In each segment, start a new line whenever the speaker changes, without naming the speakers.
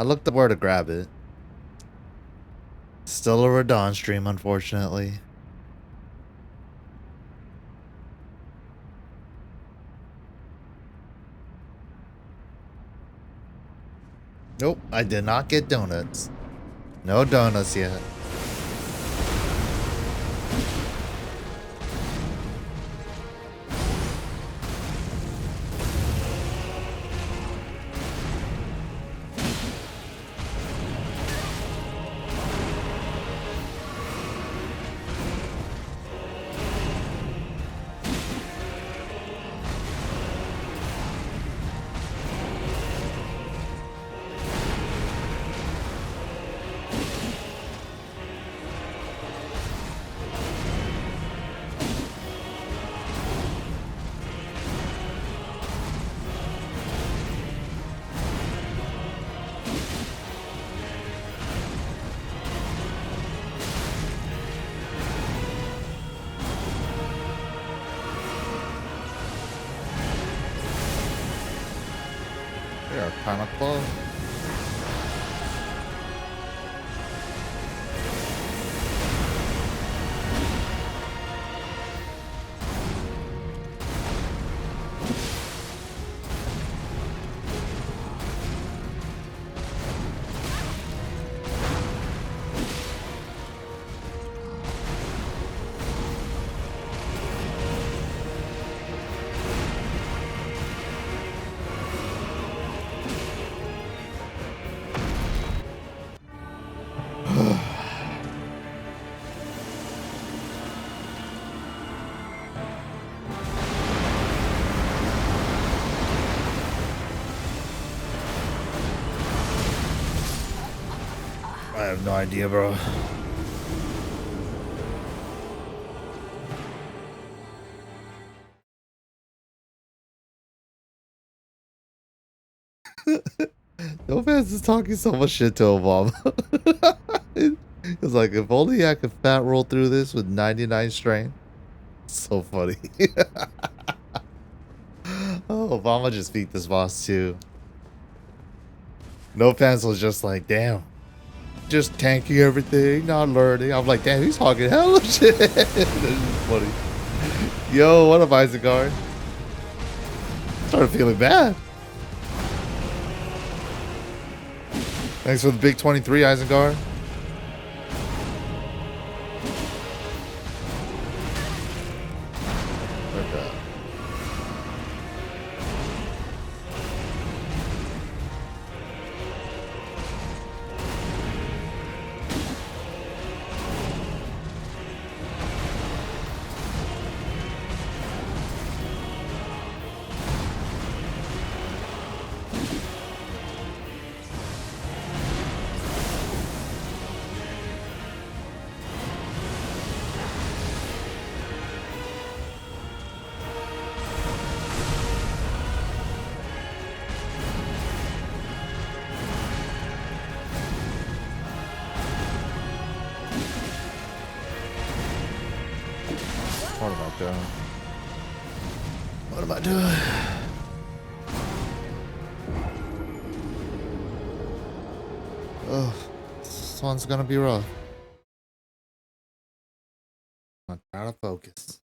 I looked up where to grab it. Still a Radon stream, unfortunately. Nope, I did not get donuts. No donuts yet. We are kind of close. I have no idea, bro. No fans is talking so much shit to Obama. It's like, if only I could fat roll through this with 99 strain. So funny. Oh, Obama just beat this boss too. No fans was just like, damn. Just tanking everything, not learning. I'm like, damn, he's talking hella shit. This is funny. Yo, what up, Isengard? Started feeling bad. Thanks for the big 23, Isengard. Okay. What am I doing? What am I doing? Oh, this one's gonna be rough. I'm trying to focus.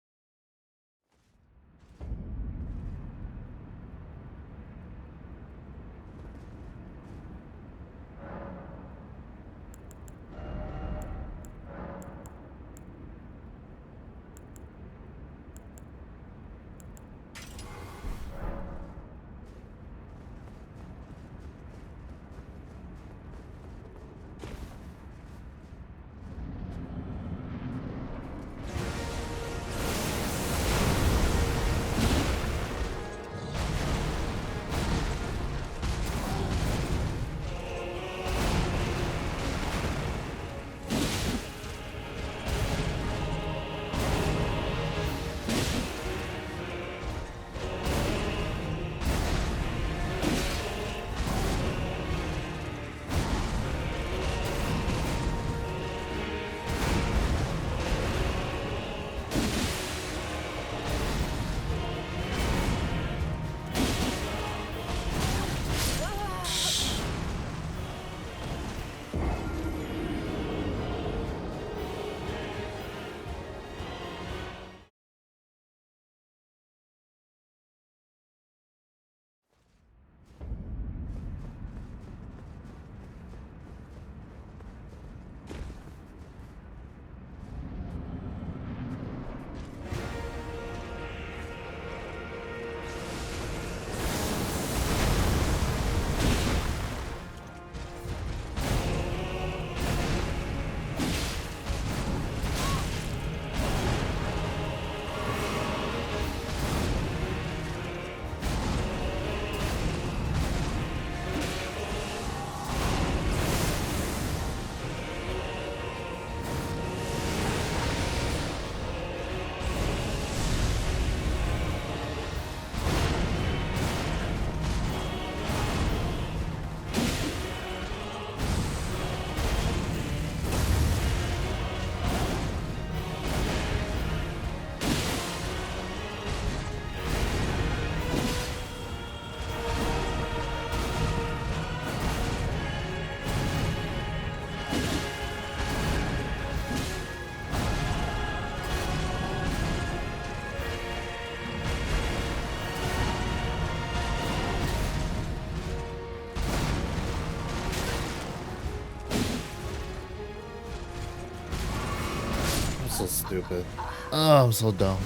so stupid. Oh, I'm so dumb.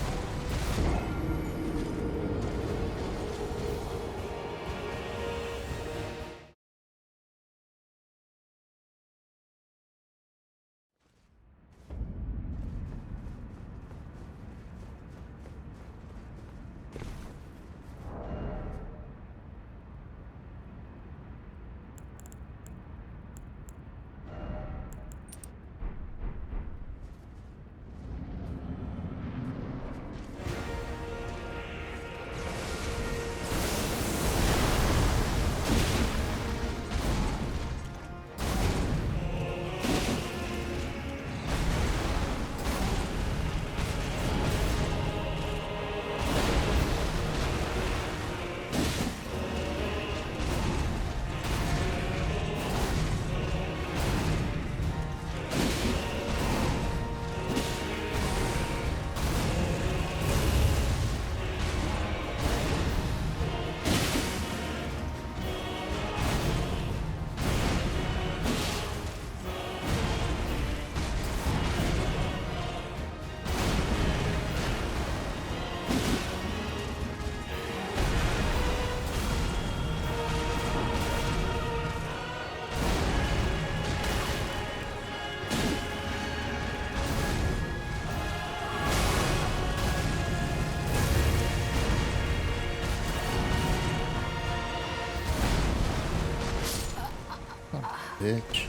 Bitch.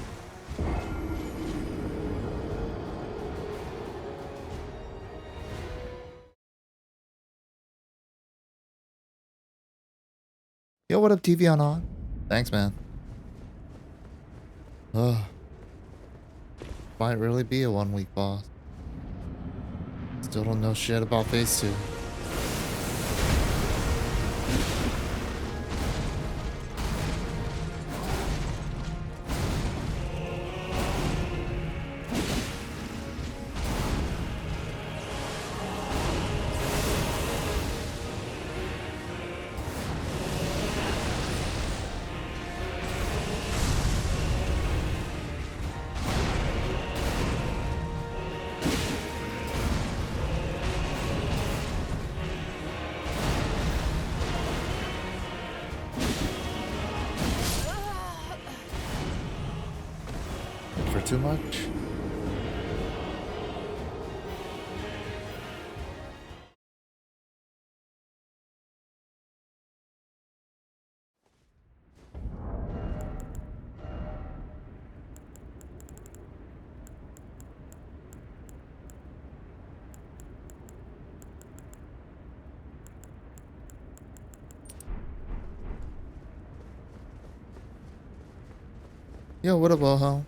Yo, what up, TV on? Thanks, man. Ugh. Might really be a 1 week boss. Still don't know shit about phase 2. Too much? Yo, what up, Wilhelm?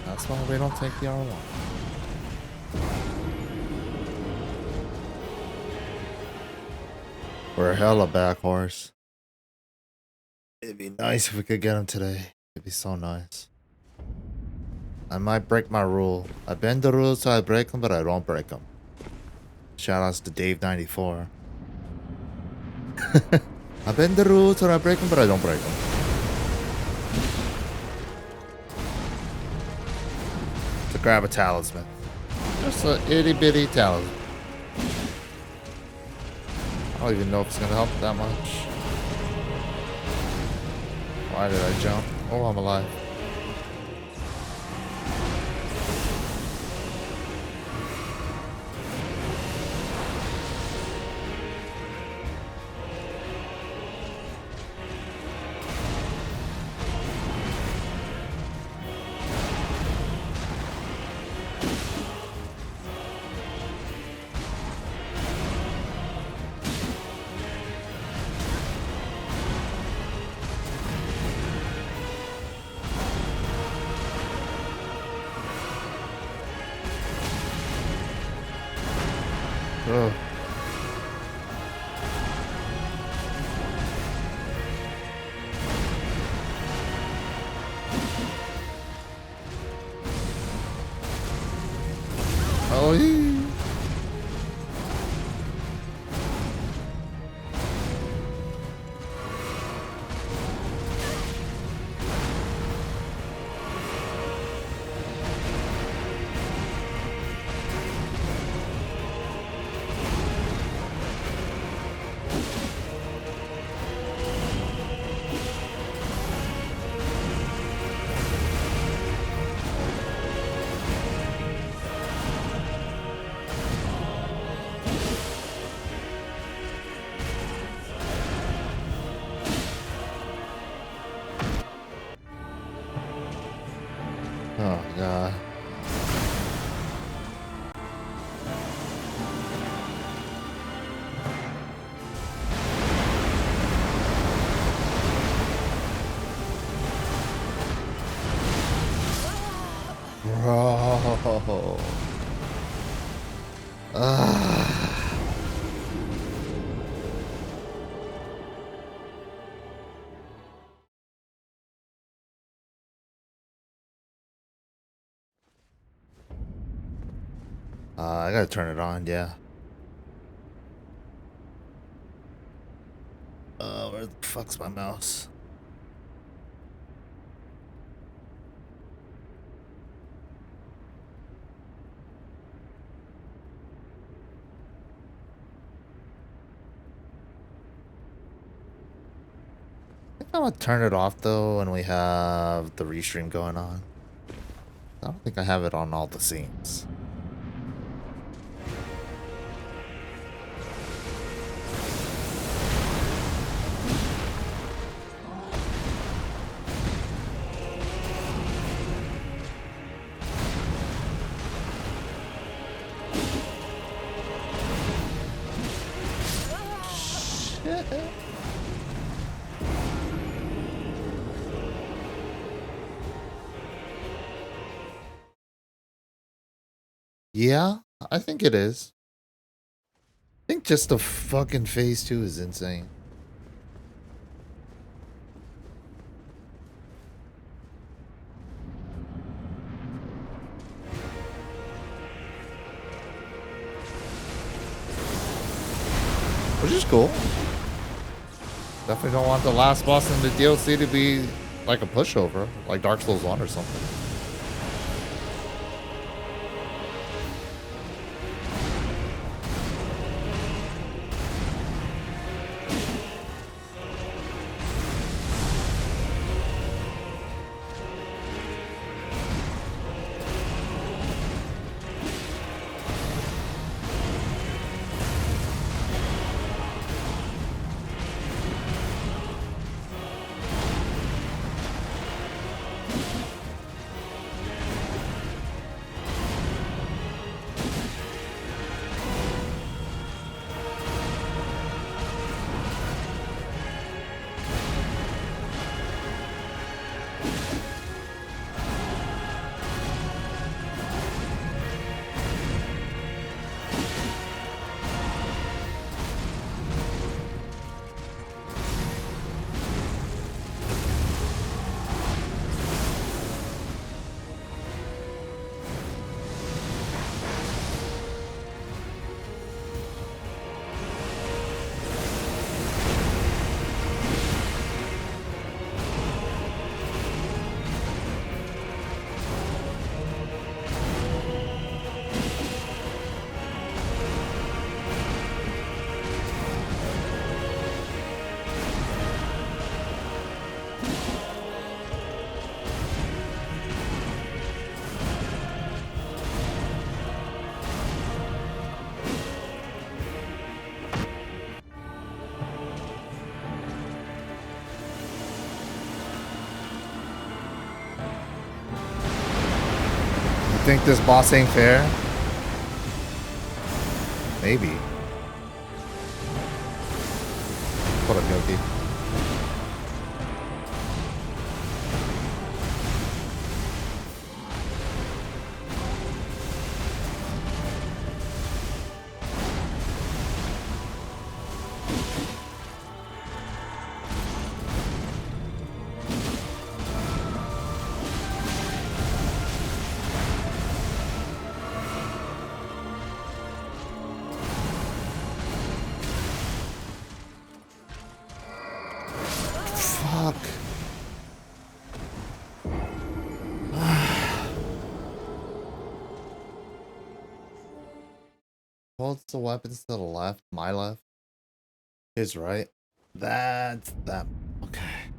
That's why we don't take the R1. We're hella back horse. It'd be nice if we could get him today. It'd be so nice. I might break my rule. I bend the rules so I break them, but I don't break them. Shoutouts to Dave94. I bend the rules so I break them, but I don't break them. To grab a talisman. Just a itty bitty talisman. I don't even know if it's gonna help that much. Why did I jump? Oh, I'm alive. Ugh. Oh, yeah. Oh, God. Bro. Ah. I gotta turn it on, yeah. Where the fuck's my mouse? I think I'm gonna turn it off though when we have the restream going on. I don't think I have it on all the scenes. Yeah, I think it is. I think just the fucking phase 2 is insane. Which is cool. Definitely don't want the last boss in the DLC to be like a pushover, like Dark Souls 1 or something. Think this boss ain't fair? Maybe. What up, Yogi? What's the weapons to the left? My left? His right? That's that. Okay.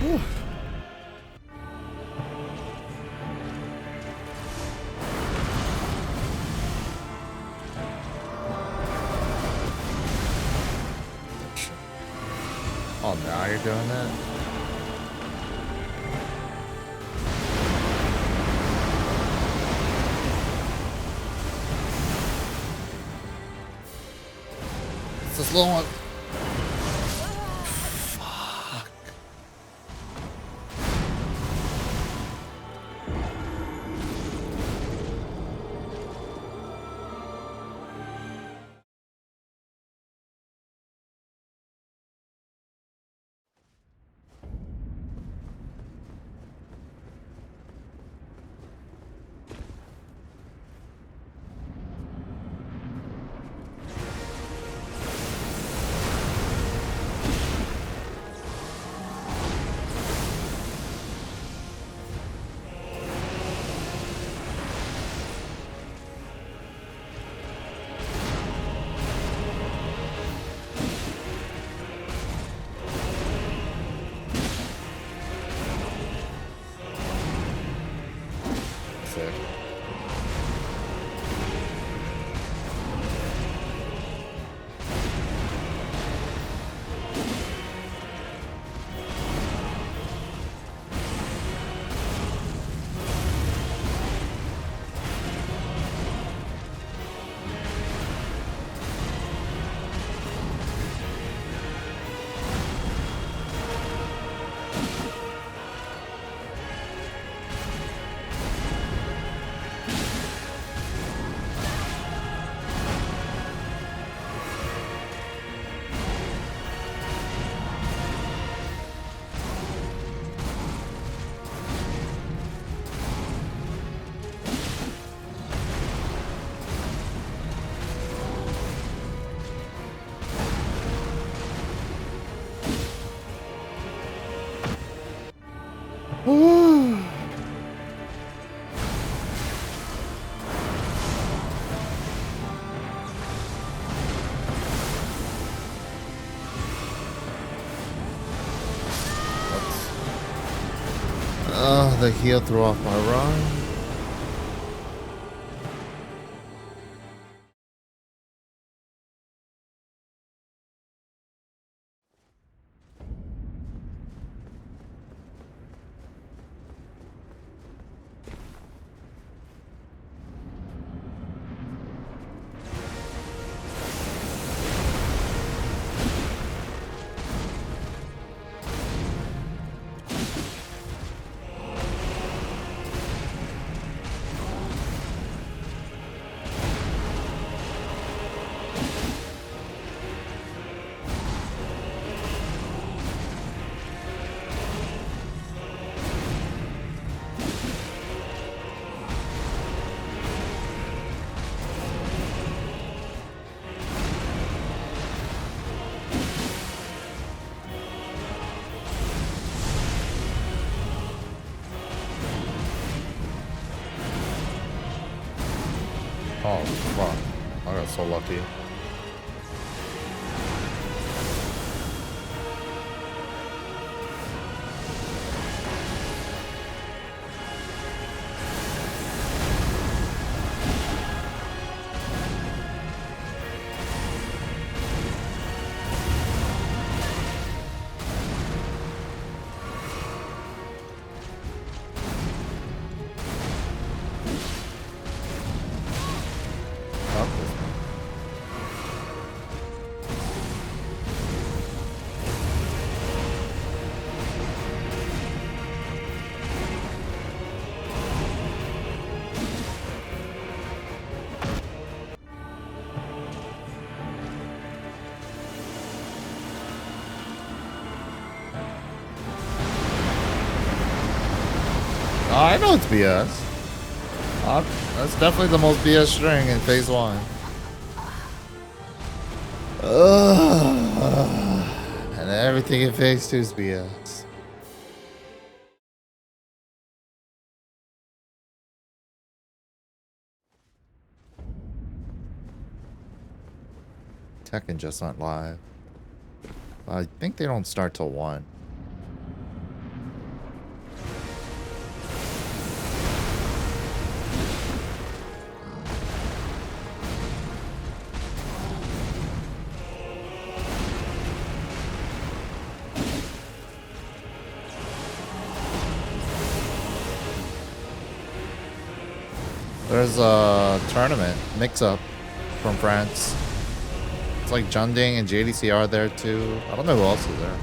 Oops. Oh, now you're doing that? It's a slow one. Fuck. The heel threw off my run. Oh, fuck. I got so lucky. Oh, I know it's BS. That's definitely the most BS string in phase 1. And everything in phase 2 is BS. Tekken just went live. I think they don't start till 1. There's a tournament, Mixup, from France. It's like Junding and JDC are there too. I don't know who else is there.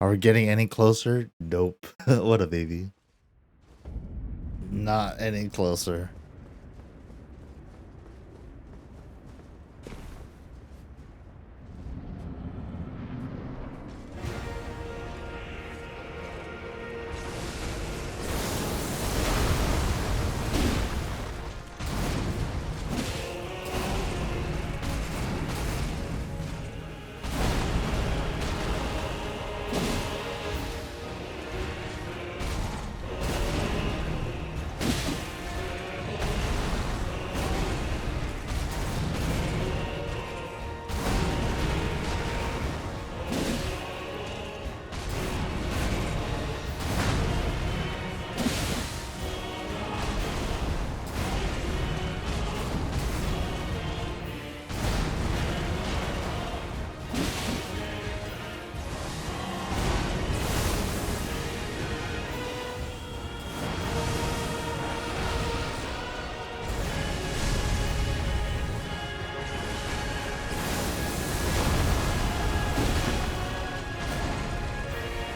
Are we getting any closer? Nope. What a baby. Not any closer.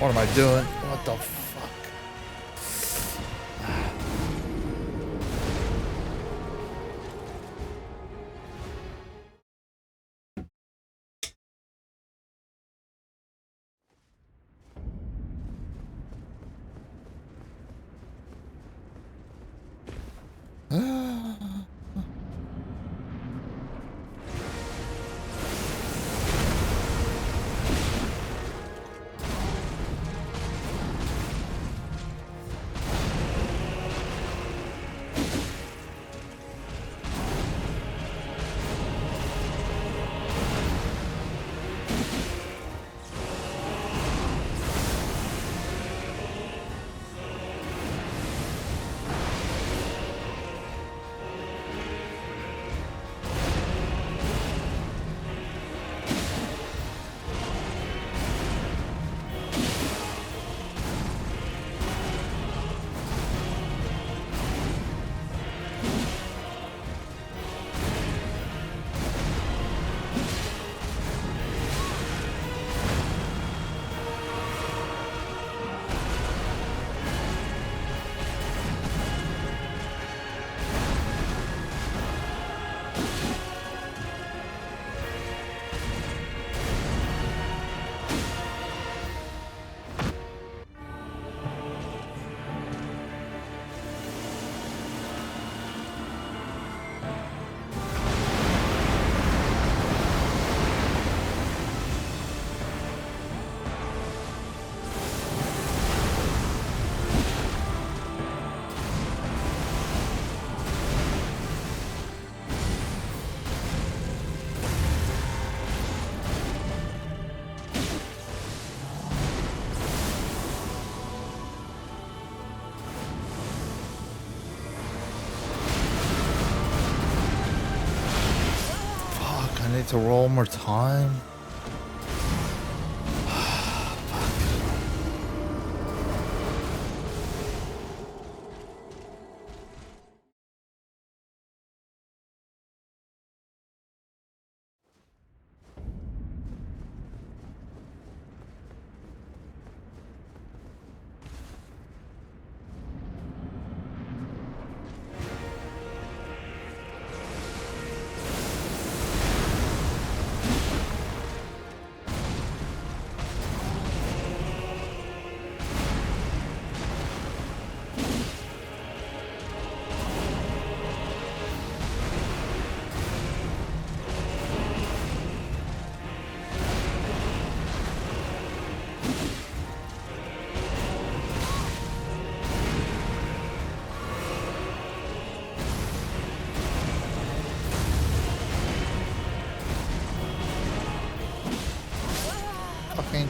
What am I doing? What the fuck? I need to roll one more time.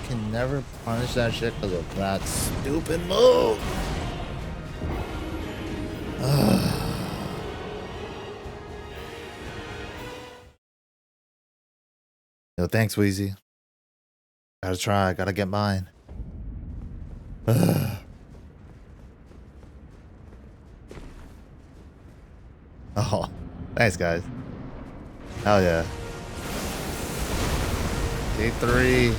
Can never punish that shit because of that stupid move. Yo, thanks, Wheezy. Gotta try, gotta get mine. Oh, thanks, guys. Hell yeah. D3.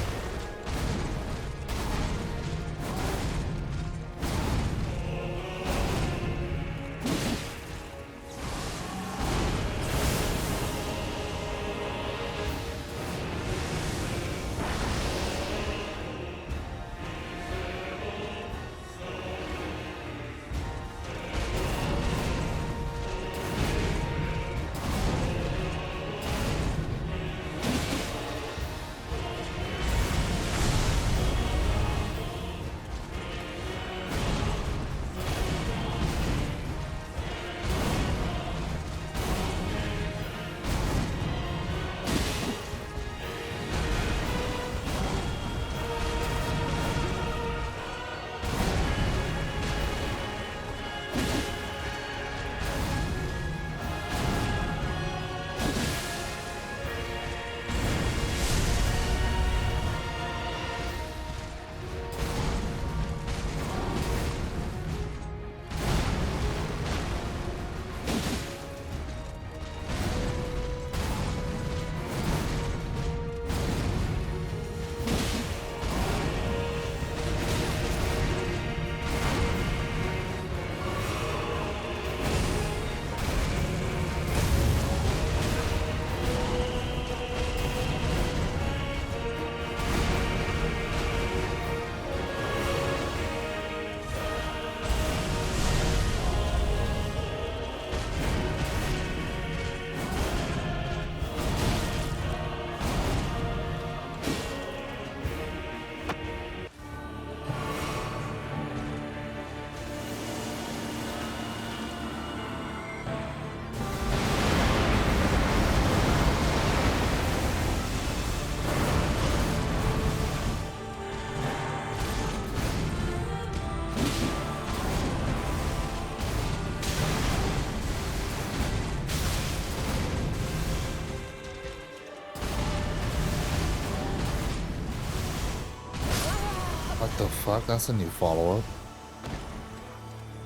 What the fuck? That's a new follow-up.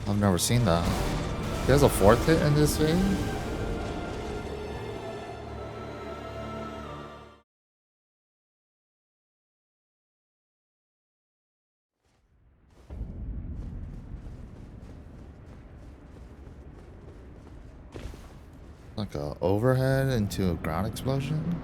I've never seen that. There's a fourth hit in this game? Like a overhead into a ground explosion?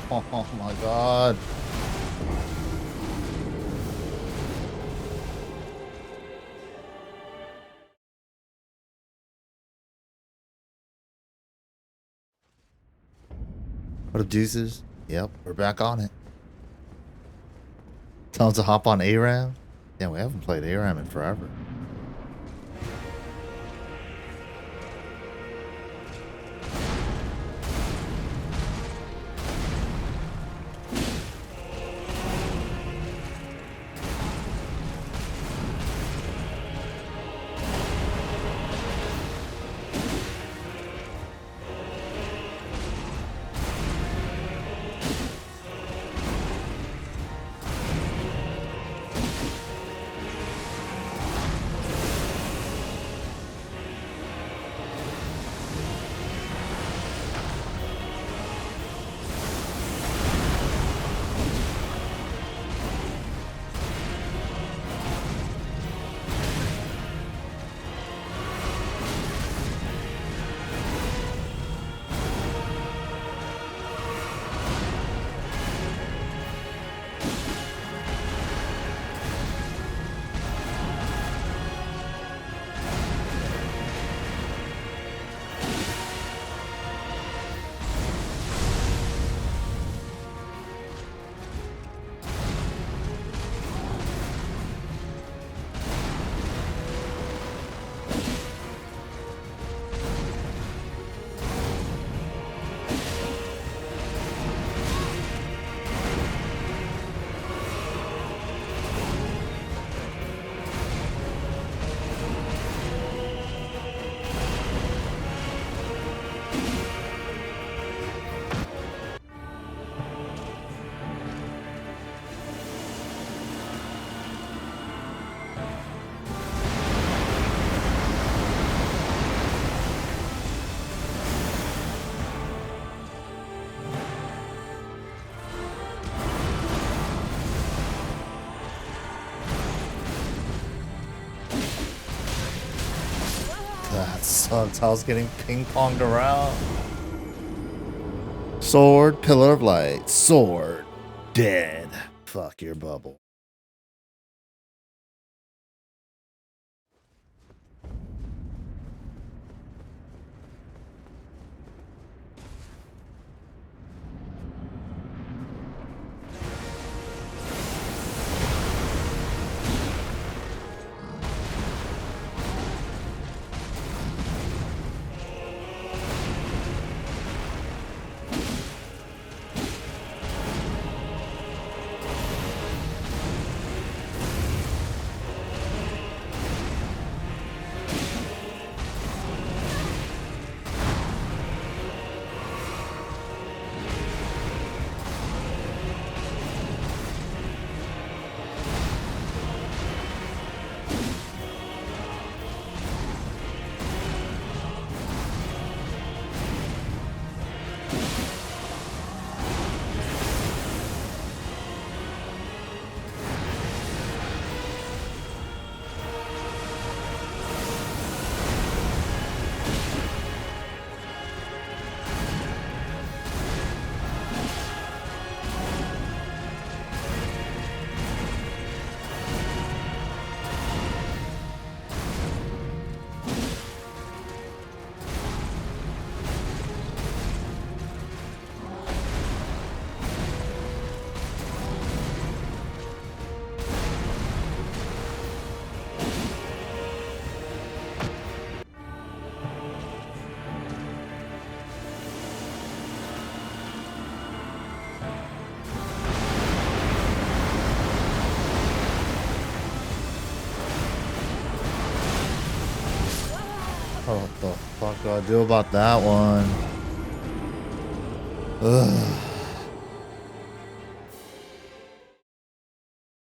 Oh my god. What up, deuces? Yep, we're back on it. Time to hop on ARAM? Yeah, we haven't played ARAM in forever. That sucks. I was getting ping-ponged around. Sword, pillar of light. Sword, dead. Fuck your bubble. What the fuck do I do about that one? Ugh.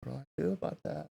What do I do about that?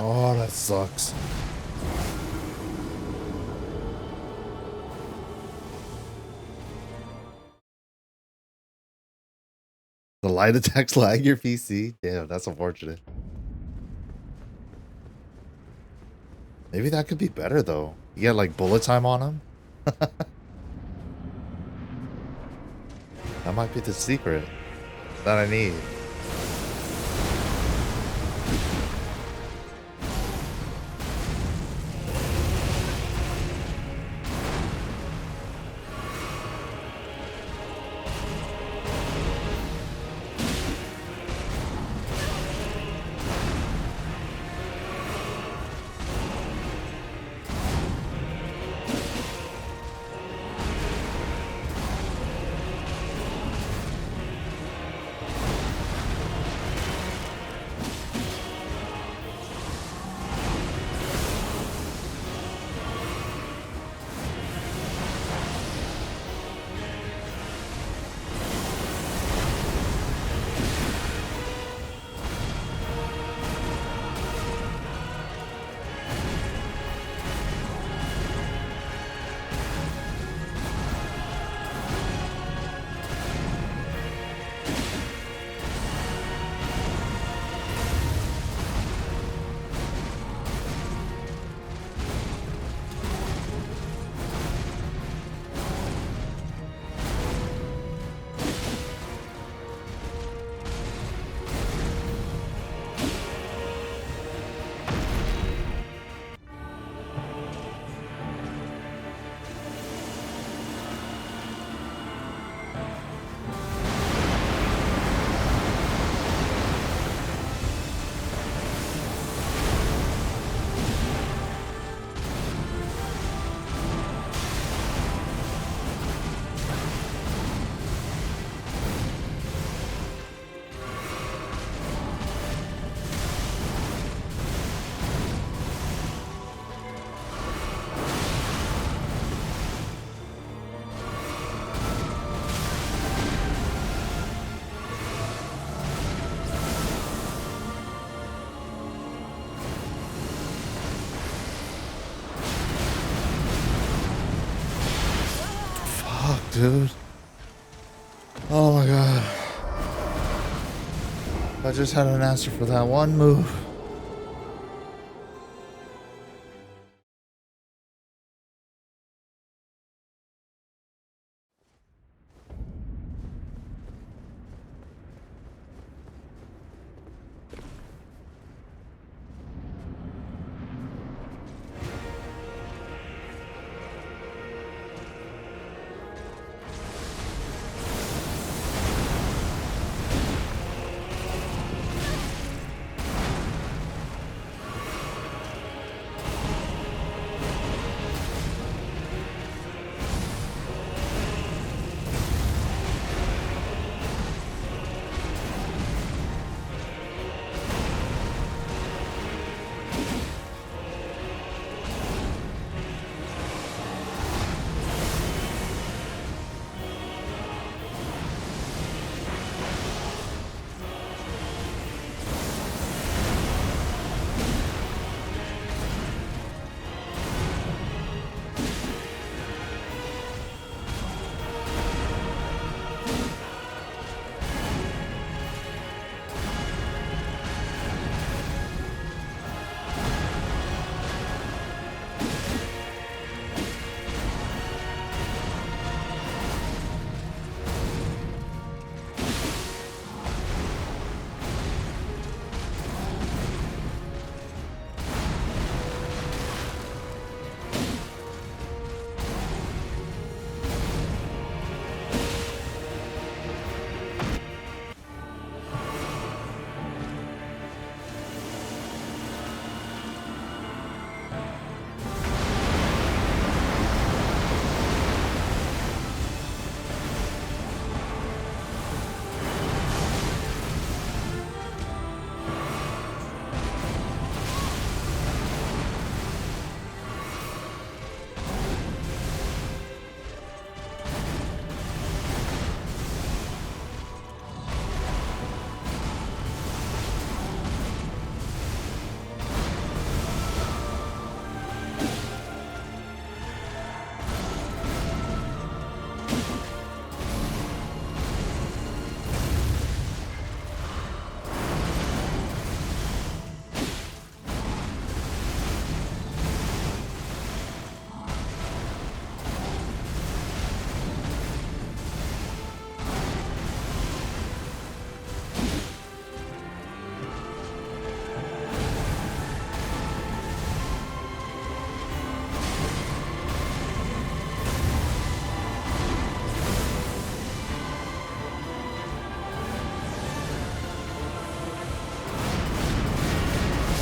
Oh, that sucks. The light attacks lag your PC? Damn, that's unfortunate. Maybe that could be better, though. You get, like, bullet time on him? That might be the secret that I need. dude. Oh my god. I just had an answer for that one move.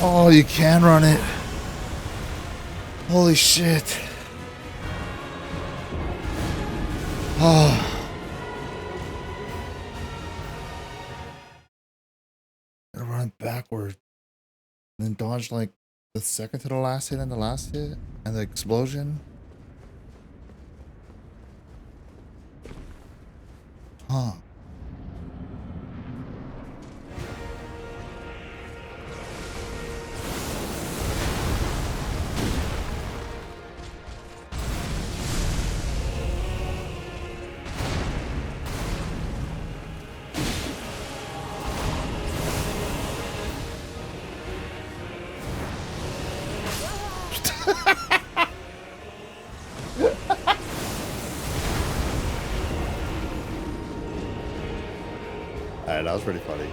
Oh, you can run it. Holy shit. Oh. I run backward. And then dodge like the second to the last hit and the last hit. And the explosion. Huh. Alright, that was pretty funny.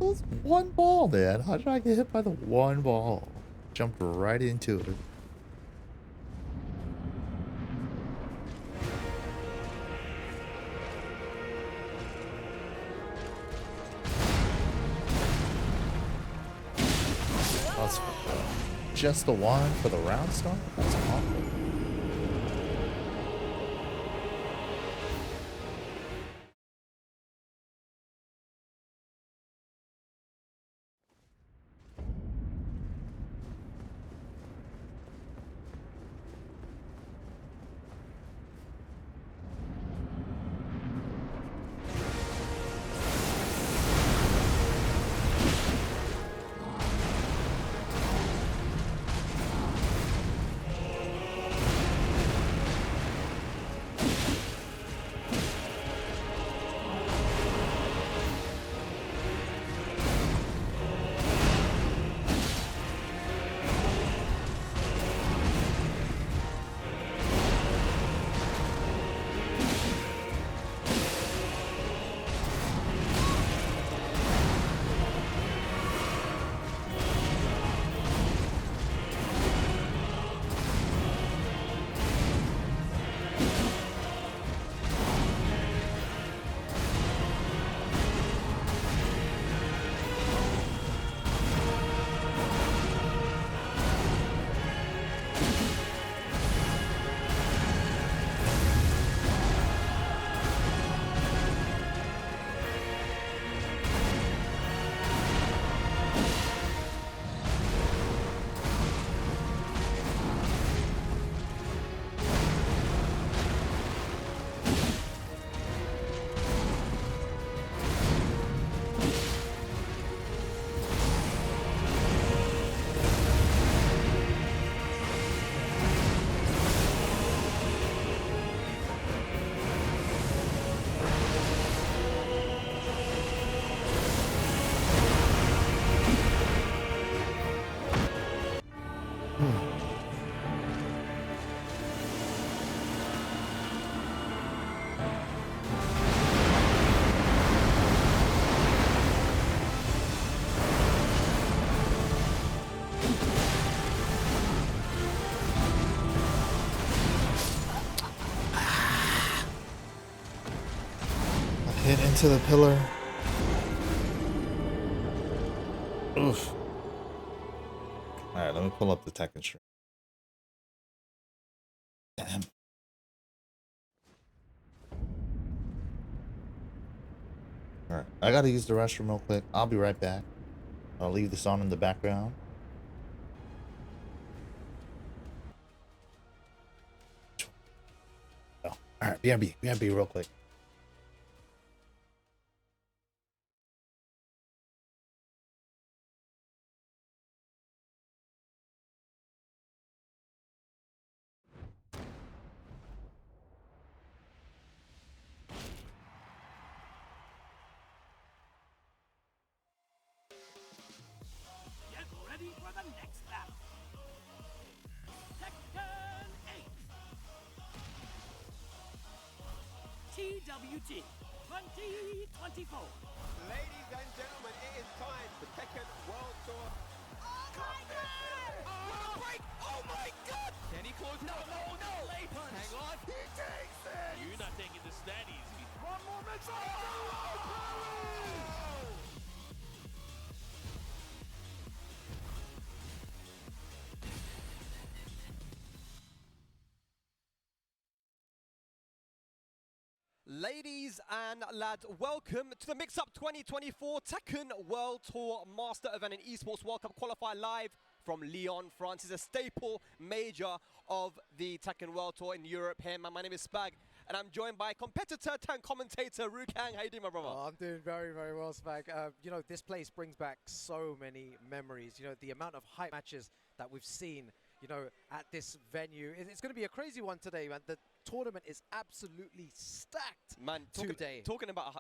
It was one ball, man. How did I get hit by the one ball? Jumped right into it. That's just the one for the round start? That's awful. Hit into the pillar. Oof. Alright, let me pull up the Tekken stream. Damn. Alright, I gotta use the restroom real quick. I'll be right back. I'll leave this on in the background. Oh, alright, BRB real quick.
Get ready for the next battle. Tekken 8. TWT 2024.
Ladies and gentlemen, it is time for Tekken World Tour.
Oh my god! Oh, break! Oh my god!
Can he close? No,
Lay punch.
Hang on. He takes it.
You're not taking this that easy.
One more Mixup.
Ladies and lads, welcome to the Mixup 2024 Tekken World Tour Master Event and Esports World Cup qualifier live from Lyon, France. It's a staple major of the Tekken World Tour in Europe here. My name is Spag, and I'm joined by competitor and commentator Rukang. How you doing, my brother?
Oh, I'm doing very, very well, Spag. You know, this place brings back so many memories. You know, the amount of hype matches that we've seen, you know, at this venue. It's going to be a crazy one today, man. The tournament is absolutely stacked,
Man,
today.
talking about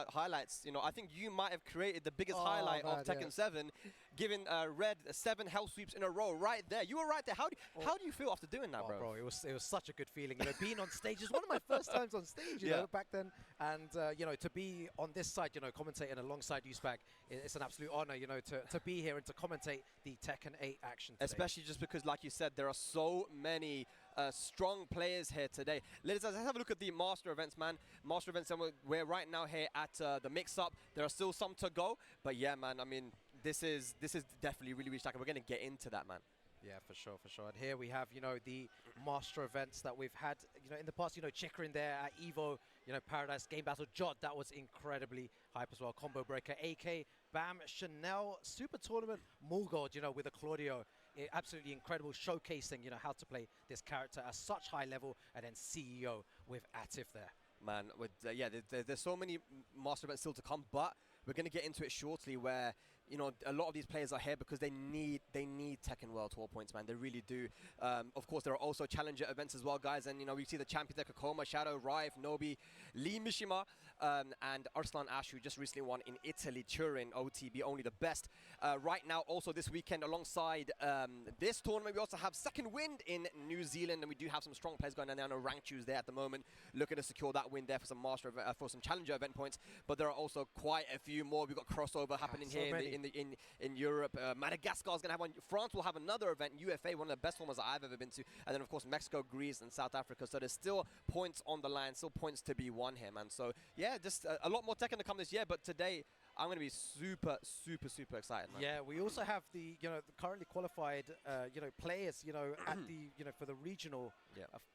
highlights, you know, I think you might have created the biggest highlight
man,
of Tekken 7, giving Red 7 hell sweeps in a row right there. You were right there. How do you feel after doing that, bro?
It was such a good feeling. You know, being on stage is one of my first times on stage, you know, back then. And, you know, to be on this side, you know, commentating alongside you, Spag, it's an absolute honor, you know, to be here and to commentate the Tekken 8 action today.
Especially just because, like you said, there are so many strong players here today. Let's have a look at the Master Events, man. Master Events, and we're right now here at the Mix-Up. There are still some to go, but yeah, man, I mean, this is definitely really, really stacked. We're going to get into that, man.
Yeah, for sure, for sure. And here we have, you know, the master events that we've had, you know, in the past, you know, Chicker in there at Evo, you know, Paradise Game Battle, Jot, that was incredibly hype as well. Combo Breaker, AK, Bam, Chanel, Super Tournament, Mulgod, you know, with a Claudio. Absolutely incredible, showcasing, you know, how to play this character at such high level, and then CEO with Atif there.
Man, with yeah, there's so many master events still to come, but we're going to get into it shortly where, you know, a lot of these players are here because they need Tekken World Tour points, man. They really do. Of course, there are also challenger events as well, guys. And, you know, we see the champions like Kokoma, Shadow, Rife, Nobi, Lee Mishima, and Arslan Ash, who just recently won in Italy, Turin, OTB, only the best. Right now, also this weekend, alongside this tournament, we also have Second Wind in New Zealand, and we do have some strong players going down there on a rank choose there at the moment, looking to secure that win there for some for some challenger event points. But there are also quite a few more. We've got crossover happening
so
here
many.
in Europe. Madagascar is going to have one. France will have another event. UFA, one of the best tournaments I've ever been to. And then, of course, Mexico, Greece, and South Africa. So there's still points on the line, still points to be won here, man. So, yeah, just a lot more Tekken to come this year. But today, I'm going to be super, super, super excited, man.
Yeah, we also have the, you know, the currently qualified, you know, players, you know, at the, you know, for the regional,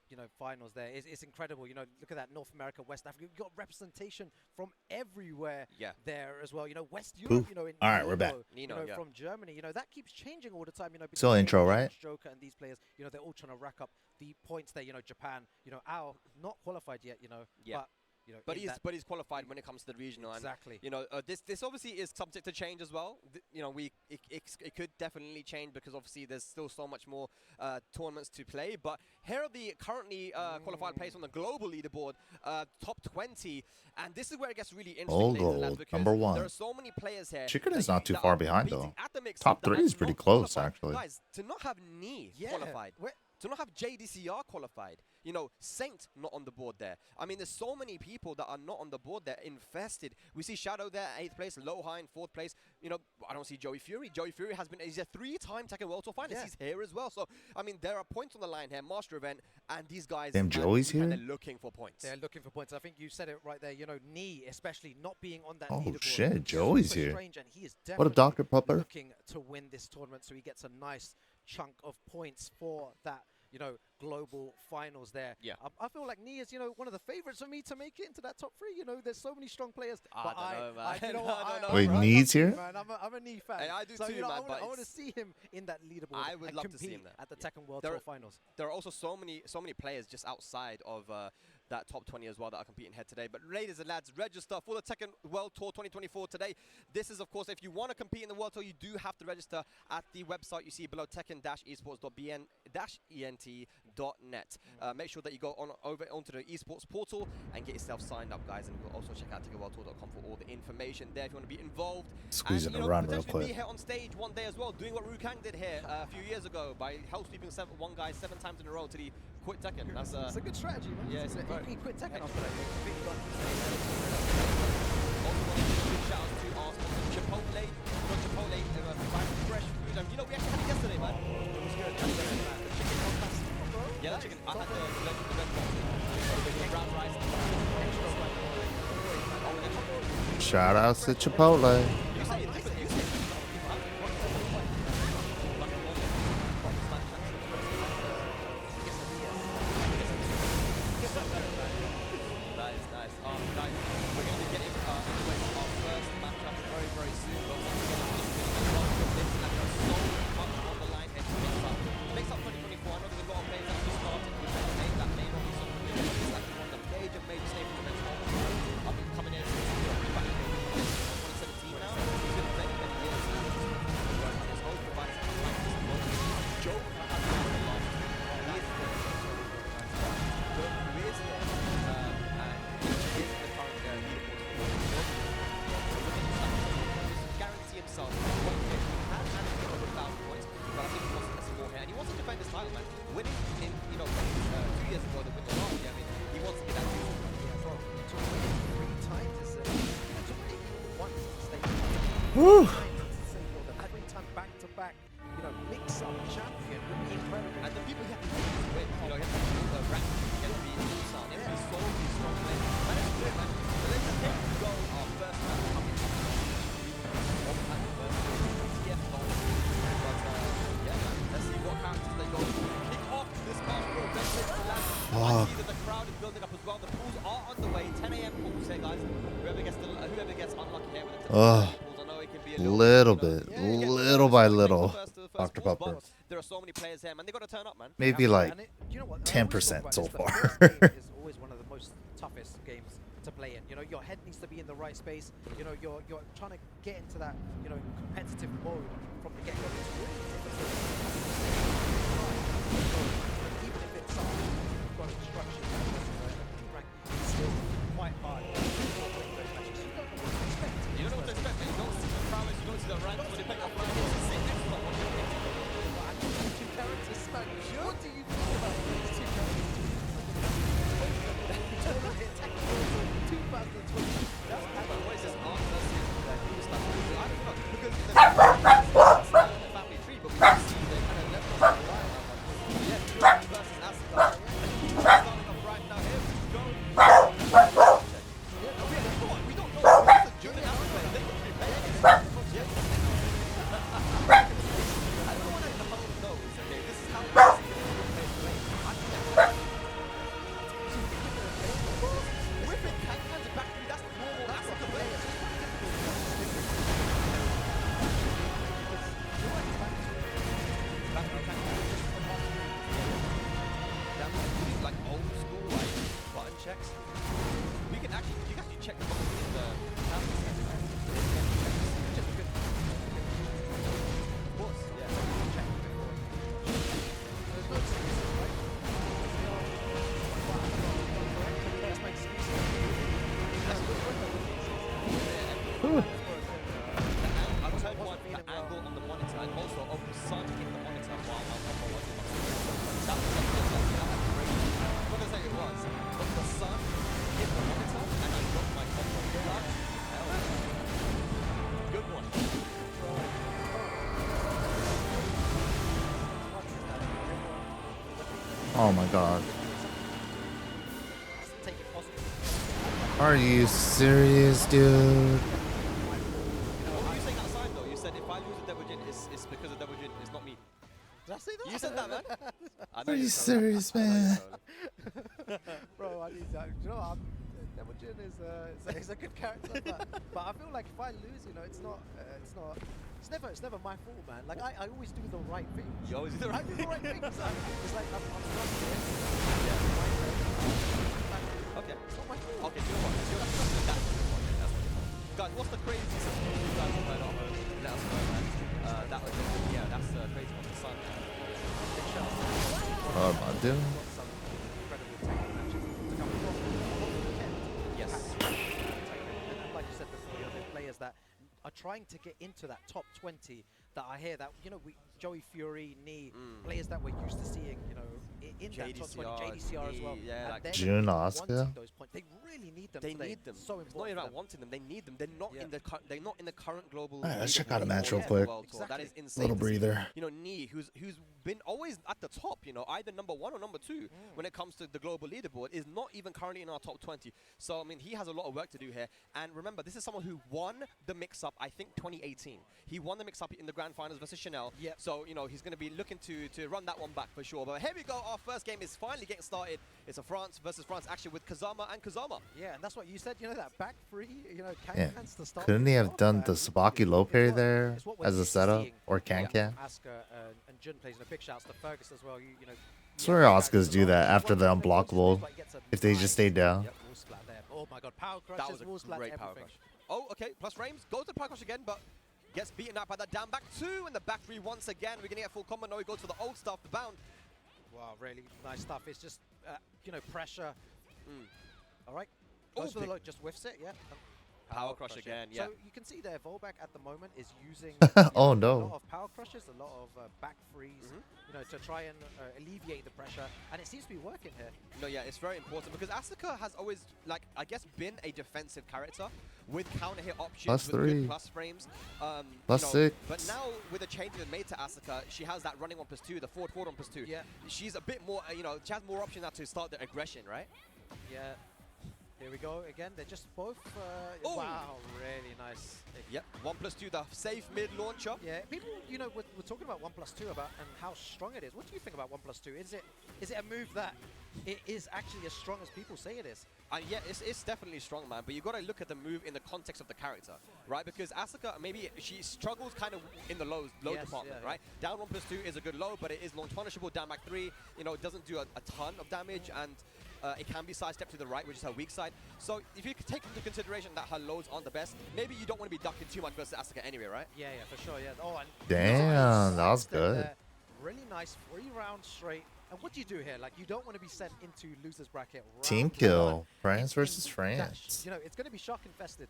you know, finals there. It's incredible. You know, look at that, North America, West Africa. We've got representation from everywhere there as well. You know, West Europe, you know, in
All right, we're back.
Nino,
you know, from Germany. You know, that keeps changing all the time. You know, because
Still intro, right?
Joker and these players, you know, they're all trying to rack up the points there. You know, Japan, you know, Ao, not qualified yet, you know, but you know,
but he's qualified when it comes to the regional.
Exactly.
And, you know, this obviously is subject to change as well. You know, it could definitely change because obviously there's still so much more tournaments to play. But here are the currently qualified players on the global leaderboard, top 20, and this is where it gets really interesting.
Gold,
lads, because
number 1.
There are so many players here.
Chicken is not too far behind though.
At the mix
Top
that
3
are
is pretty
not
close,
qualified.
actually.
Guys, to not have Ni qualified, to not have JDCR qualified, You know, Saint not on the board there. I mean, there's so many people that are not on the board there, invested. We see Shadow there, 8th place, Loha in 4th place. You know, I don't see Joey Fury. Joey Fury he's a 3-time Tekken World Tour finalist.
Yeah.
He's here as well. So, I mean, there are points on the line here, Master Event, and these guys,
Damn,
man,
Joey's
they're
here?
looking for points.
They're looking for points. I think you said it right there. You know, Knee, especially not being on that
Oh,
leaderboard.
shit, Joey's
super
here.
Strange, and he is
What up,
definitely
Dr. Pupper?
looking to win this tournament, so he gets a nice chunk of points for that, you know, global finals there.
Yeah.
I feel like Knee is, you know, one of the favorites for me to make it into that top 3. You know, there's so many strong players.
I
But
don't know, man.
you know what,
I don't know,
Wait,
man.
Knee's here?
Man, I'm a Knee fan.
Hey, I do
so,
too,
you know,
man,
I
but
want to
it's-
see him in that leaderboard
I would
and
love to see
compete
him there.
at the Tekken World
There
Tour
are-
finals.
There are also so many players just outside of that top 20 as well that are competing head today. But ladies and lads, register for the Tekken World Tour 2024 today. This is, of course, if you want to compete in the World Tour, you do have to register at the website you see below, tekken-esports.bn-ent.net. Make sure that you go over onto the esports portal and get yourself signed up, guys. And we'll also check out TekkenWorldTour.com for all the information there if you want to be involved.
Squeezing
and,
a run real
potentially
quick.
be here on stage one day as well, doing what Rukang did here a few years ago by hell sweeping one guy 7 times in a row till he quit Tekken. That's
It's a good strategy, man.
yeah, it's very-
he quit Tekken after that.
also want to give a big shout out to our sponsor, Chipotle. We've got Chipotle, provide fresh food. You know, we actually had it yesterday, man. It was good. The chicken on pasta, bro. Yeah, the chicken. I had the red box. The brown rice.
Shout outs to Chipotle.
You say it different. You say it Nice, nice. Guys, we're going to be getting underway with our first matchup very, very soon. But once again, there's so much on the line here to Mixup 2024. I know there's a lot of players that just started with that main on the soccer field. It's actually one of the major staple events I've been coming in since back in 2017 now. It's been many, many years. There's no providers like this as well. Joe has been the last. He is the who is there, and he is the current leaderboard. Guarantee himself. He has managed to get over 1,000 points, but I think he wants to get some more here, and he wants to defend his title, man. Winning in, 2 years ago, the winter last year. I mean, he wants to get that.
Yeah, bro. To win 3 times is to win once is a statement.
Woo!
3 time back to back, you know, Mix-Up champion would be incredible.
And the people he has to beat to win, you know, he has to beat the rank, he has to beat Ulsan, he has to beat so many strong players. Man, it's good, man. So let's just take go our first match coming up. TF Gold. But, yeah, man, let's see what characters they go kick off this match. I see that the crowd is building up as well. The pools are on the way. 10 a.m. pools here, guys. Whoever gets unlucky here with the pools, I know it can be a
Little
you know,
bit,
yeah,
little by
first
little,
to the first
Dr.
pool,
Pupper.
but there are so many players here, man. They got to turn up, man.
Maybe
Absolutely.
like
And you know what, I
10%
always talk about
so
this, the
far.
first game is always one of the most toughest games to play in. You know, your head needs to be in the right space. You know, you're trying to get into that, you know, competitive mode from the get-go. It's really difficult. Even if it's something you've got instruction rank, it's still quite hard to incorporate those matches. You don't know what to expect.
You don't know what to expect, man. You don't see the prowess, you don't see the rank, when you pick up rank, it's the same next one. What do you think?
And these 2 characters, man, what do you think about these 2 characters? Tournament hit Tekken World 2020. That's
But what is this art versus new stuff? I don't know, because the family tree, but we can see the kind of level of the line. Yeah, Fury versus Asuka. Starting off right now, here we go. Yeah, we don't know. This is June and Asuka. They could be playing against I don't want to know. Okay, this is how we see the play. I think that's whipping hands back to that's the normal Asuka play. Like old school, like button checks. We can actually, you can actually check the buttons in the just good. Of course, yeah. Check before. There's no excuses, right? That's my excuse. That's good. I was hoping the angle on the monitor and also of the sun hitting the monitor while my combo was in my that was great. But
Oh my god.
Take it positive.
Are you serious, dude?
What were you saying outside though? You said if I lose a double gin, it's because of double gin. It's not me.
Did I say that?
You said that, man. I know
Are you
you're trolling.
serious,
I know you're
man?
trolling.
Bro, I need that. You know what? Devil Jin is it's a good character, but I feel like if I lose, you know, it's never my fault, man. Like I always do the right thing.
You always do the
I
right
do
thing.
the right thing. It's like I'm trusting it.
Okay.
It's not my fault.
Okay, do you know what? That's your that's what you want. That's what you want. Guys, what's the craziest thing you guys have heard of? Let us know, man. That was yeah, that's crazy on the sun.
What am I doing?
Some incredible technical matches to come from the weekend.
Yes.
And like you said before, you know, there are players that are trying to get into that top 20 that I hear that, you know, Joey Fury, Knee, players that we're used to seeing, you know, in that top 20, JDCR as well.
yeah,
And
like
they're
Jun,
gonna be
Oscar.
wanting those points. They really need them
They
today.
need them.
So
It's not even
important.
about wanting them. They need them. They're not in the they're not in the current global.
Alright, let's
leaderboard
check out a match
or
real
the
quick.
World Tour. That is
Exactly.
insane.
Little
to see.
breather.
You know, Knee, who's been always at the top. You know, either number 1 or number 2 when it comes to the global leaderboard, is not even currently in our top 20. So I mean, he has a lot of work to do here. And remember, this is someone who won the mix-up. I think 2018. He won the mix-up in the grand finals versus Chanel.
Yep.
So you know, he's going to be looking to run that one back for sure. But here we go. Our first game is finally getting started. It's a France versus France action with Kazama and Kazama.
Yeah, and that's what you said, you know, that back three, you know,
Yeah.
Can to start.
Couldn't he
things
have
off,
done
man.
the Sabaki low parry there
It's what we're
as a
used to
setup?
seeing.
Or Can?
Asuka and Jun plays, and a big shouts to Fergus as well. You know,
Swear Oscars do that after the unblockable, if they just stay down.
Yep, wall splat there. Oh my god, power
That
crushes,
was
wall
a
splat,
great power
everything.
crush. Oh, okay. Plus frames. Goes to the power crush again, but gets beaten out by that down back 2 and the back 3 once again. We're going to get full combo. No, he goes for the old stuff, the bound.
Wow, really nice stuff. It's just, you know, pressure. All right.
Oh,
Goes for the
big-
low, just whiffs it, yeah.
Power crush again, yeah.
So you can see there, Volback at the moment is using
Oh,
a
no.
lot of power crushes, a lot of back freeze, you know, to try and alleviate the pressure. And it seems to be working here.
No, yeah, it's very important because Asuka has always, like, I guess, been a defensive character with counter hit options,
Plus
with
3.
good plus frames.
Plus
you know,
6.
But now with the changes that made to Asuka, she has that running 1+2, the forward 1+2.
Yeah.
She's a bit more, you know, she has more options now to start the aggression, right?
Yeah. Here we go again. They're just both.
Ooh.
Wow, really nice.
Yep, 1+2, the safe mid launcher.
Yeah, people, you know, we're talking about 1+2 about and how strong it is. What do you think about 1+2? Is it a move that it is actually as strong as people say it is?
Yeah, it's definitely strong, man. But you got to look at the move in the context of the character, right? Because Asuka, maybe she struggles kind of in the low
Yes,
department,
yeah,
right? Down 1+2 is a good low, but it is launch punishable. Down back 3, you know, it doesn't do a ton of damage, and it can be sidestepped to the right, which is her weak side. So if you take into consideration that her lows aren't the best, maybe you don't want to be ducking too much versus Asuka anyway, right?
Yeah, for sure. Yeah. Oh, and
Damn, that was
stay
good.
there. Really nice 3 rounds straight. And what do you do here? Like, you don't want to be sent into losers bracket.
Team
round
kill.
one.
France
In
versus
that
France.
you know, it's going to be shark infested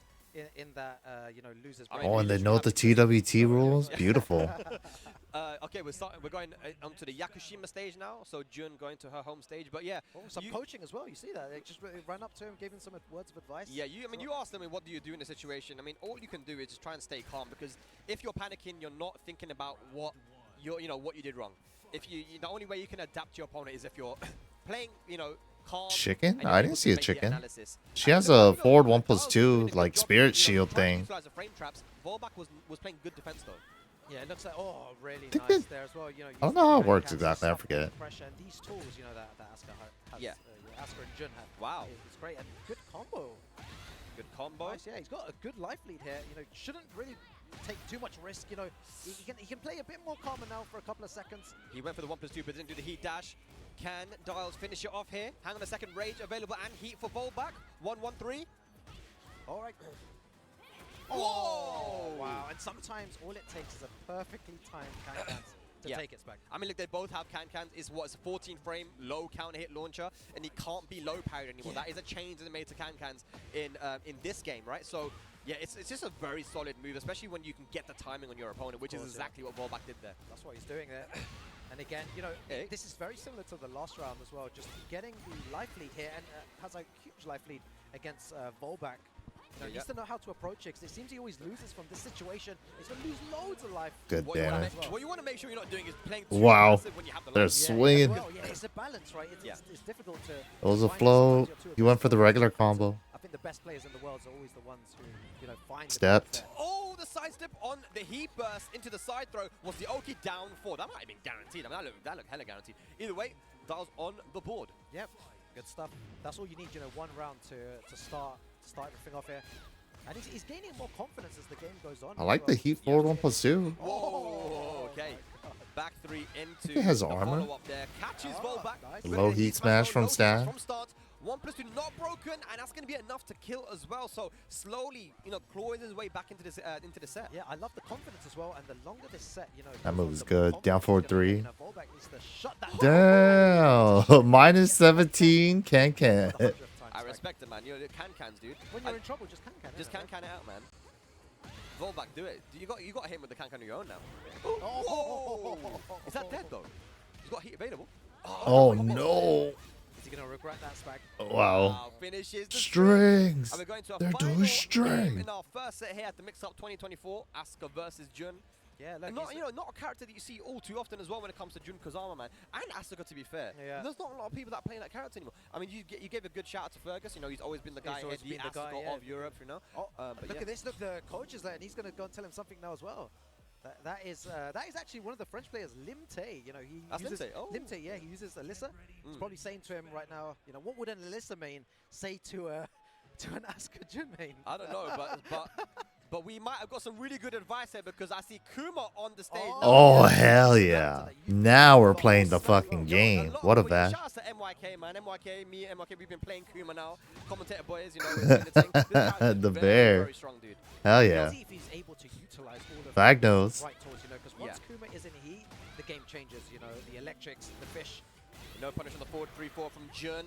in that, you know, losers
I
bracket.
mean,
Oh, and they
just
know
have
the
it to-
TWT rules? Beautiful.
Okay, we're going onto the Yakushima stage now. So Jun going to her home stage, but yeah,
Oh, some
you-
coaching as well. You see that? They just ran up to him, gave him some words of advice.
Yeah, I mean, you asked them, what do you do in a situation? I mean, all you can do is just try and stay calm, because if you're panicking, you're not thinking about what what you did wrong. The only way you can adapt to your opponent is if you're playing, calm.
Chicken?
and you're
I
able
didn't
to
see a
make the
chicken.
analysis.
She
And
has
look,
a
you know,
forward
Giles
1+2,
was doing a good
like,
job,
spirit shield
trying to
thing.
utilize the frame traps. Volback was playing good defense though.
Yeah, it looks like, oh, really
think
nice
it-
there as well. You know,
I don't know how it
using
works
the
exactly, I
soft
forget.
Pressure and these tools, you know, that Asuka has.
Yeah.
Asuka and Jun have.
Wow.
It's great and good combo.
Good combo.
Nice, yeah, he's got a good life lead here. You know, shouldn't really take too much risk. You know, he can play a bit more calmer now for a couple of seconds.
He went for the 1+2, but didn't do the heat dash. Can Dials finish it off here? Hang on a second, rage available and heat for Volback. 1-1-3.
All right.
Whoa!
Wow, and sometimes all it takes is a perfectly timed can-cans to
Yeah.
take it back.
I mean, look, they both have can-cans. It's 14 frame low counter hit launcher, and he can't be low powered anymore.
Yeah.
That is a change that they made to can-cans in this game, right? So yeah, it's just a very solid move, especially when you can get the timing on your opponent, which is
course, yeah.
exactly what Volback did there.
That's what he's doing there. And again, you know,
Hey.
this is very similar to the last round as well. Just getting the life lead here, and has a huge life lead against Volback. He needs to know how to approach it, because it seems he always loses from this situation. He's going to lose loads of life.
Good
What you wanna
damage.
make- what you want to make sure you're not doing is playing too
Wow.
aggressive when you have the
They're
life.
swinging.
Well, yeah, it's a balance, right? It's difficult to.
It was a
find
flow.
somebody or two
He went for the
aggressive.
regular combo.
I think the best players in the world are always the ones who, find the
Stepped.
balance there.
Oh, the sidestep on the heat burst into the side throw was the Oki down 4. That might have been guaranteed. I mean, that looked hella guaranteed. Either way, that was on the board.
Yep, good stuff. That's all you need, one round to start everything off here. And he's gaining more confidence as the game goes on.
I like the heat forward 1+2.
Whoa, okay. Back 3 into
He has
the
armor.
follow-up there. Catches Volback.
nice.
with
Low
the
heat smash from
low heat
Stan.
From start. 1+2 not broken, and that's going to be enough to kill as well. So slowly, clawing his way back into the set.
Yeah, I love the confidence as well. And the longer this set,
That
goes
move
on,
is
the more
good. Down
confidence
forward
he's gonna
3.
gain. Volback needs to shut that
Damn. Minus 17. Can.
for the 100th time
I
strike.
respect it, man. Can-cans, dude.
When you're in trouble, just can.
Just can it out, man. Volback, do it. You got him with the can of your own now.
Oh.
Is that dead though? He's got heat available.
Oh, no.
Is he going to regret that, Spag?
Wow.
Finishes the
Strings.
And we're going to a
They're
final
doing
game
string.
in our first set here at the Mixup 2024, Asuka versus Jun.
Yeah, look,
And not,
he's-
not a character that you see all too often as well when it comes to Jun Kazama, man. And Asuka, to be fair.
Yeah.
There's not a lot of people that play that character anymore. I mean, you gave a good shout out to Fergus. He's always been the guy here,
always
the
been the
Asuka
guy, yeah.
of Europe,
Oh,
but
look
yeah.
at this. Look, the coach is there, and he's going to go and tell him something now as well. That is actually one of the French players, Limte. He
That's
uses
Limte, oh.
Limte, yeah, he uses Alyssa. He's probably saying to him right now, what would an Alyssa main say to an Asuka Jun main?
I don't know, but we might have got some really good advice here because I see Kuma on the stage.
Oh,
now.
hell yeah. Now we're playing the fucking game. What a bad.
Shout out to MYK, man. MYK, we've been playing Kuma now. Commentator boys, we're doing the thing. This guy is
The
very,
bear.
very strong, dude.
Hell yeah.
See if he's able to utilize all of
Fag
the
knows.
right tools, because once Kuma is in heat, the game changes. The electrics, the fish.
No punish on the forward 3-4 from Jun.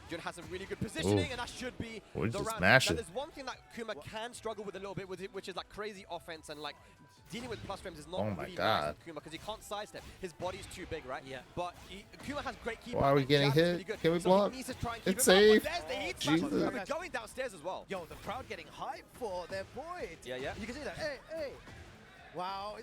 Jun has some really good positioning,
Ooh.
and that should be
Or
the
just
round.
smash
Now,
it.
there's one thing that Kuma can struggle with a little bit, which is like crazy offense and like dealing with plus frames is not
Oh my
really
God.
nice with Kuma because he can't sidestep. His body's too big, right?
Yeah.
But Kuma has great keep.
Why are we getting hit? Can we block?
He needs to try and keep
It's
him up, but
safe.
there's the heat smash.
Jesus.
And we're going downstairs as well.
Yo, the crowd getting hyped for their boy.
Yeah, yeah.
You can see that. Hey. Wow.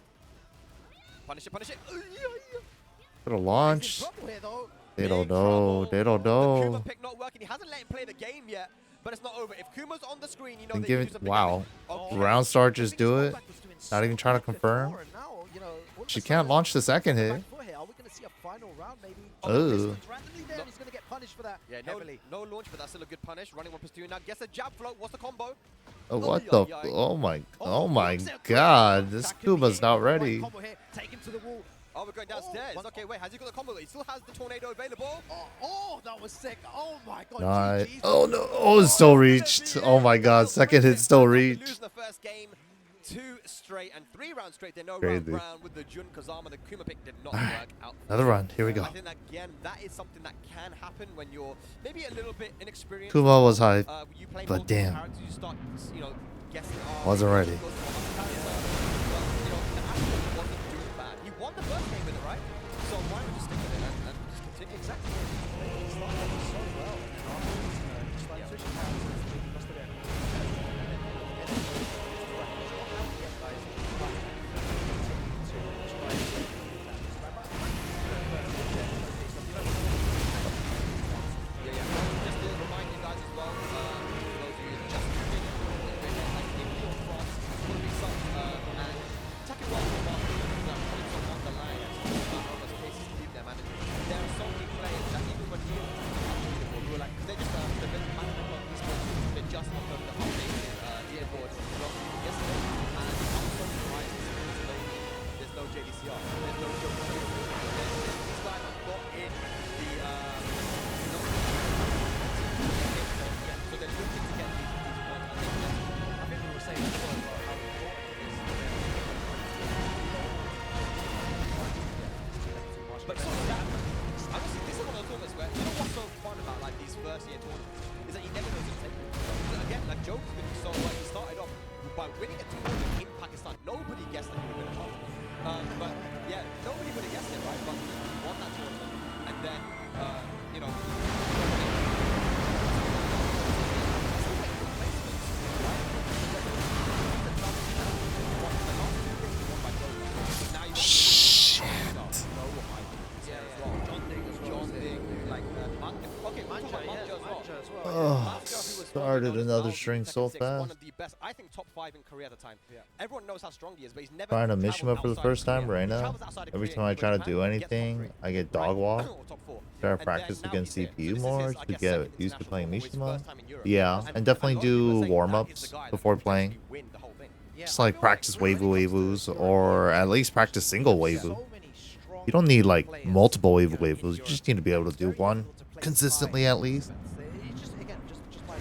Punish it, punish it.
Put a
He's in
launch.
trouble here, though.
They don't
Big
know.
trouble.
They don't
The Kuma
know.
pick not working. He hasn't let him play the game yet, but it's not over. If Kuma's on the screen,
And
they
give
use
it.
something
Wow.
Okay.
Round start just
I think
do
his
it.
fallback was doing
Not even trying to
so good
confirm.
before, and now, all of
She
a
can't
sudden,
launch the second hit.
back foot here. Are we going to see a final round, maybe?
Oh.
Distance randomly there, and he's going to get punished for that
Yeah,
heavily.
no launch, but that's still a good punish. Running 1+2 now. Gets a jab float. What's the combo?
Oh, what
Oh,
the?
yeah, yeah.
Oh my God! This Kuba's not ready.
Combo here, take him to the wall.
Oh, we're going downstairs.
one-
Okay, wait. Has he got the combo? He still has the tornado available.
Oh, that was sick. Oh my God.
Nice.
GG's.
Oh no! Oh, it's still reached. Oh my God! Second hit still
After
reached.
losing the first game, 2 straight and 3 rounds straight. They know
Crazy.
round with the Jun Kazama. The Kuma pick did not work out.
Another run. Here we go.
I think that, again, that is something that can happen when you're maybe a little bit inexperienced.
Kuma was hype.
You play
but
multiple
damn.
characters, you start, guessing.
Wasn't ready.
Goes for one character. But, and Ashton wasn't doing bad. He won the first game with it, right? So why not just stick with it and just continue?
Exactly. He started off so well. And afterwards, just like
Yeah.
switching characters, he must have been. And then he's not out yet, guys. But to try and get
Yeah. Just to remind you guys as well, for those of you who just tuned in, like if you're from Mixup and attacking well for one, putting some on the line and almost cases to leave them. And there are so many players that even when you who are like, they're just they've been managing on this one, they're just on the updated EA board from yesterday. And I'm so surprised there's no JDCR, there's no Joe. These guys have got in the so they're looking to get these points.
I think we were saying before about how important it is.
But it's not that. Honestly, this is one of those tournaments where, what's so fun about like these first year tournaments is that you never know who's taking it. Again, like Joe's been so he started off by winning a tournament in Pakistan. Nobody guessed that he would win a tournament. But yeah, nobody would have guessed it, right? But he won that tournament, and then still making good placements, right?
started
known as
another
well,
string
Tekken
so
6, one
fast.
of the best, I think top 5 in Korea at the time.
Yeah.
Everyone knows how strong he is, but he's never
Trying to
traveled
Mixup for the
outside of
first time
Korea.
right
He
now.
travels outside of
Every
Korea,
time I
goes
try to
Japan,
do
gets top
anything,
3,
I get
right?
dog walk.
Or top 4.
Try to
And then
practice
now
against
he's here.
CPU
So this is
more
his,
to
I guess,
get
second
used to
international
playing
tournament, his
Mishima.
first time in Europe.
Yeah, and definitely
a lot of people are
do
saying
warm
that is the
ups
guy that
before
could
playing.
potentially win the whole thing.
Yeah,
Just
I
like
feel
practice
when it
Weivu
comes to
Weivus,
Europe,
or at least practice single
so
Weivu.
many strong
You don't need like
players,
multiple Weivu
you know, in
Weivus. You
Europe.
just need to be able to
It's
do
very
one
difficult to play
consistently
five
at least.
events. It's just again, just my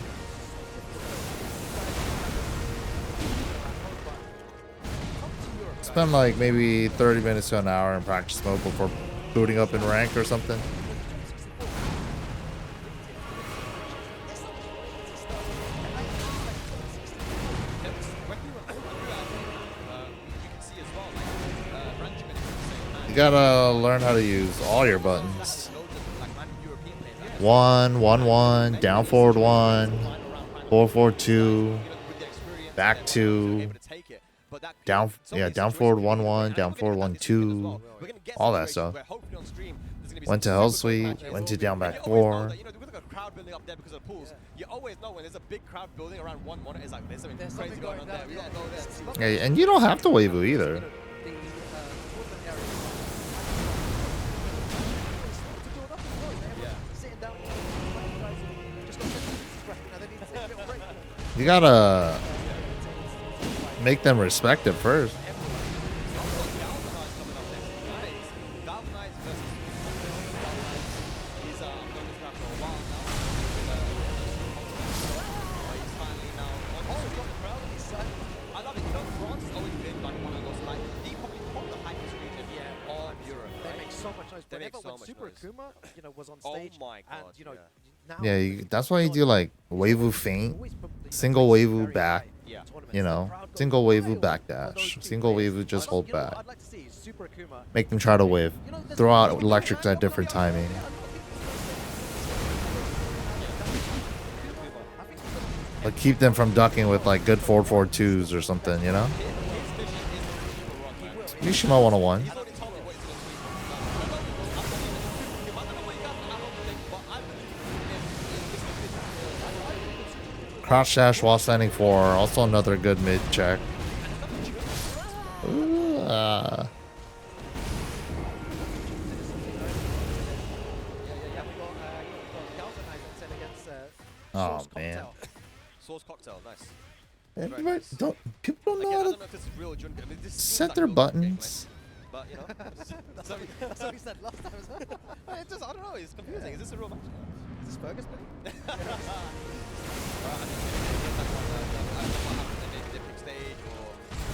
Spend like maybe 30 minutes to an hour in practice mode before booting up in rank or something. You gotta learn how to use all your buttons. 1, 1, 1, down forward 1, 4, 4, 2, back 2, down, yeah, down forward 1, 1, down forward 1, 2, all that stuff. Went to Hell Suite, went to down back 4.
You always know when there's a big crowd building around one monitor, it's like there's something crazy going on there. We gotta go there.
Hey, and you don't have to Weivu either. You gotta make them respect it first.
Super Akuma, you know, was on stage,
my God,
and you know, now
Yeah, that's why you do like Weivu feint, single Weivu back, you know, single Weivu back dash, single Weivu just hold back. Make them try to wave, throw out electrics at different timing. Like keep them from ducking with like good 4-4-2s or something, you know? Mishima 101. Crouch dash while standing 4, also another good mid check. Ooh, oh man.
Sauce cocktail, nice.
Everybody, people don't know how
I
to
don't know if this is real or I mean, this seems
set
like
their
real
buttons.
but you know,
that's what we said last time.
it just, I don't know, it's confusing. Is this a real match?
Is this Fergus, buddy?
Stage or I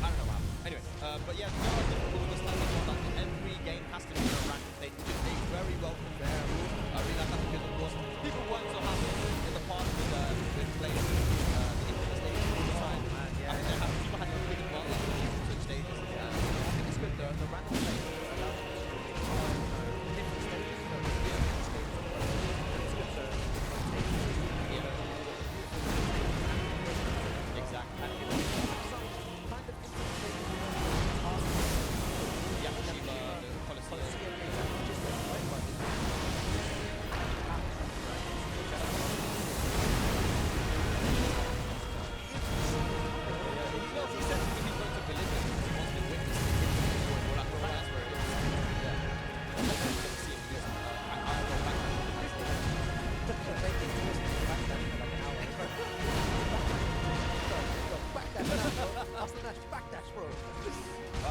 don't know what happened. Anyway, but yeah, there are difficult understanding on that every game has to be a random stage, which is a very welcome fair rule. I really like that because of course people weren't so happy in the past with playing the infinite stage all the time. I mean, people had a big advantage on certain stages. I think it's good the random stage allows you to different stages.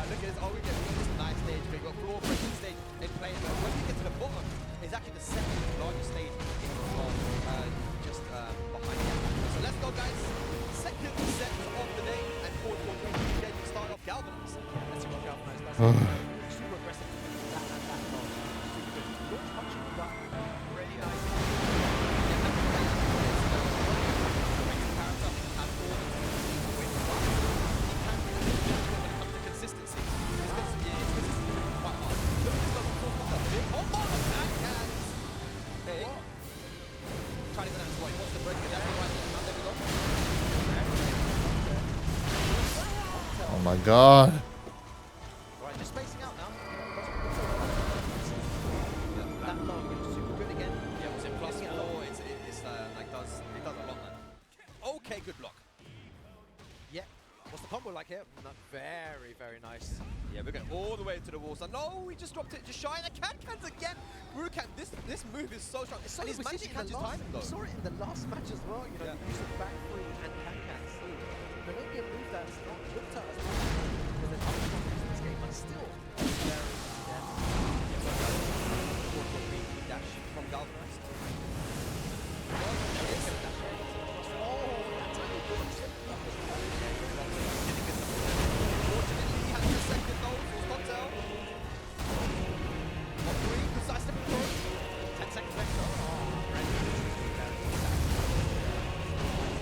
Look at this, oh, we got this nice stage, we got floor breaking stage in play. When you get to the bottom, it's actually the second largest stage in the world, just behind it. So let's go, guys. Second set of the day, and forward for then you start off Galvanize. Let's see what Galvanize does. Super aggressive. That long. Good punching, but really nice.
Oh my god.
Right, just spacing out now. That long, super good again.
Yeah, was it +4? It's like does Okay, good block.
Yeah. What's the combo like here? Not very, very nice.
Yeah, we're going all the way to the wall. So no, he just dropped it, just shy. And the can-cans again. Rukan, this move is so strong.
So
And he's
we
managed to
seen it
catch
in
his
the
timing
we
though.
saw it in the last match as well. You know,
Yeah.
the use of back three and can-cans. There may be a move that's not looked at as much because there's other companies in this game, but still very
Dash from Galvanized. Fortunately, he has the second goal for Cocktail. 1-3, good side step approach. 10 seconds left.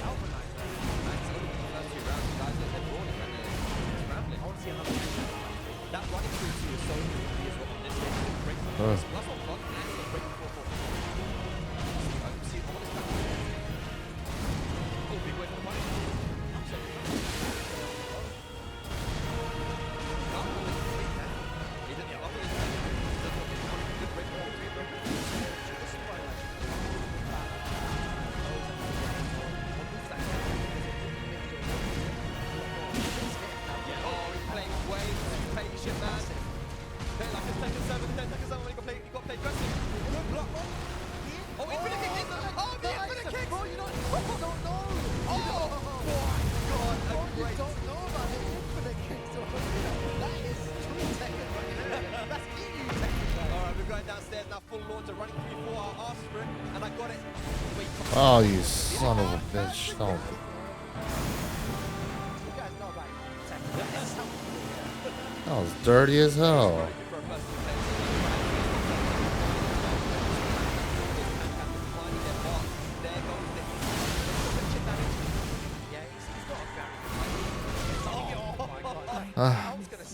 Galvanized, man. It's only the first 2 rounds. You guys are rolling and it's scrambling.
I want to see another
That running through 2 is so easy as well on this game. Great for
Oh.
plus on block and he's breaking 4-4. See, all this back. Oh, big way for the money.
Oh, you son of a bitch. Oh.
You guys know about tech. That's how
That was dirty as hell.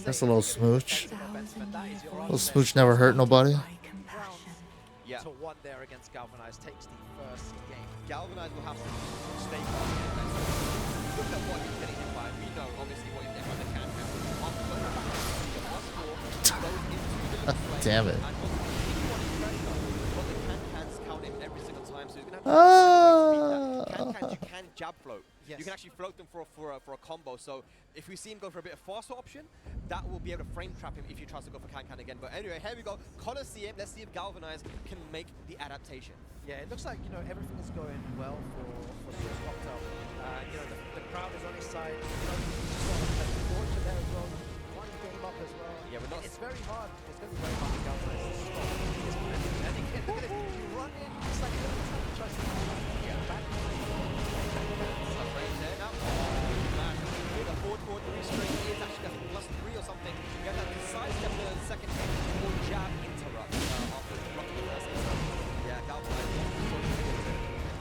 That's a little smooch. Little smooch never hurt nobody.
Yeah.
to 1 there against Galvanized takes the first game.
Galvanized will have to stay calm. Look at what he's getting hit by. We know obviously what he's getting by the can.
Damn it.
But the can-cans count him every single time, so you're gonna have to can-cans, you can jab float.
Yes.
You can actually float them for a combo. So if we see him go for a bit of faster option, that will be able to frame trap him if he tries to go for can-can again. But anyway, here we go. Colosseum. Let's see if Galvanized can make the adaptation.
Yeah, it looks like, you know, everything is going well for Source Cocktail. You know, the crowd is on his side. You know, he's got a launcher there as well. One game up as well.
Yeah, we're not.
It's very hard. It's going to be very hard for Galvanized to stop this momentum. And again, look at it. You run in. It's like every time you try to back.
There now. Man, the forward forward Restream is actually a +3 or something. You have to sidestep the second hit or jab interrupt after blocking the first hit. Yeah, Galvanized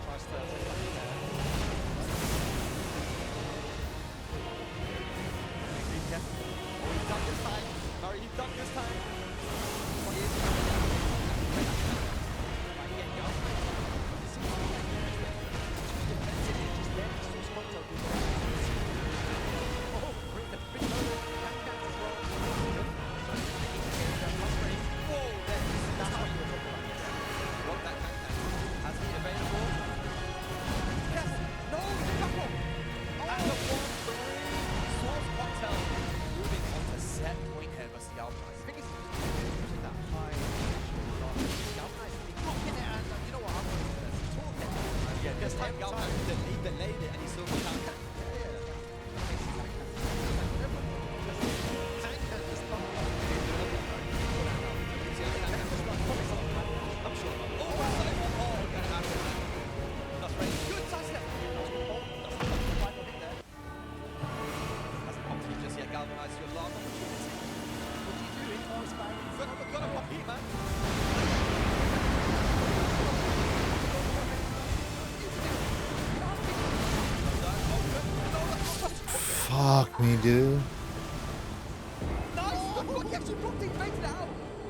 tries to win back there. Be careful. Oh, he's done this time. Murray, he's done this time. What is it?
Fuck me, dude.
Nice! Look, he actually blocked it, baited it out.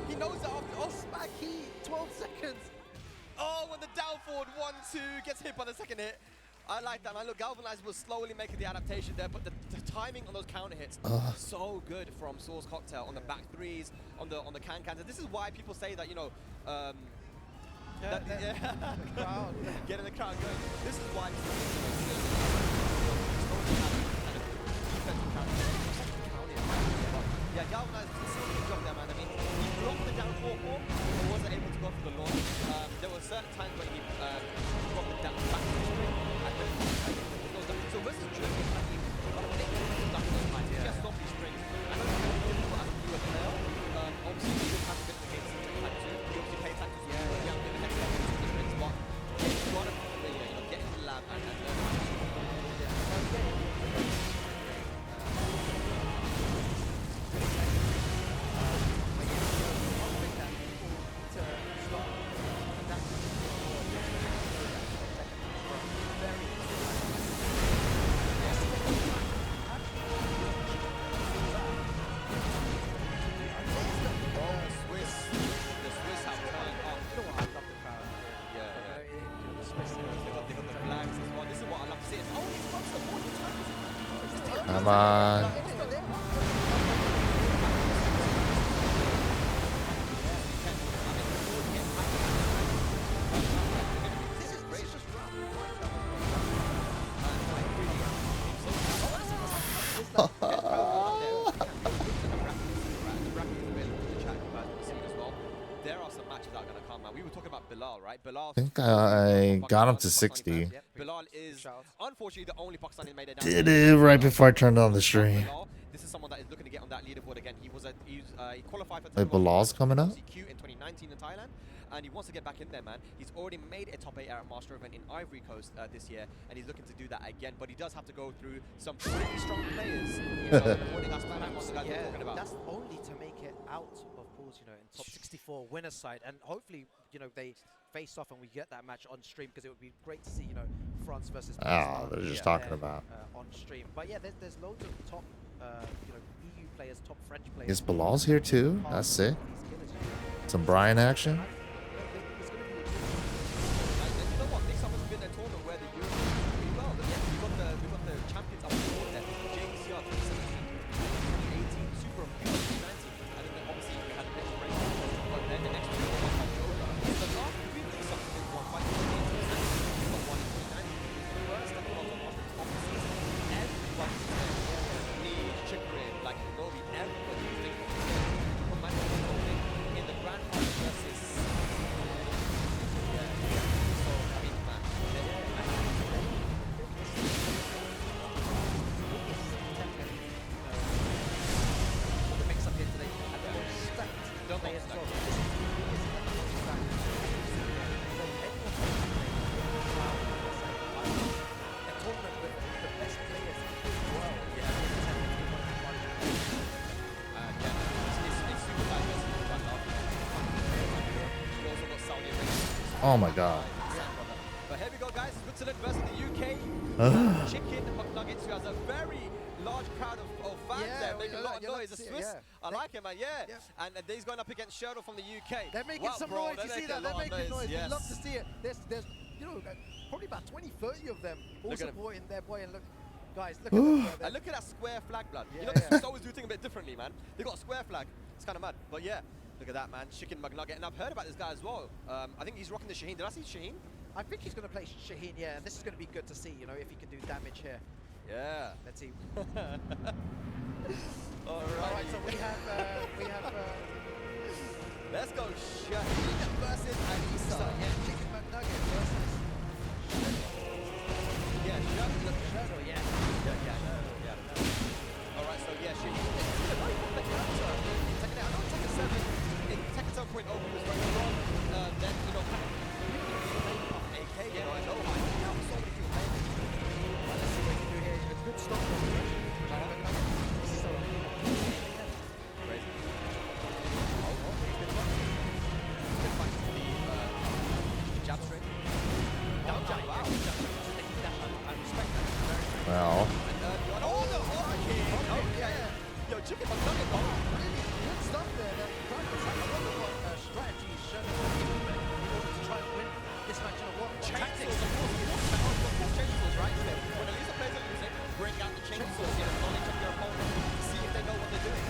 He knows that after smack, he 12 seconds. Oh, when the down forward 1-2 gets hit by the second hit. I like that, man. Look, Galvanized was slowly making the adaptation there, but the timing on those counter hits so good from Source Cocktail on the back threes, on the can-cans. And this is why people say that, you know,
The crowd.
getting the crowd going. This is why Yeah, Galvanize did a good job there, man. I mean, he blocked the down 4-4, but wasn't able to go for the launch. There were certain times when he dropped the down back to the string, and then so versus Germany, I mean, a lot of things stuck in those times. He just stopped these strings. I know it's very difficult as a newer player. Obviously, he did have a bit of a game type 2. He obviously played type 2, yeah, in the next level to the strings, but he's got to get into the lab and learn how to shoot.
Come on.
There are some matches that are going to come, man. We were talking about Bilal, right? Bilal.
I think I got him to 60.
Bilal is unfortunately the only Pakistani made it down.
Did it right before I turned on the stream.
This is someone that is looking to get on that leaderboard again. He qualified for
Wait, Bilal's coming up?
Q in 2019 in Thailand, and he wants to get back in there, man. He's already made a top 8 at Master event in Ivory Coast this year, and he's looking to do that again. But he does have to go through some pretty strong players.
That's only to make it out of pools, you know, in top 64 winner side, and hopefully, you know, they face off and we get that match on stream, because it would be great to see, you know, France versus
Oh, they're just talking about
on stream. But yeah, there's loads of top, you know, EU players, top French players.
Is Bilal's here too? That's sick. Some Brian action.
You know what? Mixup has been a tournament where the Euros are pretty well. But yeah, we got the champions up before there. James Yard 2017, 2018, Super 2019, and then obviously we had the next race. But then the next two was October. The last three Mixup have been won by 2018, we got one in 2019. The first and one of the season. Everybody was there. Lee, Chikrin, like Novi, everybody was thinking of this. In the grand final versus
Oh my god.
But here we go, guys. Switzerland versus the UK. Chicken McNuggets, who has a very large crowd of fans there, making a lot of noise. The Swiss, I like him, man. Yeah. And he's going up against Sherdo from the UK.
They're making some noise. You see that? They're making noise. Yes. We love to see it. There's you know, probably about 20, 30 of them all supporting their boy. And look, guys, look at them.
And look at that square flag, blood.
Yeah,
you know, the Swiss always do things a bit differently, man. They got a square flag. It's kind of mad. But yeah, look at that, man. Chicken McNugget. And I've heard about this guy as well. I think he's rocking the Shaheen. Did I see Shaheen?
I think he's going to play Shaheen, yeah. And this is going to be good to see, you know, if he can do damage here.
Yeah.
Let's see.
All
Alright, so we have
let's go Shaheen versus Anissa.
so, yeah, Chicken McNugget versus
Yeah,
Sherdo, yeah.
Alright, so yeah, Shaheen. He's a very good player. Second out. I know Tekken 7 in Tekken 7.0 he was very strong. Then, you know, kind of AK, you know, I know how so many people playing it.
Let's see what he can do here. A good stop.
Crazy. He's been running. He's been fighting the jab string. Down jab, wow. I respect that.
Well.
Yo, Chicken McNugget, bro.
Good stuff there. That practice. I wonder what strategy Sherdo to try and win this match in a what?
Chainsaws, of course. Chainsaws, right? When a loser plays a losing, bring out the chainsaws, get a knowledge of your opponent, see if they know what they're doing.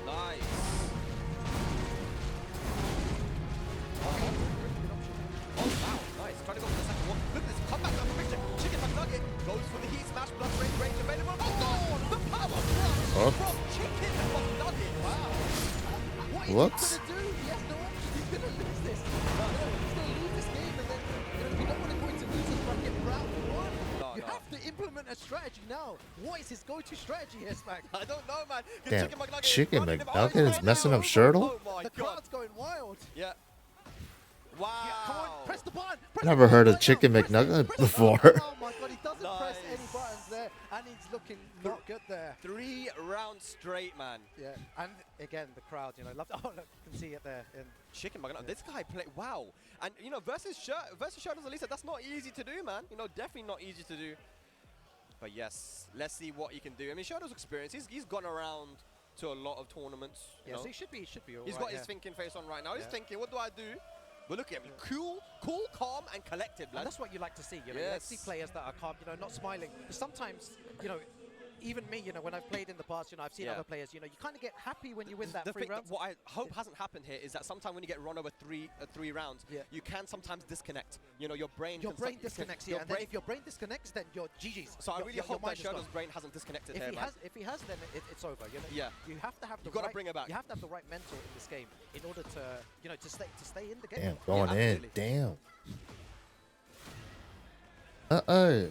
Nice. Oh,
Whoops.
What is he gonna do? He has no option. He's gonna lose this. He's gonna lose this game, and then we don't want to go into losers bracket round one.
No,
You
no.
have to implement a strategy now. What is his go-to strategy here, Smack?
I don't know, man. 'Cause
Damn,
McNugget
Chicken
running him.
McNugget
he's
is
right
messing
now.
up Shirtle?
Oh my
The
god.
crowd's going wild.
Yeah. Wow.
Yeah, come on, press the button. Press
Never
the
heard
button
of Chicken
right now. Press it,
McNugget
press it.
before.
Oh my god, he doesn't press any
Nice.
buttons there, and he's looking not good there.
3 rounds straight, man.
Yeah, and again, the crowd, love. Oh, look, you can see it there.
Chicken McNugget. This guy play wow. And versus Shirtle's Elisa, that's not easy to do, man. Definitely not easy to do. But yes, let's see what he can do. I mean, Shirtle's experience. He's gone around to a lot of tournaments.
Yeah, so he should be all
He's
right,
got his thinking face on right now. He's
Yeah.
thinking, what do I do? But look at him, cool, calm, and collected,
And
blood.
that's what you like to see. You like to see
Yes.
players that are calm, not smiling. But sometimes, even me, when I've played in the past, I've seen
Yeah.
other players, you kind of get happy when you win that
The
3
thing,
rounds.
what I hope hasn't happened here is that sometimes when you get run over three rounds,
Yeah.
you can sometimes disconnect. Your brain
Your
can
brain
start-
disconnects,
your
yeah. And then
brain-
if your brain disconnects, then you're GG's.
So I
Your-
really
your
hope that
mind is gone.
Shirtle's brain hasn't disconnected
If
here,
he
man.
has, then it's over.
Yeah.
You have to have the
You gotta
right.
bring it back.
You have to have the right mental in this game in order to to stay in the game.
Damn, going in.
absolutely.
Damn. Uh-oh.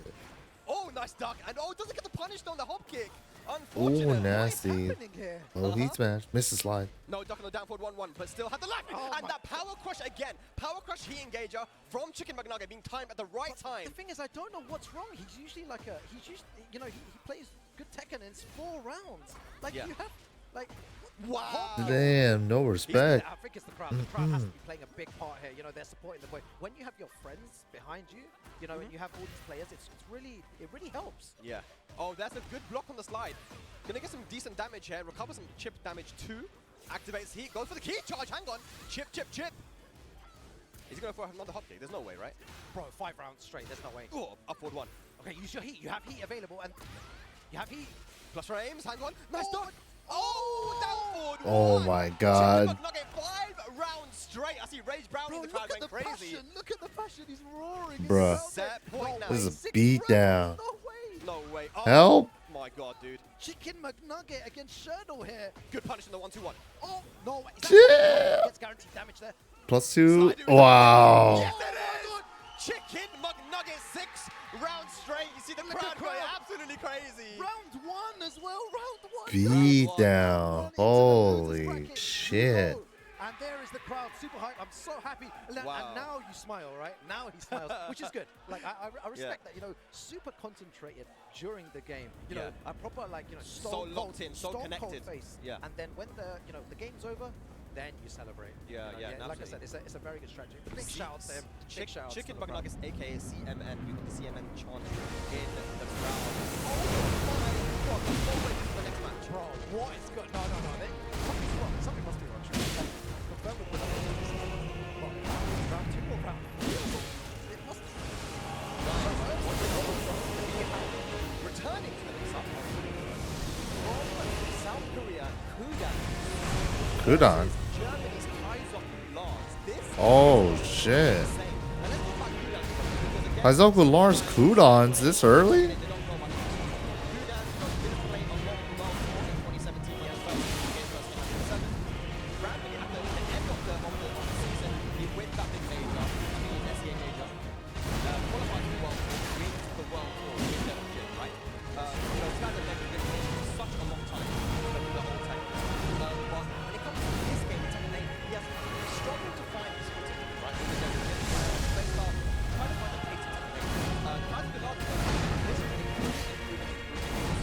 Oh, nice duck. And doesn't get the punish on the hop kick.
Ooh,
Unfortunate.
What is
nasty.
happening here?
Oh, he smashed. Missed the slide.
No, duck on the down forward 1-1, but still had the life.
Oh
and
my
that power crush again. Power crush heat engager from Chicken McNugget being timed at the right time.
The thing is, I don't know what's wrong. He's usually he plays good Tekken and it's 4 rounds. Like
Yeah.
you have, like,
Wow.
Damn, no respect.
I think it's the crowd. The crowd has to be playing a big part here. They're supporting the boy. When you have your friends behind you, and you have all these players, it really helps.
Yeah. Oh, that's a good block on the slide. Gonna get some decent damage here. Recover some chip damage too. Activates heat. Goes for the key charge. Hang on. Chip. Is he gonna throw another hop kick? There's no way, right?
Bro, 5 rounds straight. There's no way.
Oh, upward 1.
Okay, use your heat. You have heat available, and you have heat.
Plus frames. Hang on. Nice
Oh,
dodge. Oh, down forward.
Oh
1.
my God.
Chicken McNugget 5 rounds straight. I see Rage Brownie in the crowd going crazy.
passion. Look at the passion. He's roaring. He's
Bruh.
out
Set
there.
point
No
now.
This is
way.
a
6
beat
rounds.
down.
No way.
No way. Oh,
Help.
my God, dude.
Chicken McNugget against Shirtle here.
Good punish in the 1-2-1.
Oh, no way.
Yeah.
Gets guaranteed damage there.
+2.
Slide it.
Wow.
Yes, it is! Chicken McNugget 6 rounds straight. You see the
Look at
crowd
the
going
crowd.
absolutely crazy.
Round 1 as well. Round 1.
Beat down.
Running into the losers
Holy
bracket.
shit.
Oh, and there is the crowd, super hype. I'm so happy. And
Wow.
now you smile, right? Now he smiles, which is good. Like I respect that. Super concentrated during the game.
Yeah.
A proper
So
stone
locked
cold,
in, so
stone
connected.
cold face.
Yeah.
And then when the game's over, then you celebrate.
Yeah, yeah,
Like I
absolutely.
said, it's a very good strategy. But big shout out to him. Big shout out
Chicken
to the crowd.
McNuggets, aka CMN. We've got the CMN chant in the crowd. Oh my God. Let's go wait for the next match.
Bro, what is good? No. Something's wrong. Something must be wrong. Confirm with the round 2 or round 3? It must be.
Returning to the Mixup from South Korea, Kudan.
Kudan.
Germany's Kaizoku Lars. This
Oh,
is
shit.
insane. Now let's talk about Kudan because again,
Kaizoku Lars Kudons this early?
they don't know much. Kudan didn't play a lot well in 2017 when he first came versus Champion 7. Randomly at the end of the season, he wins that big major, SEA major. Qualified for the World Tour, wins the World Tour, wins their legit, right? These guys have been in for such a long time, through the whole tech. But when it comes to this game, Tekken 8, he has struggled to find his footing, right? With the legit. They start trying to find the pace in Tekken 8. Kaiser Bernard this really improving,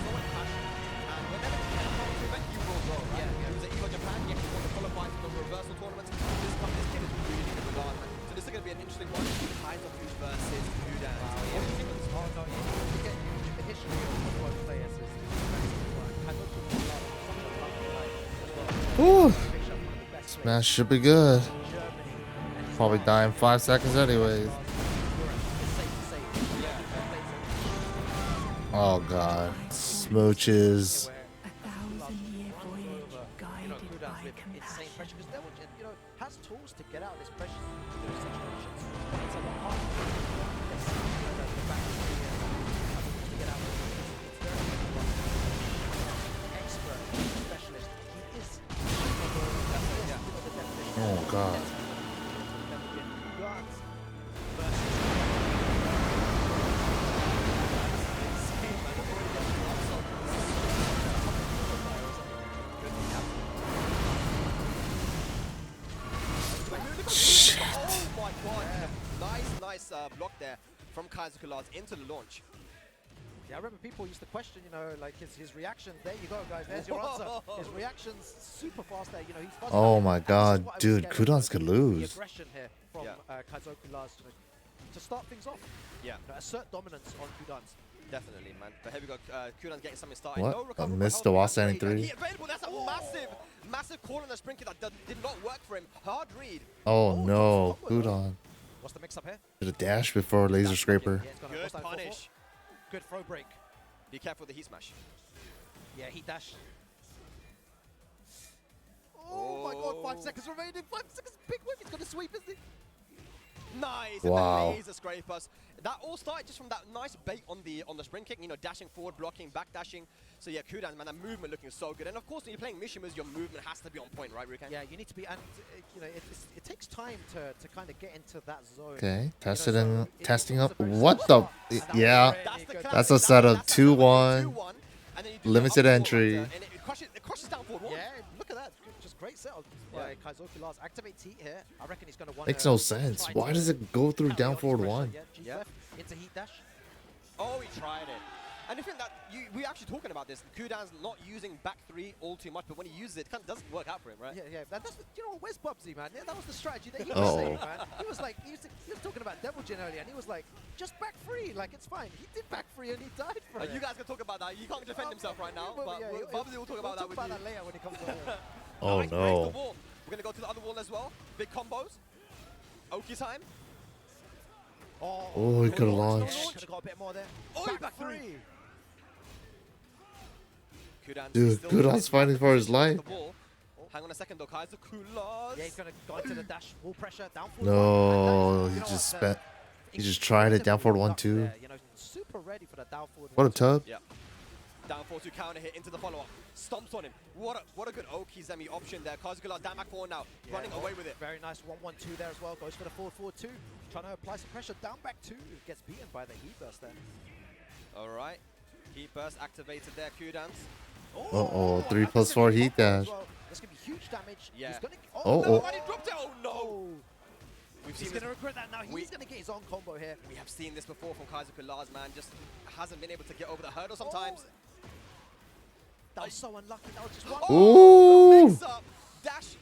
so much passion, and whenever he can come to event, he will grow, right? He was at EVO Japan, he actually won the qualifiers for the reversal tournament. This kid is really good with Bernard, man. So this is going to be an interesting one. Kaizoku versus Kudan. What do you think of this one?
Again, the history of both players is I don't think a lot of some of the lucky players as well.
Whew.
Big shot, one of the best
Smash
players
should be good.
in Germany. And he's
Probably
not-
die in 5 seconds anyways.
It's safe to say.
Oh god. Smooches.
A 1,000-year voyage guided by
Insane
compassion.
pressure because Devil has tools to get out of this pressure situations. But it's a lot harder. Let's see the back to get out of it. It's very difficult. Expert, specialist. He is.
God. Shit.
Oh my god. Nice block there from Kaiser Kulaz into the launch.
Yeah, I remember people used to question, you know, like his reaction. There you go, guys. There's your answer. His reaction's super fast there. You know, he's fast.
Oh my
And this is
God,
what I was
dude,
scared of,
Kudans could
the
lose.
aggression here from Kaizoku last, you know, to start things off.
Yeah,
You know, assert dominance on Kudans.
definitely, man. But here we go. Kudan's getting something started.
What?
No
I
recovery,
missed
but
the
health
wall
is
standing
great. And
3.
he available. That's a massive call on the sprint kick that did not work for him. Hard read.
Oh no,
combo though.
Kudan.
What's the mix up here?
Did a dash before laser scraper.
Yeah, it's gonna
Good
bust out 4-4.
punish.
Good throw break.
Be careful with the heat smash.
Yeah, he dash. Oh my god, 5 seconds remaining. 5 seconds. Big whip. He's gonna sweep, isn't he?
Nice.
Wow.
And the laser scrapers. That all started just from that nice bait on the sprint kick. You know, dashing forward, blocking, back dashing. So yeah, Kudan, man, that movement looking so good. And of course, when you're playing Mishimas, your movement has to be on point, right, Rukan?
Yeah, you need to be, and you know, it takes time to kind of get into that zone.
Okay,
testing
testing up. What the? Yeah,
That's
that's a setup.
That's a
2-1.
and then you do
Limited
the up
entry.
and it crushes down forward.
Yeah, look at that. Just great setup by Kaizoku Lars. Activate heat here. I reckon he's going to want
Makes no sense. Why does it go through down forward 1?
Yeah, into heat dash.
Oh, he tried it. And I think that we're actually talking about this. Kudan's not using back 3 all too much, but when he uses it, it kind of doesn't work out for him, right?
Yeah. That's you know, where's Bubsy, man? Yeah, that was the strategy that he was
Uh-oh.
saying, man. He was like, he was talking about Devil Jin earlier, and he was like, just back 3, like it's fine. He did back 3 and he died for it.
You guys can talk about that. You can't defend himself right now, but
yeah,
Bubsy will talk about that with you.
later when he comes over.
Oh
Nice, breaks the
no.
wall. We're going to go to the other wall as well. Big combos. Oki time.
Oh, he could have launched.
Could have got a bit more there.
Oh,
back 3.
Kudan's
Dude,
still
Kudan's fighting for his life.
the wall. Hang on a second though, Kaiser Kulaz.
Yeah, he's going to go into the dash. Wall pressure. Down forward.
No,
You
he
know
just
what,
spent. He just tried it down forward 1-2.
You know, super ready for that down forward.
What a tub.
Yeah. Down 4-2 counter hit into the follow-up. Stomps on him. What a good Oki Zemi option there. Kaiser Kulaz down back 4 now. Running away with it.
Very nice 1-1-2 there as well. Goes for the forward 4-2. Trying to apply some pressure. Down back 2. Gets beaten by the heat burst there.
All right. Heat burst activated there, Kudan's.
Uh-oh,
and
3
that's
plus
gonna
4
be
heat
combo as
dash.
well. That's going to be huge damage.
Yeah.
He's gonna,
Oh,
no,
oh.
why did he drop it? Oh no! We've seen
He's
this.
going to regret that now. He's going to get his own combo here.
We have seen this before from Kaiser Kulaz, man. Just hasn't been able to get over the hurdle sometimes.
That was so unlucky. That was just one.
Ooh.
Mix up. Dash,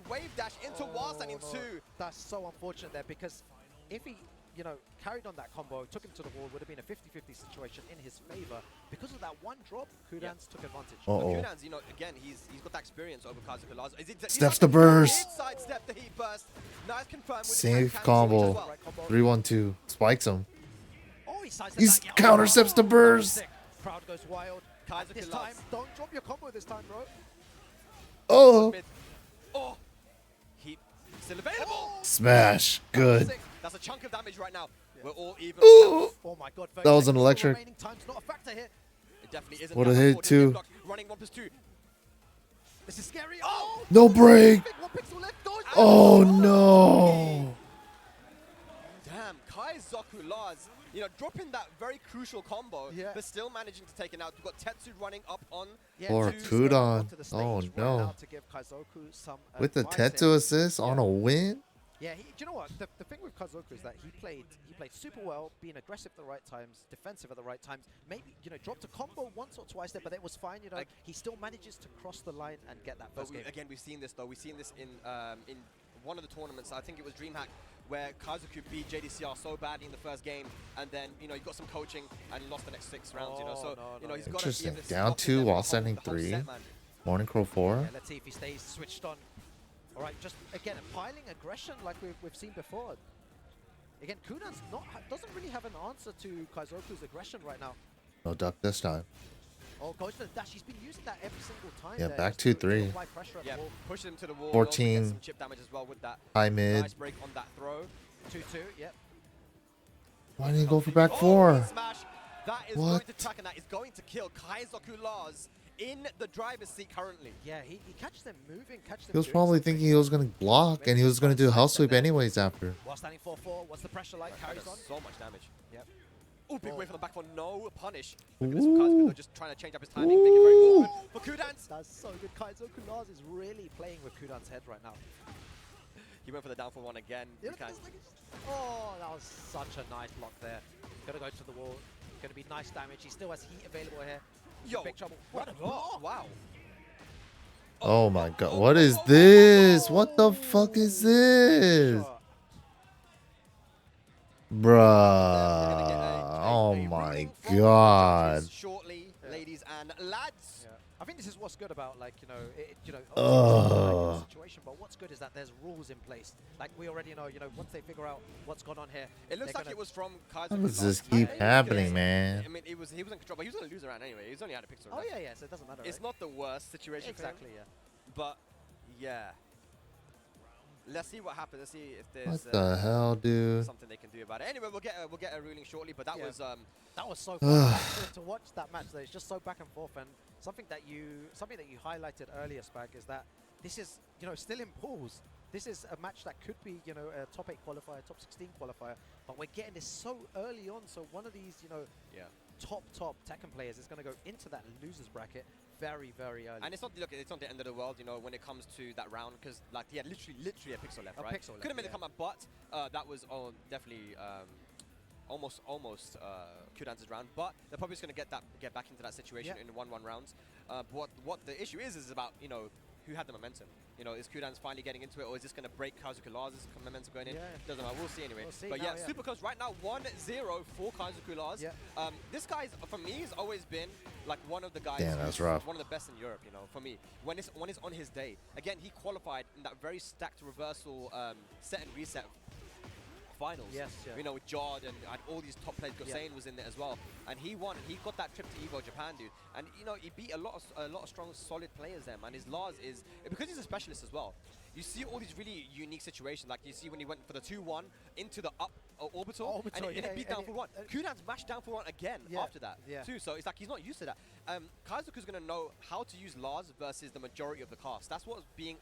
wave dash into while standing 2.
That's so unfortunate there because if he, you know, carried on that combo, took him to the wall, would have been a 50-50 situation in his favor. Because of that one drop, Kudans took advantage.
Uh-oh.
Kudan's, you know, again, he's got that experience over Kaiser Kulaz.
Steps the burst.
Inside step the heat burst. Nice confirm with
Safe
the
combo.
as well.
3-1-2. Spikes him.
Oh, he sidesteps
He's
that.
counter steps the burst.
Sick. Crowd goes wild.
Kaiser
This
Kulaz.
time, don't drop your combo this time, bro.
Oh.
Mid. Oh. Heat still available.
Smash. Good.
Sick. That's a chunk of damage right now. We're all even.
Ooh.
Oh my god.
That was an
30 seconds,
electric.
Remaining time's not a factor here.
It definitely isn't.
What a
Down
hit,
forward,
too.
block, running 1+2.
This is scary. Oh!
No break.
Big 1 pixel left. Dodge.
Oh no.
Damn, Kaiser Kulaz, you know, dropping that very crucial combo,
Yeah.
but still managing to take it out. We've got Tetsu running up on.
Yeah,
Poor
Tetsu's
Kudan.
going onto the stage
Oh,
right
no.
now to give Kaizoku some
With the
advice
Tetsu
here.
assist on a win.
Yeah, do you know what? The thing with Kaizoku is that he played super well, being aggressive at the right times, defensive at the right times. Maybe, you know, dropped a combo once or twice there, but it was fine. You know, he still manages to cross the line and get that
But
first game.
again, we've seen this though. We've seen this in one of the tournaments. I think it was DreamHack, where Kaizoku beat JDCR so badly in the first game, and then you know he got some coaching and lost the next 6 rounds. You know, so you know he's got to be
Interesting.
able to
Down
lock in
2
there
while
for the
standing
whole
3.
set, man.
Morning Crow 4.
Yeah, let's see if he stays switched on. All right, just again piling aggression like we've seen before. Again, Kudan's doesn't really have an answer to Kaizoku's aggression right now.
No duck this time.
Oh, goes for the dash. He's been using that every single time.
Yeah,
there,
back
just to
2-3.
apply pressure at the
Yeah,
wall.
pushing him to the wall.
14.
Also get some chip damage as well with that.
High mid.
Nice break on that throw.
2-2. Yep.
Why didn't he go for back
Oh,
4?
smash. That is
What?
going to track, and that is going to kill Kaiser Kulaz in the driver's seat currently.
Yeah, he catches them moving, catches them
He was
doing
probably
something.
thinking he was going to block and he was going to do a hell sweep anyways after.
While standing 4-4, what's the pressure like?
That
Carries
does
on.
so much damage.
Yep.
Oh, big
Oh.
wave from the back for no punish.
Ooh.
Look at this from Kaizo, just trying to change up his timing, make it very awkward for Kudans.
That's so good. Kaizo Kulaz is really playing with Kudan's head right now.
He went for the down for one again.
Yeah,
You can't-
oh, that was such a nice block there. Gonna go to the wall. Gonna be nice damage. He still has heat available here. He's in
Yo,
big trouble.
what a block! Wow.
Oh my god, what is this? What the fuck is this?
Shot.
Bruh. Oh my
ruling from the
god.
judges Shortly, ladies and lads.
Yeah. I think this is what's good about, like, obviously
Ugh.
it's a very good situation, but what's good is that there's rules in place. Like, we already know, once they figure out what's gone on here,
It looks
they're
like
gonna-
it was from Kaizo.
How does
Kulaz.
this keep
I-
happening,
I
man?
mean, he was in control, but he was going to lose around anyway. He's only had a pixel.
Oh,
right?
yeah, so it doesn't matter,
It's
right?
not the worst situation
Exactly,
for him,
yeah.
but yeah. Let's see what happens. Let's see if there's
What the hell, dude?
something they can do about it. Anyway, we'll get a ruling shortly, but that
Yeah.
was
That was so fun to watch that match. Though. It's just so back and forth, and something that you highlighted earlier, Spag, is that this is still in pools. This is a match that could be a top 8 qualifier, top 16 qualifier, but we're getting this so early on. So one of these
yeah.
top Tekken players is going to go into that losers bracket very early.
And it's not it's not the end of the world, when it comes to that round, because like he had literally a pixel left,
A
right?
pixel left,
Could have made
yeah.
the comeback, but that was definitely almost Kudan's round. But they're probably just gonna get back into that situation in 1-1 rounds. What the issue is about who had the momentum. Is Kudan's finally getting into it, or is this going to break Kaizo Kulaz's momentum going in?
Yeah.
Doesn't matter. We'll see anyway.
We'll see
But
now,
yeah,
yeah.
super close right now. 1-0 for Kaizo Kulaz.
Yeah.
This guy's, for me, has always been like one of the guys.
Damn, that's
who's
rough.
One of the best in Europe. For me, when it's on his day. Again, he qualified in that very stacked reversal set and reset finals.
Yes, yeah.
With Jod and all these top players. Gosain was in there as well, and he won. He got that trip to Evo Japan, dude. And he beat a lot of strong, solid players there, man. His Lars is because he's a specialist as well. You see all these really unique situations, like you see when he went for the 2-1 into the up orbital, and it beat down for one. Kudan's mashed down for one again after that, too. So it's like he's not used to that. Kaizoku's going to know how to use Lars versus the majority of the cast. That's what being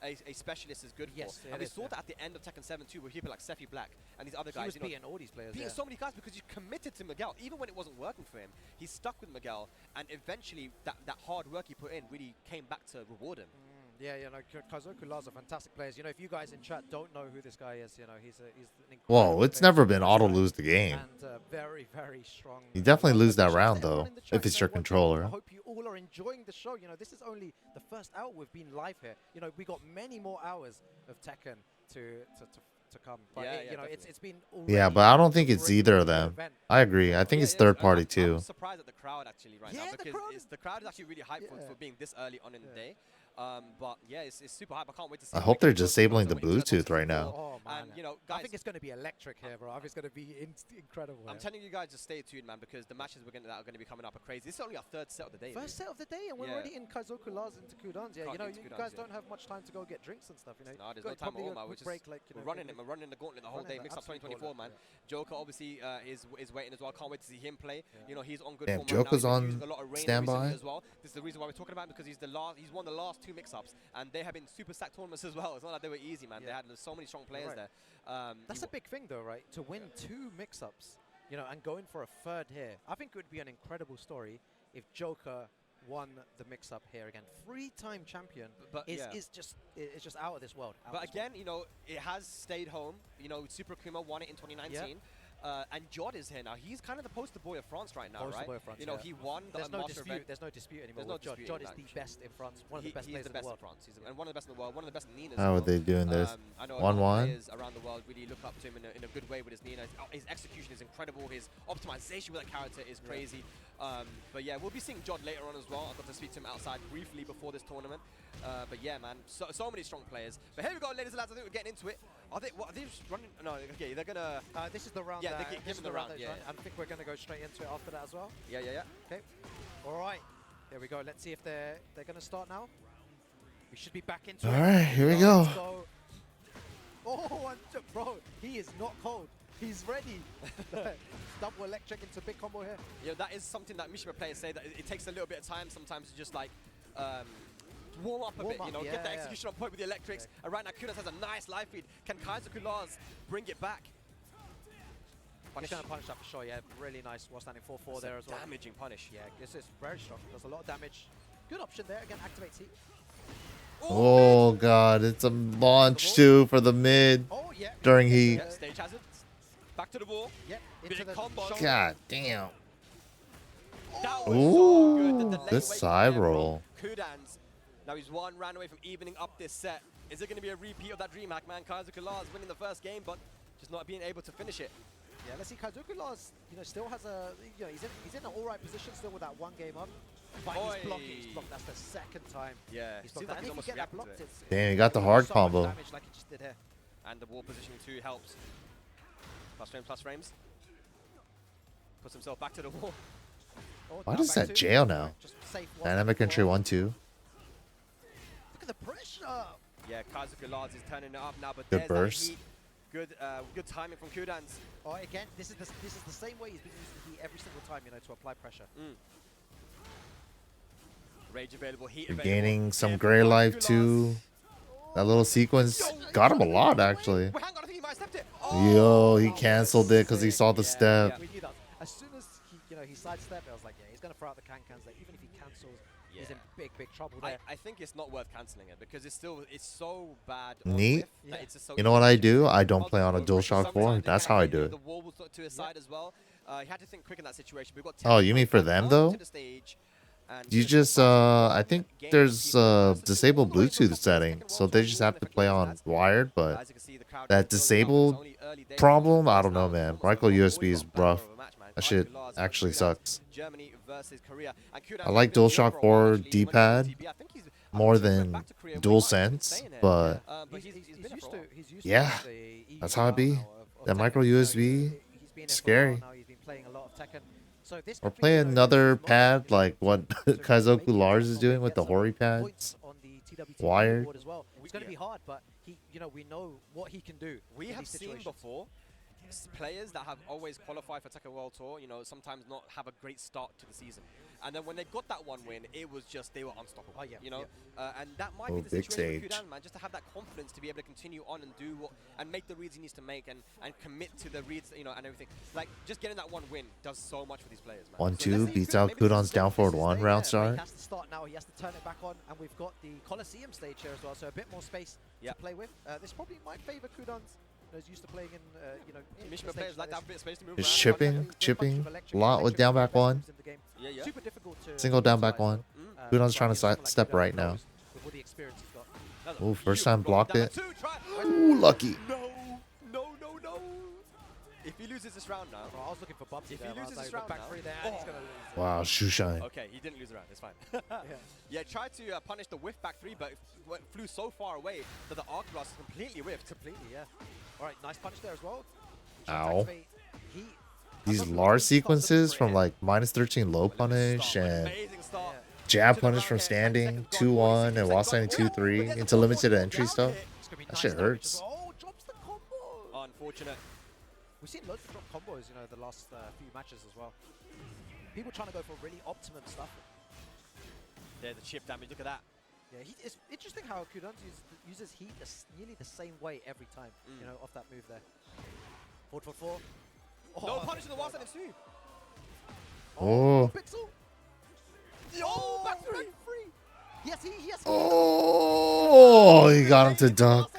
a specialist is good
Yes,
for. And we saw that at the end of Tekken 7 too, with people like Sephi Black and these other
He
guys.
was beating all these players.
Beating so many guys because he's committed to Miguel. Even when it wasn't working for him, he stuck with Miguel, and eventually that hard work he put in really came back to reward him.
Kaizo Kulaz are fantastic players. If you guys in chat don't know who this guy is, he's an incredible
Whoa, it's
player.
never been auto lose the game.
And very, very strong.
You definitely lose that
Shout out to
round,
everyone
though,
in the chat,
if it's your
watching.
controller.
I hope you all are enjoying the show. This is only the first hour we've been live here. We got many more hours of Tekken to come. But it's been
Yeah, but I don't think it's either of them. I agree. I think it's third party too.
I'm surprised at the crowd actually right now,
Yeah, the
because
crowd
the crowd is actually really hyped for being this early on in the day. But yeah, it's super hype. I can't wait to see.
I
when
hope
we
they're
get close to
disabling the
Kaizo when he turns
Bluetooth right
64.
now.
Oh man,
And
I
guys,
think it's going to be electric here, bro. I think it's going to be incredible.
I'm telling you guys to stay tuned, man, because the matches that are going to be coming up are crazy. This is only our third set of the day.
First set of the day, and we're already in Kaizo Kulaz into Kudan's. Yeah,
Can't get
you
into
guys
Kudan's,
don't have much time to go get drinks and stuff.
No, there's
Go
no time at
probably
all,
a
man.
quick
We're
break,
we're running it. We're running the gauntlet the whole day.
Running the
Mixup
absolute
2024,
gauntlet,
man. Joker obviously is waiting as well. Can't wait to see him play. He's on good
Damn,
form
Joker's
right now.
on
He's been using a lot of rain
standby.
recently as well. This is the reason why we're talking about him, because he's won the last 2 mix-ups, and they have been super stacked tournaments as well. It's not like they were easy, man. They had so many strong players there.
That's a big thing, though, right? To win 2 mix-ups, and going for a third here. I think it would be an incredible story if Joker won the mix-up here again. 3-time champion,
but
is just out of this world.
But again, it has stayed home. Super Kuma won it in 2019. And Jod is here now. He's kind of the poster boy of France right now, right? He won the Master event.
There's no dispute anymore.
There's no
Jod.
dispute,
Jod is
like,
the best in France. One of the best
He's
players
the
in the
best
world.
in France. He's one of the best in the world. One of the best in Nina's.
How are they doing this?
I know a lot of
1-1?
players around the world really look up to him in a good way with his Nina. His execution is incredible. His optimization with that character is crazy. But yeah, we'll be seeing Jod later on as well. I got to speak to him outside briefly before this tournament. But yeah, man, so many strong players. But here we go, ladies and lads. I think we're getting into it. Are they just running? No, okay, they're gonna.
This is the round.
Yeah,
this
give
is
them the round.
that
Yeah,
I think we're going to go straight into it after that as well.
Yeah.
Okay. All right. Here we go. Let's see if they're going to start now. We should be back into it.
All right, here we
Let's
go.
Oh, and bro, he is not cold. He's ready. Double electric into big combo here.
You know, that is something that Mixup players say, that it takes a little bit of time sometimes to just like warm up a bit, you know,
yeah,
get the
yeah.
execution on point with the electrics. And right now, Kudas has a nice life feed. Can Kaizoku Lars bring it back?
He's going to punish that for sure, yeah. Really nice while standing 4-4 there as well.
Damaging punish.
Yeah, this is very strong. Does a lot of damage. Good option there. Again, activates heat.
Oh god, it's a launch too for the mid
Oh, yeah.
during heat.
Yeah, stage hazards. Back to the wall.
Yeah, into
Big
the
combo.
shoulder.
God damn.
That was so good. The
Ooh,
delay
this
wait
side
there from
roll.
Kudans. Now he's one round away from evening up this set. Is it going to be a repeat of that DreamHack, man? Kaizoku Lars winning the first game, but just not being able to finish it.
Yeah, let's see. Kaizoku Lars, you know, still has a, you know, he's in an all right position still with that one game up. But
Oi.
he's blocking. He's blocked. That's the second time.
Yeah,
He's
seems
blocked.
like
And
he's
if you
almost
get that
reacting to
blocked,
it.
it's
Damn, he got the hard
so much
combo.
damage like he just did here.
And the wall positioning too helps. Plus frames. Puts himself back to the wall.
Oh,
Why
down
does
back
that
two.
jail now?
Just safe one.
Dynamic entry
Look
1-2.
at the pressure.
Yeah, Kaizoku Lars is turning it up now, but
Good
there's
burst.
that heat. Good timing from Kudans.
Oh, again, this is the same way he's been using heat every single time, you know, to apply pressure.
Rage available, heat
You're
available.
gaining some
Yeah,
gray
Kaizoku
life
Lars.
too. That little sequence got him a lot actually.
Wait, hang on, I think he might have stepped it.
Yo, he
that was
canceled it because he
sick.
saw the
Yeah,
step.
yeah. We knew that. As soon as he, you know, he sidestepped, I was like, yeah, he's gonna throw out the cans there. Even if he cancels, he's in
Yeah.
big trouble there.
I think it's not worth cancelling it because it's so bad. on
Neat.
whiff that
Yeah.
it's just so
You know what I
easy to
do?
miss.
I don't play on a
Multiple
DualShock
sometimes
4.
they
That's
can't
how I
hit
do
it.
it.
The wall was to his side as well. He had to think quick in that situation. We've got
Oh, you mean for them, though?
To the stage, and
You just I think there's disabled Bluetooth settings, so they just have to play on wired, but
As you can see, the crowd
that
is closing up.
disabled
It's only early days.
problem, I don't know,
It's
man.
almost
Micro
like
USB is
almost got
rough.
of a match, man.
That shit
Kaizoku Lars
actually
versus
sucks.
Germany versus Korea. And Kudan
I like
has been
DualShock
here for a
4
while, actually. He went to
D-pad
TB. I think he's- I
more
think he went
than
back to Korea. We might
DualSense,
be saying it.
but
But he's been
he's
there
used
for a
to
while.
he's used
Yeah,
to the EU
that's how it be.
now of
That
Tekken.
micro
You know,
USB,
he's been here for a
scary.
while now. He's been playing a lot of Tekken. So this
Or
could be,
play
you know,
another
the most,
pad
you know,
like what
so maybe
Kaizoku Lars is
Jackson
doing
will
with
get
the
some
Hori
points
pads.
on the TWT
Wired.
board as well. It's going to be hard, but he, you know, we know what he can do.
We
in
have
these
seen
situations.
before players that have always qualified for Tekken World Tour, you know, sometimes not have a great start to the season. And then when they got that one win, it was just, they were unstoppable.
Oh, yeah,
You know,
yeah.
and that might
Oh,
be the
big
situation for
stage.
Kudan, man, just to have that confidence to be able to continue on and do what, and make the reads he needs to make and commit to the reads, you know, and everything. Like, just getting that one win does so much for these players, man.
1-2
let's see,
beats
Kudan,
out
maybe this
Kudan's
is
down
it.
forward
This is
1
the-
round
yeah, but
start.
He has to start now. He has to turn it back on, and we've got the Coliseum stage here as well, so a bit more space
Yeah.
to play with. This probably might favor Kudan's. Who's used to playing in, you know, in
Mishima
stages
players like
this.
that bit of space to move
Just
around.
chipping,
With a bunch
chipping,
of electric-
lot with
electric
down
is one
back
of the best
one.
moves in the game.
Yeah, yeah.
Super difficult to
Single down back
utilize,
one.
though.
Kudan's trying to
Someone like
step
Kudan
right
knows
now.
with all the experience he's got.
That's a
Ooh, first time
beautiful
blocked
down
it.
the two, try-
Ooh, lucky.
No, no, no, no. If he loses this round now.
Bro, I was looking for Bubsy
If
there.
he
I was
loses
like,
this
the
round
back
now-
three there, and he's going to lose.
Wow, shoe shine.
Okay, he didn't lose the round. It's fine.
Yeah.
Yeah, tried to punish the whiff back three, but flew so far away that the arc blast completely whiffed.
Completely, yeah. All right, nice punch there as well.
Ow.
Activate. He,
These Lars sequences from like -13 low punish and
Amazing start.
jab punish from standing 2-1 and while standing 2-3 into limited entry stuff.
it's gonna be
That
nice
shit
damage as
hurts.
well. Oh, drops the combo.
Unfortunate.
We've seen loads of drop combos, you know, the last few matches as well. People trying to go for really optimum stuff.
There's the chip damage. Look at that.
Yeah, it's interesting how Kudan uses heat nearly the same way every time, you know, off that move there. Forward 4.
No punish in the while standing two.
Oh.
Pixel. Oh, back three. Yes, yes.
Oh, he got him to duck.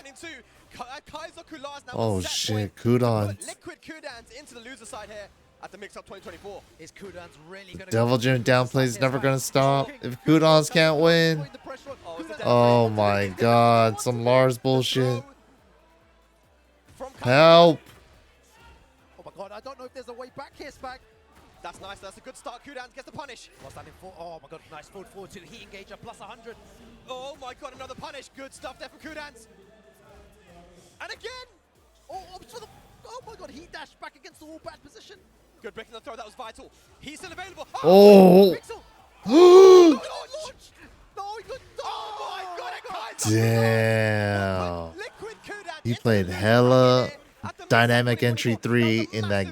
Kaizoku Lars now
Oh
on set
shit,
point.
Kudan.
Put Liquid Kudans into the loser side here at the Mixup 2024.
Is Kudan's really going to
Devil Jim downplay is never gonna stop. If Kudan's can't win. Oh my god, some Lars bullshit. Help.
Oh my god, I don't know if there's a way back here, Spag.
That's nice. That's a good start. Kudans gets the punish.
While standing for, oh my god, nice forward to the heat engager, plus 100.
Oh my god, another punish. Good stuff there from Kudans. And again.
Oh, opts for the, oh my god, heat dash back against the wall, bad position.
Good break in the throw. That was vital. He's still available.
Oh.
Pixel. No, he got,
Oh my god,
Damn.
Liquid Kudan
He
into
played
the lead
hella
right here at the Mixup
dynamic entry 3 in that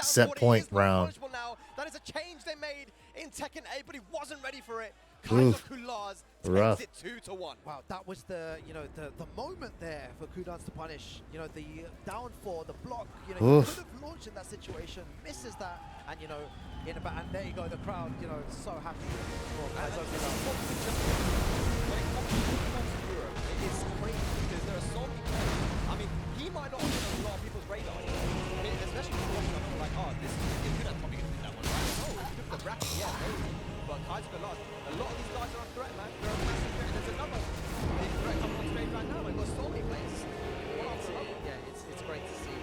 set point round.
That is a change they made in Tekken 8, but he wasn't ready for it.
Oof.
Kulars
Rough.
takes it 2-1.
Wow, that was the the moment there for Kudans to punish. You know, the down four, the block. You know, he
Oof.
could have launched in that situation, misses that, and you know, in about, and there you go, the crowd, you know, so happy for Kaizo Kudans.
It is crazy because there are so many players. I mean, he might not have been on a lot of people's radar. I mean, especially when you're watching, like, oh, this is good. I'm probably going to win that one, right? Oh, look at the bracket, yeah, maybe. But Kaizo Kudans, a lot of these guys are a threat, man. They're a massive threat. There's another big threat coming on stage right now. We've got so many players. One after another.
Yeah, it's great to see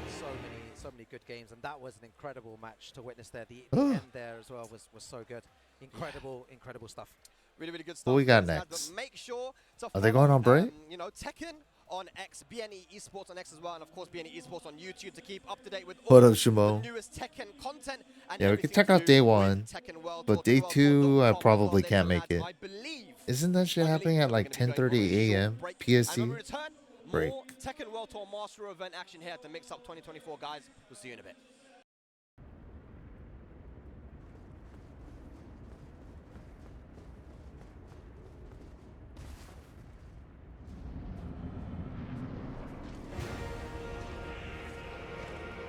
so many good games, and that was an incredible match to witness there. The end there as well was so good. Incredible stuff.
Really, really good stuff.
What we got
guys,
next?
but make sure to
Are they going on break?
you know, Tekken on X, BNE Esports on X as well, and of course BNE Esports on YouTube to keep up to date with
What
all
up, Shimo?
the newest Tekken content. And
Yeah, we could
everything
check
to
out
do
day
with
1,
Tekken World
but
Tour
day 2 I
2012.com
probably
as well.
can't
They
make it.
I believe.
Isn't that shit happening at like 10:30 a.m.
And when
PST?
we return,
Break.
more Tekken World Tour Master event action here at the Mixup 2024, guys. We'll see you in a bit.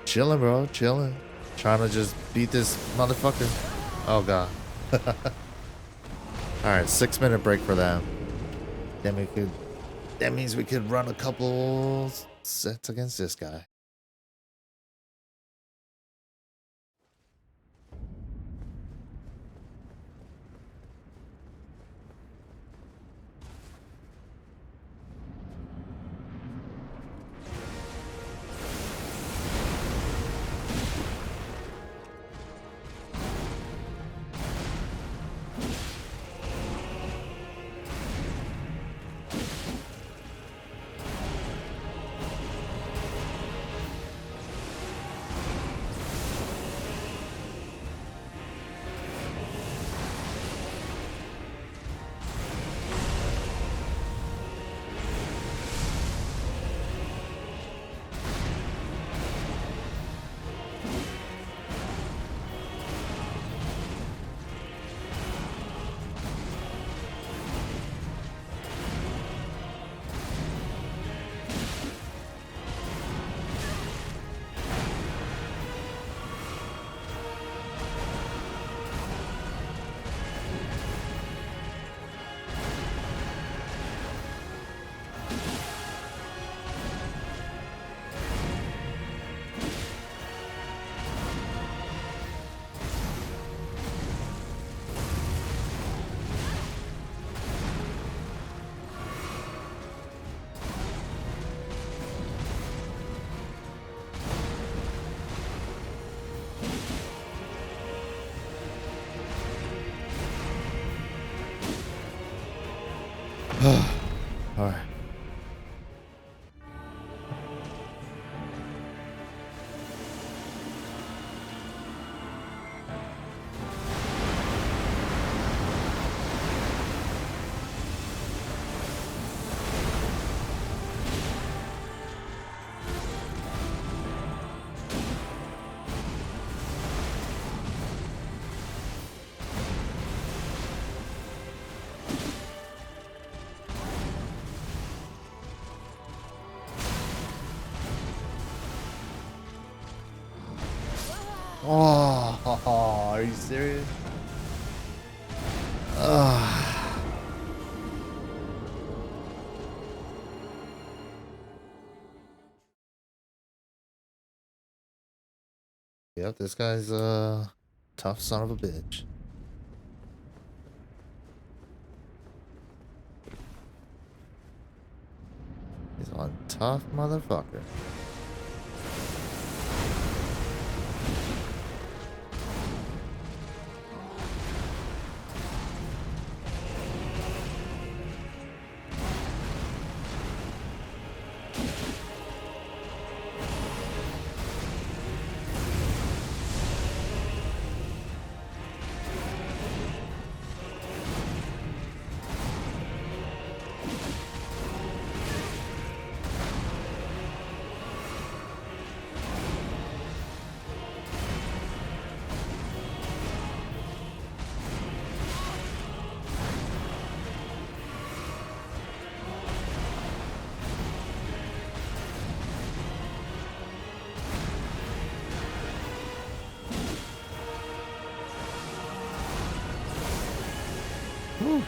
Chilling, bro. Chilling. Trying to just beat this motherfucker. Oh, God. Alright, 6-minute break for them. Then we could... That means we could run a couple sets against this guy. Alright. Oh, are you serious? Yep, this guy's a tough son of a bitch. He's one tough motherfucker. Whew.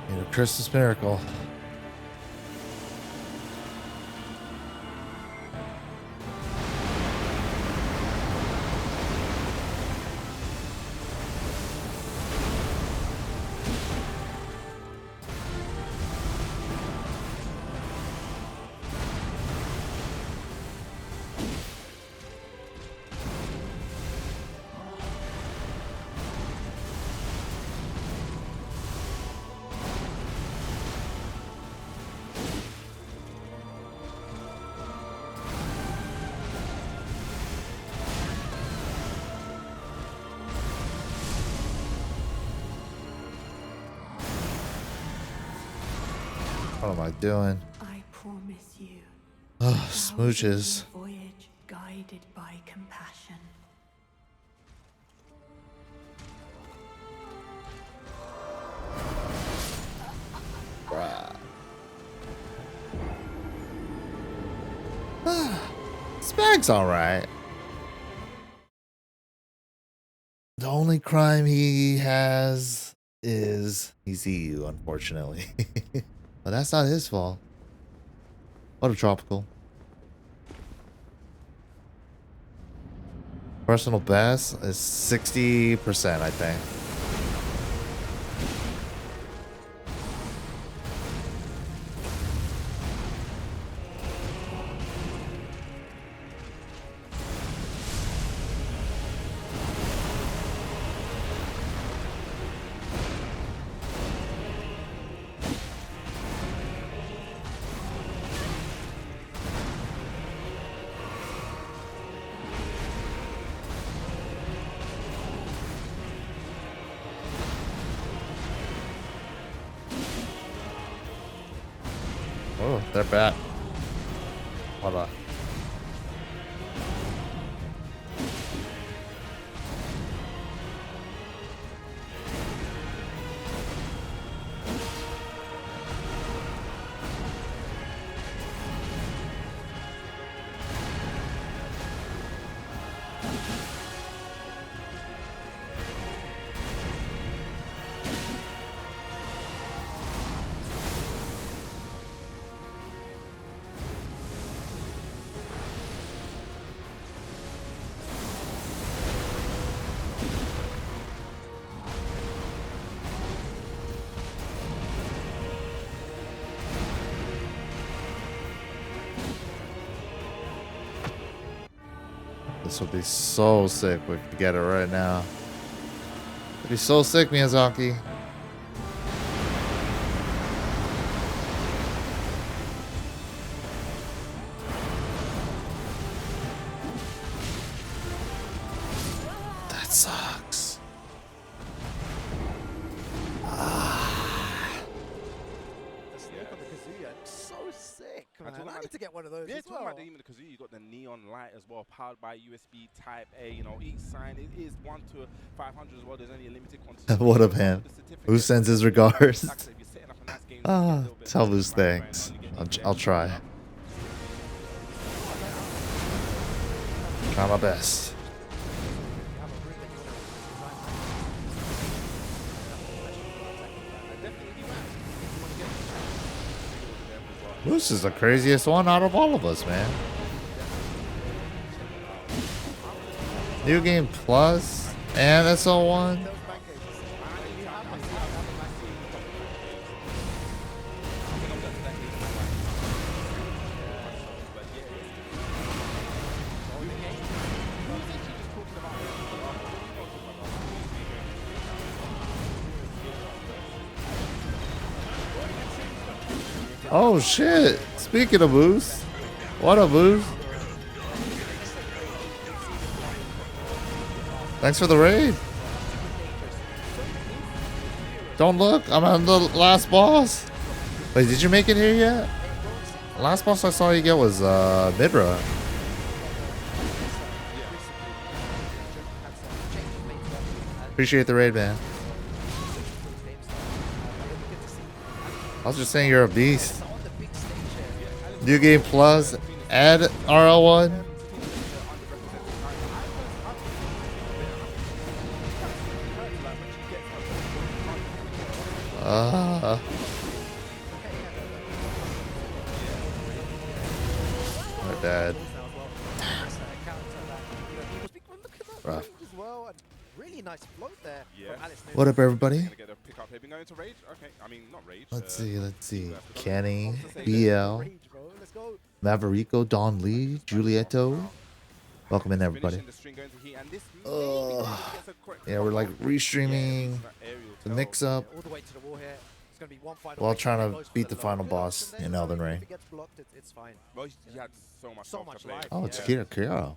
Need a Christmas miracle. What am I doing?
I promise you.
Oh,
thousands
smooches.
of voyage guided by compassion.
Bruh. Spag's alright. The only crime he has is he's EU, unfortunately. But that's not his fault. What a tropical. Personal best is 60%, I think. Oh, they're back. Hold on. This would be so sick if we could get it right now. It'd be so sick, Miyazaki. That sucks.
The snake on the Kazuya, so sick, man.
talking
I
about
need to get one of those
Yeah,
as
talking
well.
about the, even the Kazoo, you got the neon light as well, powered by USB Type A. You know, each sign it is 1 to 500 as well. There's only a limited quantity.
What up, man? Who sends his regards?
Like I said, if you're setting up a nice game,
Ah,
you get a little bit
tell
of
Loose
right away and
thanks.
only get
I'll
these
try.
there.
Try my best. Moose is the craziest one out of all of us, man. New Game Plus and SO1. Oh shit! Speaking of boost, what up, boost? Thanks for the raid. Don't look, I'm on the last boss. Wait, did you make it here yet? Last boss I saw you get was Midra. Appreciate the raid, man. I was just saying you're a beast. New Game Plus, add RL1. My bad. Rough.
Really nice float there from Alex Nunes.
What up, everybody?
Gonna get a pick up here. Been going to rage. Okay, I mean not rage.
Let's see.
you have to
Kenny,
say
BL,
Rage, bro. Let's go.
Maverico, Don Lee, Julietto. Welcome in, everybody.
finishing the string going to heat, and this maybe gets a quick
Yeah, we're like
pick up.
restreaming
That aerial
the
tail.
mix up
All the way to the wall here. It's going to be one final.
while
pick
trying
that
to
goes for
beat the
low.
final
Good
boss
option
in
there.
Elden
If
Ring.
it gets blocked, it's fine.
Well, he had so much
So
stuff
much
to play.
life.
Oh, it's
Yeah.
Kira.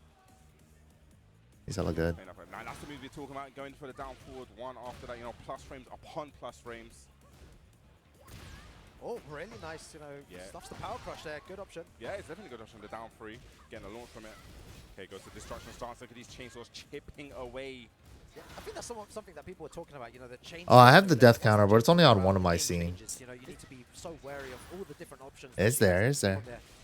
He's hella good.
Now that's the move we're talking about. Going for the down forward one after that. Plus frames upon plus frames.
Oh, really nice.
Yeah.
Stuffs the power crush there. Good option.
Yeah, it's definitely good option. The down three, getting a launch from it. Okay, goes to destruction stance. Look at these chainsaws chipping away.
Yeah, I think that's something that people were talking about. The change.
Oh, I have the death counter, but it's only on one of my
game
scenes.
changes, you need to be so wary of all the different options.
It's
that you
there,
have
it's there.
on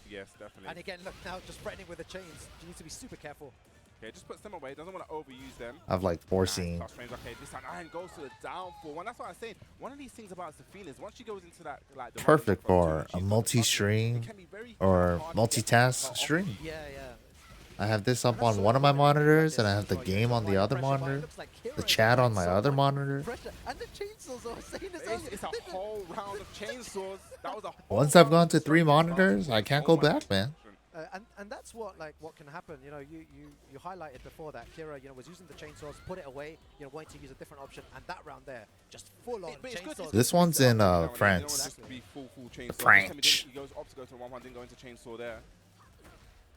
Yes, definitely.
And again, look now, just threatening with the chains. You need to be super careful.
Okay, just puts them away. Doesn't want to overuse them.
I've like 4
Nice,
scenes.
plus frames. Okay, this time Iron goes to the downfall. Well, that's what I was saying. One of these things about the feelings, once she goes into that, like the
Perfect
running
for
mode,
a
she's got the
multi-stream
it can be very
or
hard to get
multitask
her off.
stream.
Yeah.
I have this up on one of my monitors, and I have the game on the other monitor, the chat on my other monitor.
Pressure. And the chainsaws are saying this
It's a whole round of chainsaws. That was a whole
Once I've
round
gone
of
to 3
chainsaws.
monitors, I can't
Oh
go
my
back, man.
and that's what can happen. You highlighted before that Kira was using the chainsaws, put it away. Wanting to use a different option, and that round there just full on
But it's good,
chainsaws.
This one's in France.
Just to be full chainsaw.
French.
He goes up to go to 1-1, didn't go into chainsaw there.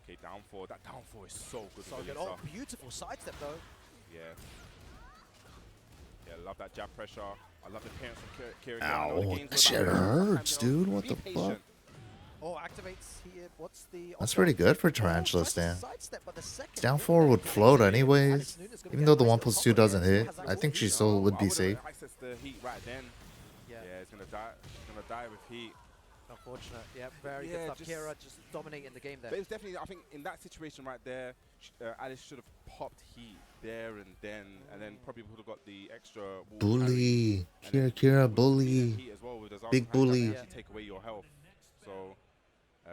Okay, downfall. That downfall is so good.
So
for
good.
Lisa.
Oh, beautiful sidestep though.
Yeah. Yeah, love that jab pressure. I love the appearance of Kira.
Ow, that shit hurts, dude. What the fuck?
Oh, activates here. What's the?
That's pretty good for Tarantula
nice
stand.
sidestep, but the second
Down
hit
4
there,
would
he
float
actually-
anyways.
Alex Nunes is gonna
Even
get
though the
a nice
1+2
little
doesn't
combo here.
hit,
Has, like,
I think
all
she
these-
still would
I
be
would've
safe.
access the heat right then.
Yeah,
Yeah, it's gonna die. She's gonna die with heat.
unfortunate. Yeah, very
Yeah,
good stuff.
just-
Kira just dominating the game
But
there.
it's definitely, I think, in that situation right there, Alice should have popped heat there and then probably would have got the extra wall
Bully.
carry, and then
Kira,
would have
bully.
been heat as well with those
Big
arms and
bully.
hands that actually take away your health. So.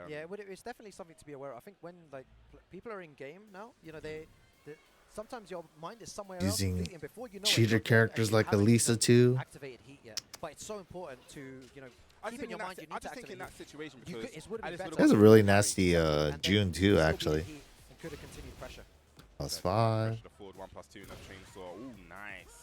Yeah, it's definitely something to be aware of. I think when people are in game now, they sometimes your mind is somewhere else
Using
completely, and before you know it,
cheater
you
characters
actually
like
haven't
Elisa
even
too.
activated heat yet. But it's so important to
I
keep
think
in your
in
mind
that
you
si- I
need to
just think in
activate
that
heat.
situation
You
because
could- it would've been
Alice
better
would've
It was a
got
really
the
nasty
and then
June
you
too,
still
actually.
get heat and could have continued pressure.
+5.
pressure the forward 1+2 and a chainsaw. Ooh, nice.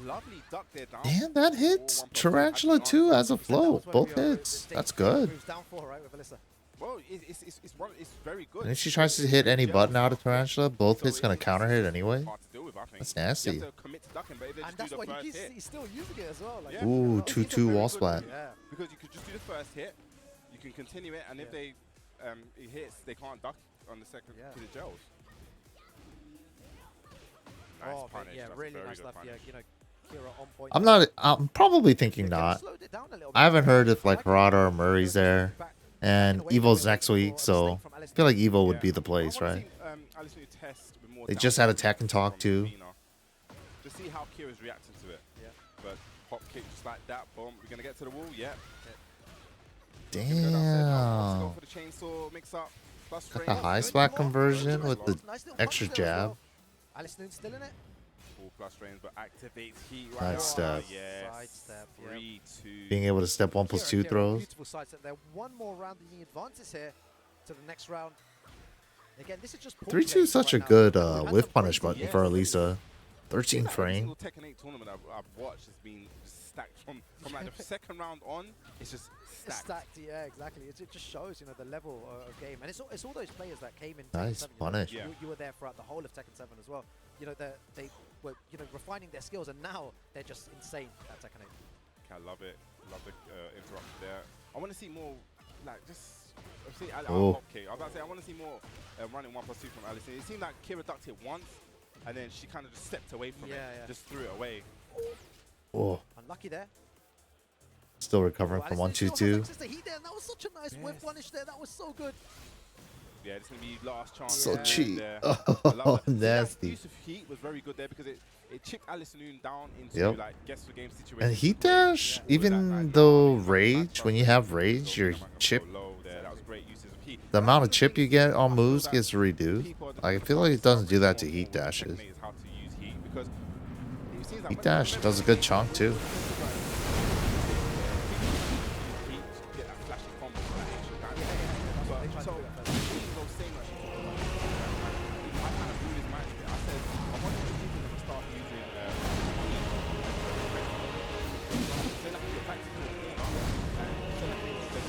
Lovely duck there down.
Damn, that hits
1+2.
Tarantula
Actually,
too as a
So that was
float.
when
Both
we were-
hits.
the
That's
stage
good.
moves down 4, right, with Alyssa.
Well, it's very good.
And if she tries to hit any button out of Tarantula, both hits gonna
it's
counter hit anyway.
hard to deal with, I think.
That's
You
nasty.
have to commit to ducking, but if they
And
just
that's
do
why
the first hit,
he's still using it as well. Like,
Yeah.
Ooh,
These are
2-2
very
wall
good
splat.
Yeah.
because you could just do the first hit, you can continue it, and if
Yeah.
they it hits, they can't duck on the second
Yeah.
to the gels. Nice
Oh,
punish.
yeah,
That's a
really
very
nice
good
stuff. Yeah,
punish.
Kira on point.
I'm probably thinking
They could've
not.
slowed it down a little
I
bit.
haven't heard if like
I like
Harada or
it.
Murray's
Just
there.
back-
And
backing away
Evo's
from it,
next
waiting
week,
for a
so
mistake from Alice
I feel like
Nunes.
Evo would
Yeah.
be the place,
I wanna
right?
see, Alice New test with more
They
down
just had a
forward
tech and talk
from
too.
Pina. To see how Kira's reacting to it.
Yeah.
But hop kick just like that, boom. We're gonna get to the wall, yeah.
Damn.
Go for the chainsaw mix up. Plus
Got
frame.
the high
Good
spot
block.
conversion
Nice
with the
blocks, nice little
extra
punches there as
jab.
well. Alice Nunes still in it.
Full plus frames, but activates heat
Side
right now.
step.
Yes.
Sidestep, yeah.
3-2.
Being able to step 1+2
Kira,
throws.
Beautiful sidestep there. One more round and he advances here to the next round. Again, this is just
3-2 is such a
right
good
now. We've had
whiff
some
punish
crazy
button for
yes.
Elisa. 13
Every
frame.
single Tekken 8 tournament I've watched has been stacked from like the second round on. It's just
It's
stacked.
stacked, yeah, exactly. It just shows, you know, the level of game, and it's all those players that came in.
Nice
Tekken 7,
punish.
You, know,
Yeah.
you were there throughout the whole of Tekken 7 as well. You know, they were, you know, refining their skills, and now they're just insane at Tekken 8.
I love it. Love the interruption there. I want to see more, like just. See,
Oh.
okay, I was about to say I want to see more running 1+2 from Allison. It seemed like Kira ducked it once, and then she kind of just stepped away from it,
Yeah.
just threw it away.
Oh,
Unlucky there.
still recovering from
Allison
1-2-2.
still has access to heat there, and that was such a nice whip
Yes.
punish there. That was so good.
Yeah, it's gonna be last chance.
So
there,
cheap.
there.
Oh,
I love that. See, that
nasty.
use of heat was very good there because it chipped Allison Noon down into
Yep.
like guess the game situation.
And heat dash,
All of that,
even
like,
though
now,
rage, when you have rage, your
I'm not gonna
chip,
go low there. That was great uses of heat.
the amount of chip you get on
I feel
moves
that
gets reduced.
people are
I
gonna
feel like it doesn't do that to
more
heat
with the
dashes.
technique is how to use heat because it seems like
Heat
when-
dash
whenever
does a
you
good
get
chunk too.
heat, get that flashy combo, that extra damage.
They tried to
So,
do that first.
he was saying that I kind of blew his mind a bit. I said, I want you to start using say like your back to the corner and say like it's like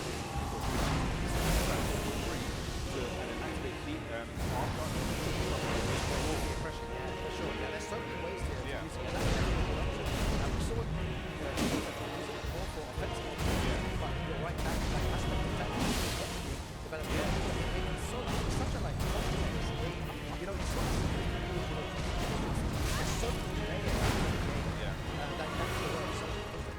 and then activate heat after.
Pressure, yeah, for sure. Yeah, there's so many ways to
Yeah.
use it. And that's definitely a good option. And we saw it, use it more for offensive. But you're right, that aspect of that is developed there. It's such a like complex game. You know, it's so there's so many layers to the game.
Yeah.
And that's the way of some of the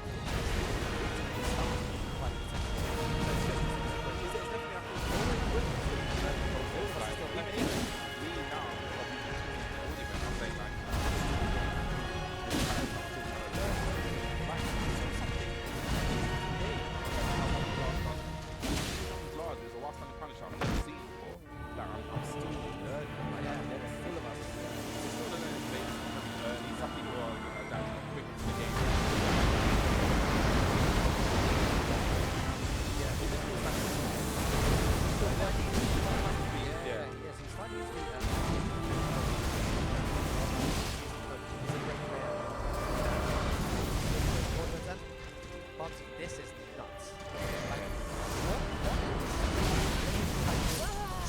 This is nuts.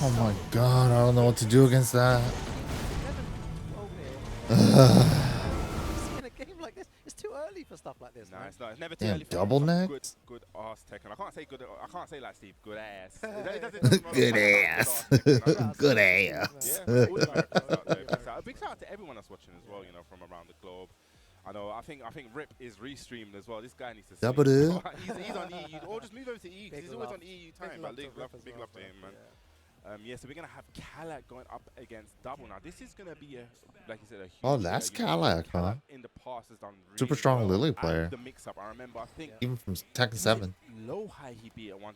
Oh my god, I don't know what to do against that.
In a game like this, it's too early for stuff like this.
No,
man.
it's not. It's never too
Damn,
early for
double
some
necked?
Good ass Tekken. I can't say good. I can't say like Steve. Good ass. It doesn't
Good
matter.
ass.
Tekken.
Good ass.
Yeah, all the Americans out there. A big shout out to everyone that's watching as well. You know, from around the globe. I know. I think Rip is restreamed as well. This guy needs to. Sleep.
Double.
He's on EU. Or just move over to EU because
Big
he's always
love.
on EU
Big
time.
love
But
to
big love,
Rip as
big
well,
love to
bro.
him, man.
Yeah.
Yeah, so we're gonna have Kalak going up against Double now. This is gonna be a, like you said, a huge.
Oh, that's
you know,
Kalak, huh?
Kalak in the past has done really
Super strong
well
Lily
at
player.
The mix-up, I remember. I think
Even from Tekken 7.
low high he beat at one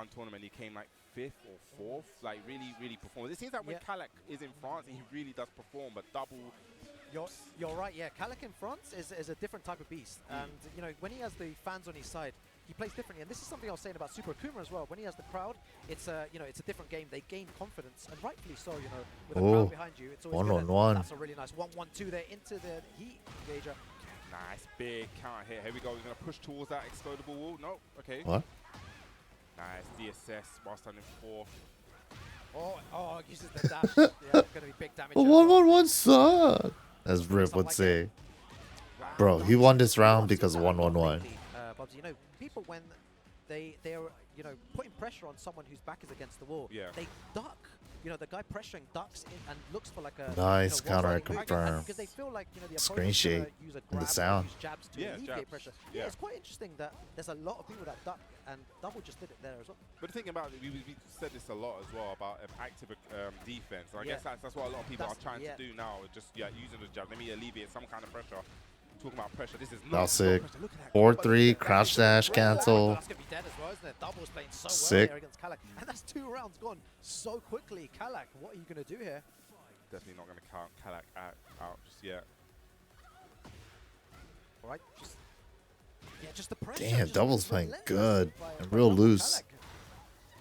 tournament. He came like 5th or 4th. Like really performed. It seems like when
Yeah.
Kalak is in France, he really does perform. But Double,
You're right, yeah. Kalak in France is a different type of beast. And, you know, when he has the fans on his side, he plays differently. And this is something I was saying about Super Akuma as well. When he has the crowd, it's a, you know, it's a different game. They gain confidence, and rightfully so, you know, with a
Oh,
crowd behind you. It's always good.
1-on-1.
That's a really nice 1-1-2 there into the heat engager.
nice big counter hit. Here we go. He's gonna push towards that explodable wall. No, okay.
What?
Nice DSS while standing 4.
Oh, uses the dash. Yeah, going to be big damage.
But
as well.
1-1-1 suck, as Rip would say. Bro, he won this round because of 1-1-1.
Bobs, you know, people when they're you know putting pressure on someone whose back is against the wall,
Yeah.
they duck. You know, the guy pressuring ducks in and looks for like a
Nice
you know,
counter
one-sided move,
confirm.
because they feel like you know the
Screen
opponent's gonna
shake
use a
and the
grab or
sound.
use jabs to
Yeah,
alleviate
jabs.
pressure.
Yeah.
It's quite interesting that there's a lot of people that duck, and Double just did it there as well.
But the thing about it, we said this a lot as well about active defense. And I
Yeah.
guess that's what a lot of people
That's-
are trying
yeah.
to do now. Just using the jab. Let me alleviate some kind of pressure. Talking about pressure, this is
Now
not
sick.
pressure. Look at that.
4-3,
But
crouch
that is
dash,
great.
cancel.
That's gonna be dead as well, isn't it? Double's playing so well
Sick.
here against Kalak, and that's 2 rounds gone so quickly. Kalak, what are you gonna do here?
Definitely not going to count Kalak out just yet.
All right, just the pressure.
Damn,
just
Double's playing
relentless
good
by
and real
Double
loose.
Kalak.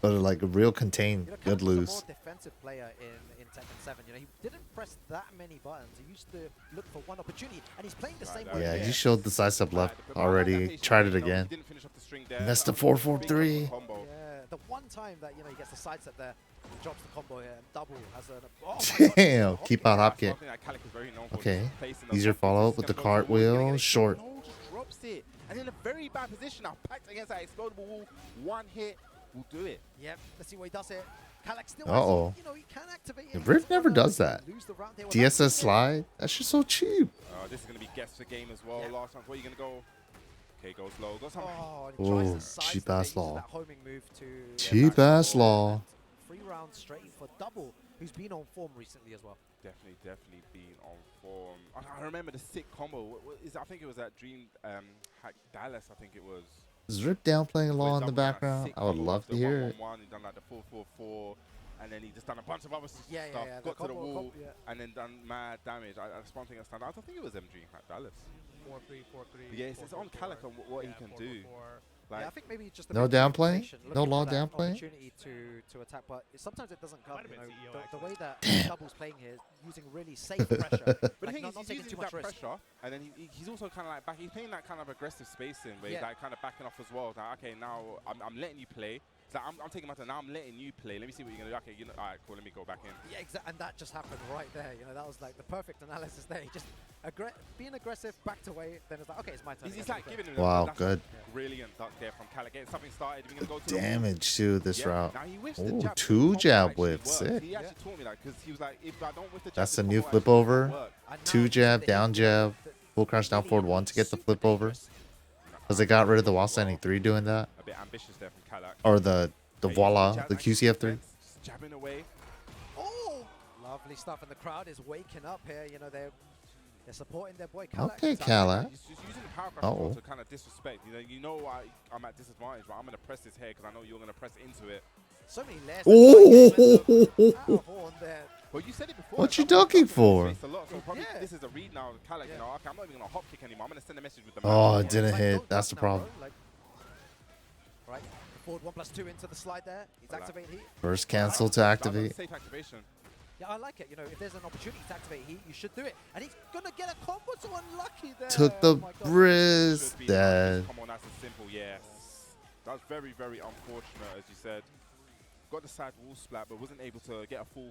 But like a real contained,
You know,
good
Kalak was a
lose.
more defensive player in Tekken 7. You know, he didn't press that many buttons. He used to look for one opportunity, and he's playing the same way.
Yeah,
here.
he showed the sidestep left
But I like that
already.
patience
Tried
there,
it
you know, he
again.
didn't finish off the string there.
Missed the
That was a
4-4-3.
big combo.
Yeah, the one time that he gets the sidestep there, he drops the combo here and double as an. Oh my God,
Damn,
hop
keep
kick.
out hop
That's
kick.
one thing that Kalak is very known for,
Okay.
just placing those
Easier
hop kicks.
follow
He's
up with
gonna
the
go forward, he's gonna
cartwheel.
get it.
Short.
No, just drops it. And in a very bad position now, packed against that explodable wall. One hit will do it.
Yep, let's see what he does here. Kalak still
Uh-oh.
has, you know, he can activate
The
it.
Rift never does that.
Lose the round there without
DSS
losing it.
slide. That's just so cheap.
This is going to be guess the game as well.
Yeah.
Last chance, where are you going to go? Okay, goes low. Goes some.
Oh, and he tries
Ooh,
to sidestep
cheap
there,
ass
uses
law.
that homing move to
Cheap ass law.
3 rounds straight for Double, who's been on form recently as well.
Definitely been on form. I remember the sick combo. I think it was that Dream Hack Dallas, I think it was.
Is Rip down playing
Where
law in the
Double done that
background?
sick
I would
combo
love
after
to hear it.
1-1-1. He done like the 4-4-4. And then he just done a bunch of other stuff.
Yeah.
Got to the
combo,
wall.
yeah.
And then done mad damage. That's one thing that stand out. I think it was Dream Hack Dallas.
4-3, 4-3.
Yes, it's on
4-4-4.
Kalak on what he
Yeah,
can
4-4-4.
do. Like,
Yeah, I think maybe just a
No
bit of
downplay?
communication,
No
looking
law
for that
downplay?
opportunity to attack, but sometimes it doesn't come.
might have
You
been
know,
CEO,
the way that
Damn.
Double's playing here, using really safe pressure,
But the
like
thing
not
is, he's
taking
using
too much
that
risk.
pressure, and then he's also kind of like he's playing that kind of aggressive spacing where he's
Yeah.
like kind of backing off as well. It's like, okay, now I'm letting you play. It's like I'm taking my turn. Now I'm letting you play. Let me see what you're gonna do. Okay, all right, cool. Let me go back in.
Yeah, exactly, and that just happened right there. You know, that was like the perfect analysis there. He just being aggressive, backed away. Then it's like, okay, it's my turn.
He's
again,
like
okay.
giving him
Wow,
that's
good.
a brilliant duck there from Kalak. Getting something started. We're gonna go to the wall.
Damage too this
Yeah.
route.
Now he whiffs the
Ooh,
jab, but the
2
combo
jab
actually
whip.
works.
Sick.
He actually taught me that because he was like, if I don't whiff the jab,
That's
the
the new
combo
flip
actually
over.
won't work.
And now
2
using
jab,
the
down
hit
jab,
that
full crouch down
really
forward 1 to get the
super
flip over.
dangerous.
Because they got rid of the wall
Well,
standing 3 doing that.
A bit ambitious there from Kalak.
Or the
Yeah,
voila,
jab,
the
like,
QCF3.
defense, just jabbing away.
Oh, lovely stuff, and the crowd is waking up here. You know, they're supporting their boy Kalak.
Okay,
So
Kalak.
He's just using the power crush as well
Uh-oh.
to kind of disrespect. You know I'm at disadvantage, but I'm going to press this here because I know you're going to press into it.
So many layers.
Ooh.
Horn there.
Well, you said it before.
What you
Double
ducking
has
for?
faced a lot, so probably
Yeah.
this is a read now. Kalak,
Yeah.
you know, okay, I'm not even going to hop kick anymore. I'm going to send a message with the
Oh,
mouse.
it didn't
Like,
hit.
don't
That's
duck
the
now,
problem.
bro. Like, right, forward 1+2 into the slide there. He's
Like-
activate heat.
First cancel to
That was a
activate.
safe activation.
Yeah, I like it. You know, if there's an opportunity to activate heat, you should do it. And he's gonna get a combo. So unlucky there.
Took the
Oh my God.
Briz.
Should be
Dead.
Come on, that's a simple yes. That was very, very unfortunate, as you said. Got the side wall splat, but wasn't able to get a full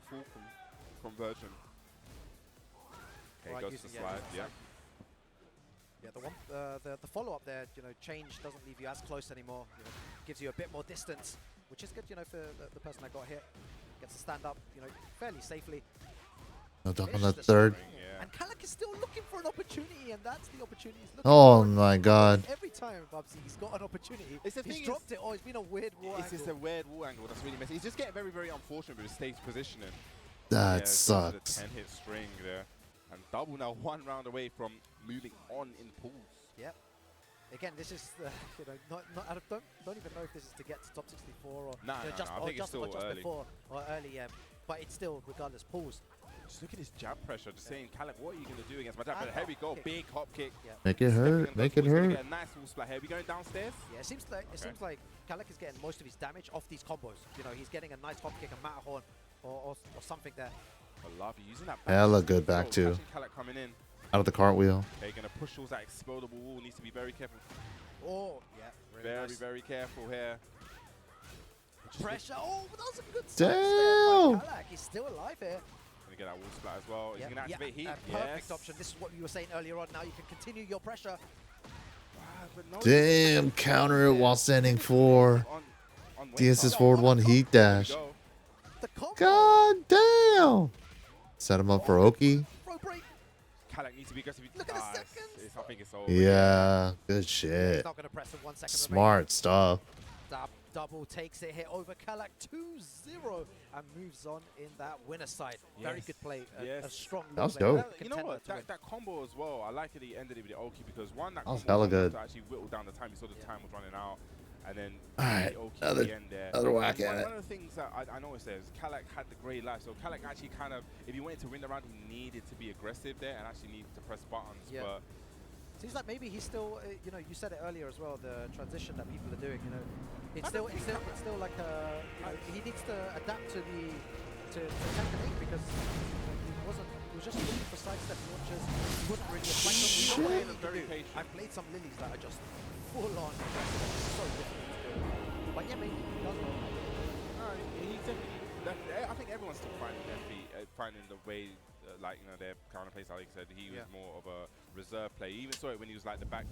conversion. Okay,
Right,
goes
using-
to
yeah,
slide,
using the
yeah.
side. Yeah, the follow up there, you know, change doesn't leave you as close anymore. You know, gives you a bit more distance, which is good, you know, for the person that got hit. Gets to stand up, you know, fairly safely.
No duck on
Finishes
the
the
third.
string.
Yeah.
And Kalak is still looking for an opportunity, and that's the opportunity he's looking
Oh
for.
my God.
Every time, Bubsy, he's got an opportunity.
It's the
He's
thing
dropped it, or it's been a weird wall
It's just a
angle.
weird wall angle that's really messy. He's just getting very, very unfortunate with his stage positioning.
That
goes to
sucks.
the 10-hit string there. And Double now 1 round away from moving on in pools.
Yep. Again, this is you know I don't even know if this is to get to top 64 or
Nah,
you know,
nah,
just
nah, I
or
think it's
just,
still
or just
early.
before or early. But it's still regardless pulls.
Just look at his jab pressure. Just saying, Kalak, what are you going to do against my jab?
And
But here we
hop
go.
kick.
Big hop kick.
Yeah.
Make it
Stepping
hurt.
on
Make
those
it
walls, gonna
hurt.
Get a nice wall splat here. We going downstairs?
Yeah, it seems like Kalak is getting most of his damage off these combos. You know, he's getting a nice hop kick, a Matterhorn, or something there.
I love you using that.
Hella good back
So,
two.
catching Kalak coming in.
Out of the cartwheel.
Okay, gonna push towards that explodable wall. Needs to be very careful.
Oh, yeah, really
Very,
nice.
very careful here.
Pressure. Oh, but that was a good
Damn.
Kalak. He's still alive here.
Gonna get that wall splat as well. He's
Yeah,
gonna activate heat.
perfect
Yes.
option. This is what you were saying earlier on. Now you can continue your pressure.
But no,
Damn, counter it while standing 4.
on
DS's
Wayne
forward
Tuck.
1 heat
There we
dash.
go.
The combo.
God damn. Set him up for Oki.
Throw break.
Kalak needs to be aggressive.
Look at the
Ah, it's-
seconds.
I think it's over.
Yeah, good
He's
shit.
not going to press in 1 second.
Smart stuff.
Double takes it here over Kalak 2-0 and moves on in that winner side. Very
Yes.
good play. A
Yes.
strong
That was
low lane
dope.
You know
contender
what?
to win.
That combo as well. I like that he ended it with the Oki because one, that
That was
combo
hella
was enough
good.
to actually whittle down the time. You saw the time was running out, and then
Alright,
the Oki
another-
at the end there.
another whack
And
at it.
One of the things that I noticed there is Kalak had the great life. So Kalak actually kind of, if he wanted to win the round, he needed to be aggressive there and actually needed to press buttons.
Yeah.
But
Seems like maybe he's still, you know, you said it earlier as well, the transition that people are doing, you know, it's still like a, you know, he needs to adapt to Tekken 8 because he was just looking for sidestep launches. He wasn't really applying them. You know what I
Very
do?
patient.
I've played some lilies that are just full on aggressive. It's so difficult to do. But yeah, maybe he does well.
He's definitely I think everyone's still finding their feet, finding the way, like, you know, their counter plays. Like you said, he was more of a reserve play. You even saw it when he was like the back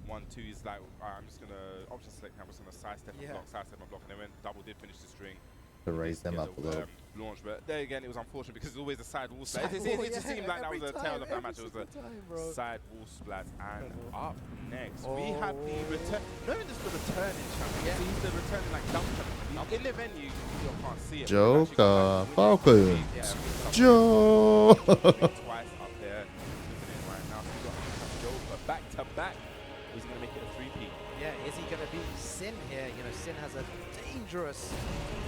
1-2. He's like, I'm just gonna option select. I'm just gonna sidestep and block, and then when double did finish the string.
To raise them up a little.
Launch, but there again, it was unfortunate because it's always a side wall splat. It seemed like that was a tail of that match. It was a side wall splat. And up next, we have the return. No, this is the returning champion. Yeah. He's the returning like double champion. In the venue, you can't see it.
Joker, Falcons, Joe.
Twice up there, looking at it right now. So you got Joker back to back. Is he gonna make it a 3-peat?
Yeah, is he gonna beat Sin here? You know, Sin has a dangerous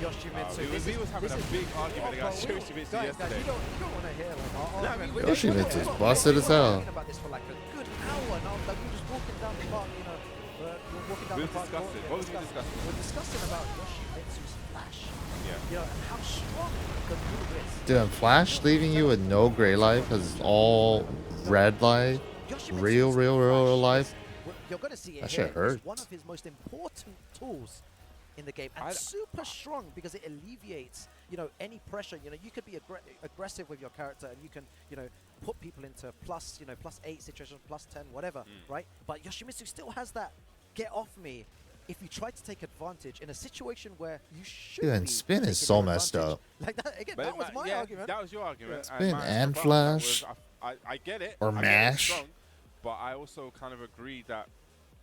Yoshimitsu.
We was having a big argument against Yoshimitsu yesterday.
You don't want to hear like our argument.
Yoshimitsu's busted as hell.
Talking about this for like a good hour now. Like we were just walking down the park, you know. We're walking down the park.
What was we discussing?
We're discussing about Yoshimitsu's flash.
Yeah.
You know, and how strong the move is.
Dude, Flash leaving you with no gray life because it's all red life. Real life.
You're going to see it
That
here.
shit hurts.
It's one of his most important tools in the game, and super strong because it alleviates, you know, any pressure. You know, you could be aggressive with your character, and you can, you know, put people into plus, you know, +8 situations, +10, whatever, right? But Yoshimitsu still has that get off me. If you try to take advantage in a situation where you should,
Dude, and Spin is so messed up.
Like that again, that was my argument.
That was your argument.
Spin
mine
and
as well.
Flash.
I get it.
Or
I get it
mash.
strong, but I also kind of agree that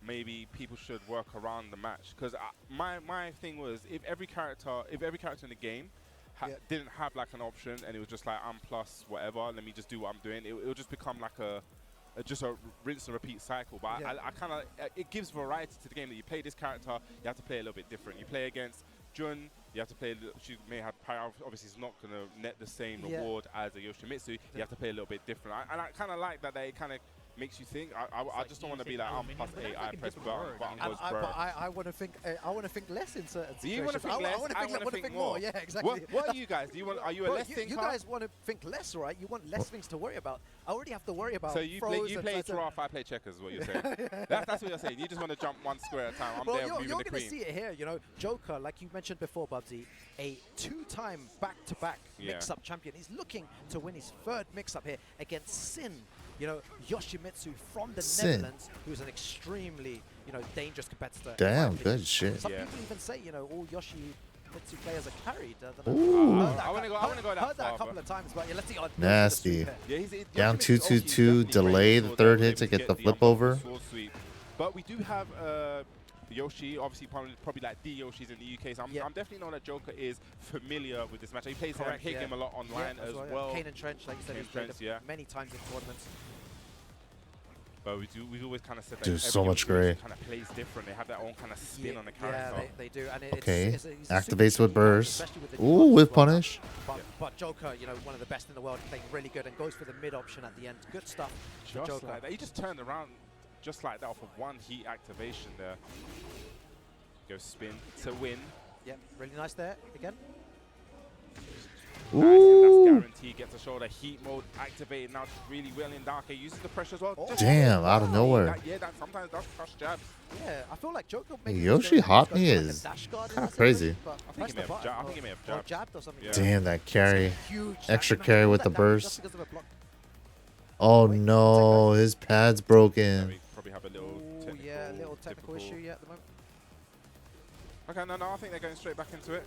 maybe people should work around the match because my thing was if every character in the game didn't have like an option and it was just like I'm plus whatever, let me just do what I'm doing, it would just become like a rinse and repeat cycle. But I kind of it gives variety to the game that you play this character, you have to play a little bit different. You play against Jun, you have to play. She may have power. Obviously, it's not gonna net the same reward as a Yoshimitsu. You have to play a little bit different. And I kind of like that they kind of makes you think. I just don't want to be like I'm +8. I press button goes bro.
I want to think. I want to think less in certain situations.
You want to think less?
I want to think more. Yeah, exactly.
What are you guys? Do you want? Are you a less thinker?
You guys want to think less, right? You want less things to worry about. I already have to worry about.
So you play giraffe, I play checkers. Is what you're saying? That's what you're saying. You just want to jump one square at a time. I'm there moving the queen.
You're going to see it here. You know, Joker, like you mentioned before, Bubsy, a 2-time back-to-back mix-up champion. He's looking to win his 3rd mix-up here against Sin. You know, Yoshimitsu from the Netherlands, who's an extremely, you know, dangerous competitor.
Damn, good shit.
Some people even say, you know, all Yoshimitsu players are carried.
Ooh.
I want to go that
heard that a couple of times, but yeah, let's see.
Nasty.
Yeah,
Down 2-2-2, delay the 3rd hit to get the flip over.
But we do have Yoshi, obviously probably like the Yoshis in the UK, so I'm definitely know that Joker is familiar with this match. He plays hit game a lot online as well.
Kane and Trench, like you said, he's played many times in tournaments.
But we've always kind of said that
Dude, so much gray.
Kind of plays different. They have their own kind of spin on the character.
Yeah, they do. And
okay,
it's
activates with burst. Ooh, with punish.
But Joker, you know, one of the best in the world, playing really good and goes for the mid option at the end. Good stuff.
Just
Joker.
like that. He just turned around just like that off of one heat activation there. Go spin to win.
Yep, really nice there again.
Ooh.
That's guaranteed. Gets a shoulder. Heat mode activated now. Really well in dark. He uses the pressure as well.
Oh.
Damn, out of nowhere.
Sometimes that's crush jabs.
Yeah, I feel like Joker.
Yoshi Hotney is kind of crazy.
I think he may have
jabbed or something.
Damn, that carry. Extra carry with the burst. Oh no, his pad's broken.
Probably have a little
technical issue at the moment.
Okay, no, I think they're going straight back into it.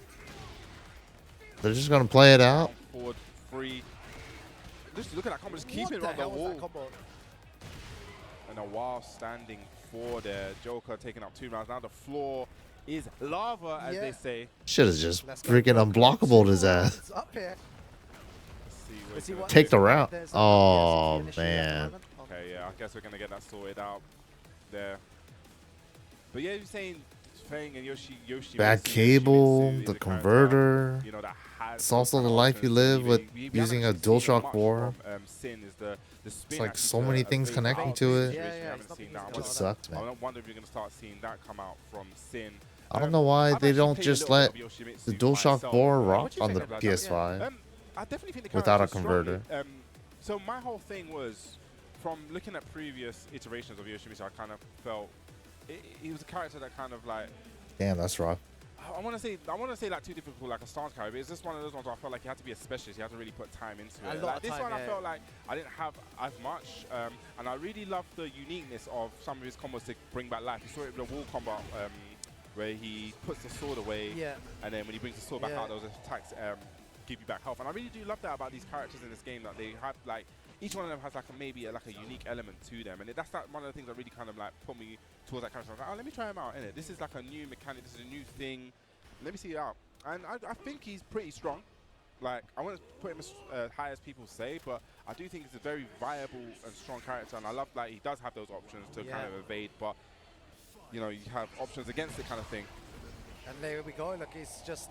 They're just gonna play it out.
Forward, free. Just look at that combo, just keep it on the wall. And a while standing for there. Joker taking up 2 rounds. Now the floor is lava, as they say.
Shit is just freaking unblockable his ass.
It's up here.
Let's see
Take the route. Oh man.
Okay, yeah, I guess we're gonna get that sorted out there. But yeah, you're saying thing, and Yoshi
Bad
basically,
cable,
Yoshimitsu is
the
a character,
converter.
you know, that has
It's
those
also
kind
the
of
life you
options to
live with
leave we
using a
haven't actually seen
DualShock
much
4.
from Sin is the
It's
spin
like
actually
so
to
many things
evade
connecting
out
to
of
it.
the situation.
Yeah,
We
yeah,
haven't
he's not
seen
been
that.
using
It
a lot of
sucked,
I
man.
wonder if you're going to start seeing that come out from Sin.
I don't know why
I've
they
actually
don't
played
just
a little
let
bit of Yoshimitsu
the DualShock
myself,
4 rock
What do you
on
think
the
of that?
PS5
I definitely think the
without a
character's strong.
converter.
So my whole thing was, from looking at previous iterations of Yoshimitsu, I kind of felt he was a character that kind of like,
Damn, that's rough.
I want to say like too difficult, like a stance character. But it's just one of those ones where I felt like you had to be a specialist. You had to really put time into
A
it.
lot
Like
of
this
time,
one, I
yeah.
felt like I didn't have as much, and I really loved the uniqueness of some of his combos to bring back life. You saw it with the wall combo, where he puts the sword away,
Yeah.
and then when he brings the sword back
Yeah.
out, those attacks give you back health. And I really do love that about these characters in this game, that they have like, each one of them has like maybe like a unique element to them, and that's like one of the things that really kind of like put me towards that character. I was like, oh, let me try him out, innit? This is like a new mechanic, this is a new thing. Let me see it out. And I think he's pretty strong. Like, I wouldn't put him as high as people say, but I do think he's a very viable and strong character, and I love that he does have those options to kind of evade, but you know, you have options against it kind of thing.
And there we go. Look, it's just.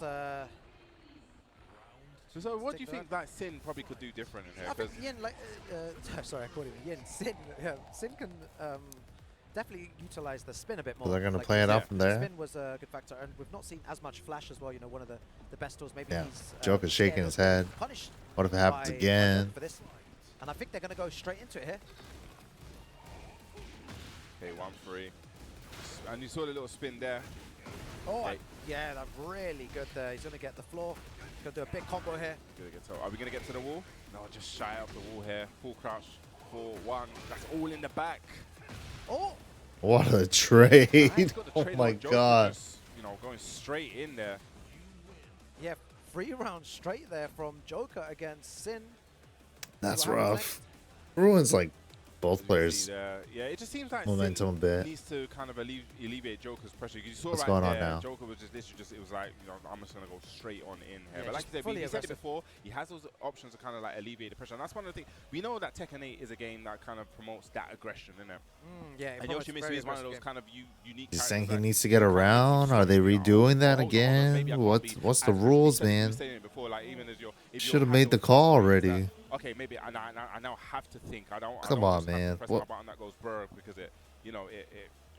So what do you think that Sin probably could do different in here?
I think
'Cause
Yin, like, sorry, I called him Yin. Sin, Sin can definitely utilize the spin a bit more.
So they're gonna
Like
play
you
it
said,
out from there?
Spin was a good factor, and we've not seen as much flash as well. You know, one of the best tools. Maybe
Yeah.
he's
Joker's
scared
shaking
of
his
being
head.
punished
What if it happens
by
again?
for this. And I think they're gonna go straight into it here.
okay, 1-3, and you saw the little spin there.
Oh,
Right.
yeah, that's really good there. He's gonna get the floor. Gonna do a big combo here.
Are we gonna get to the wall? No, just shy up the wall here. Full crouch, 4-1. That's all in the back.
Oh,
What a trade!
He's got the
Oh
trade
my
on Joker
god.
just, you know, going straight in there.
yeah, 3 rounds straight there from Joker against Sin.
That's
What happens
rough. Ruins like both
You
players.
see there. Yeah, it just seems like
Momentum a
Sin
bit.
needs to kind of alleviate Joker's pressure. You saw
What's
right
going on
there,
now?
Joker was just literally just, it was like, you know, I'm just gonna go straight on in here.
Yeah,
But like
just
I said,
fully
we said it
aggressive.
before. He has those options to kind of like alleviate the pressure, and that's one of the things. We know that Tekken 8 is a game that kind of promotes that aggression, isn't it?
Yeah,
And Yoshimitsu is one of those kind of unique.
He's
characters
saying he
that
needs to
you
get
can't really
around. Are they
you know,
redoing that
hold on, maybe I
again?
can't
What's
be
the
as
rules,
we
man?
said it before, like even as if
Should have
you
made the
those
call
things that,
already.
okay, maybe I now have to think. I don't.
Come
I
on,
don't just have to
man.
press
What-
my button that goes brr because it, you know, it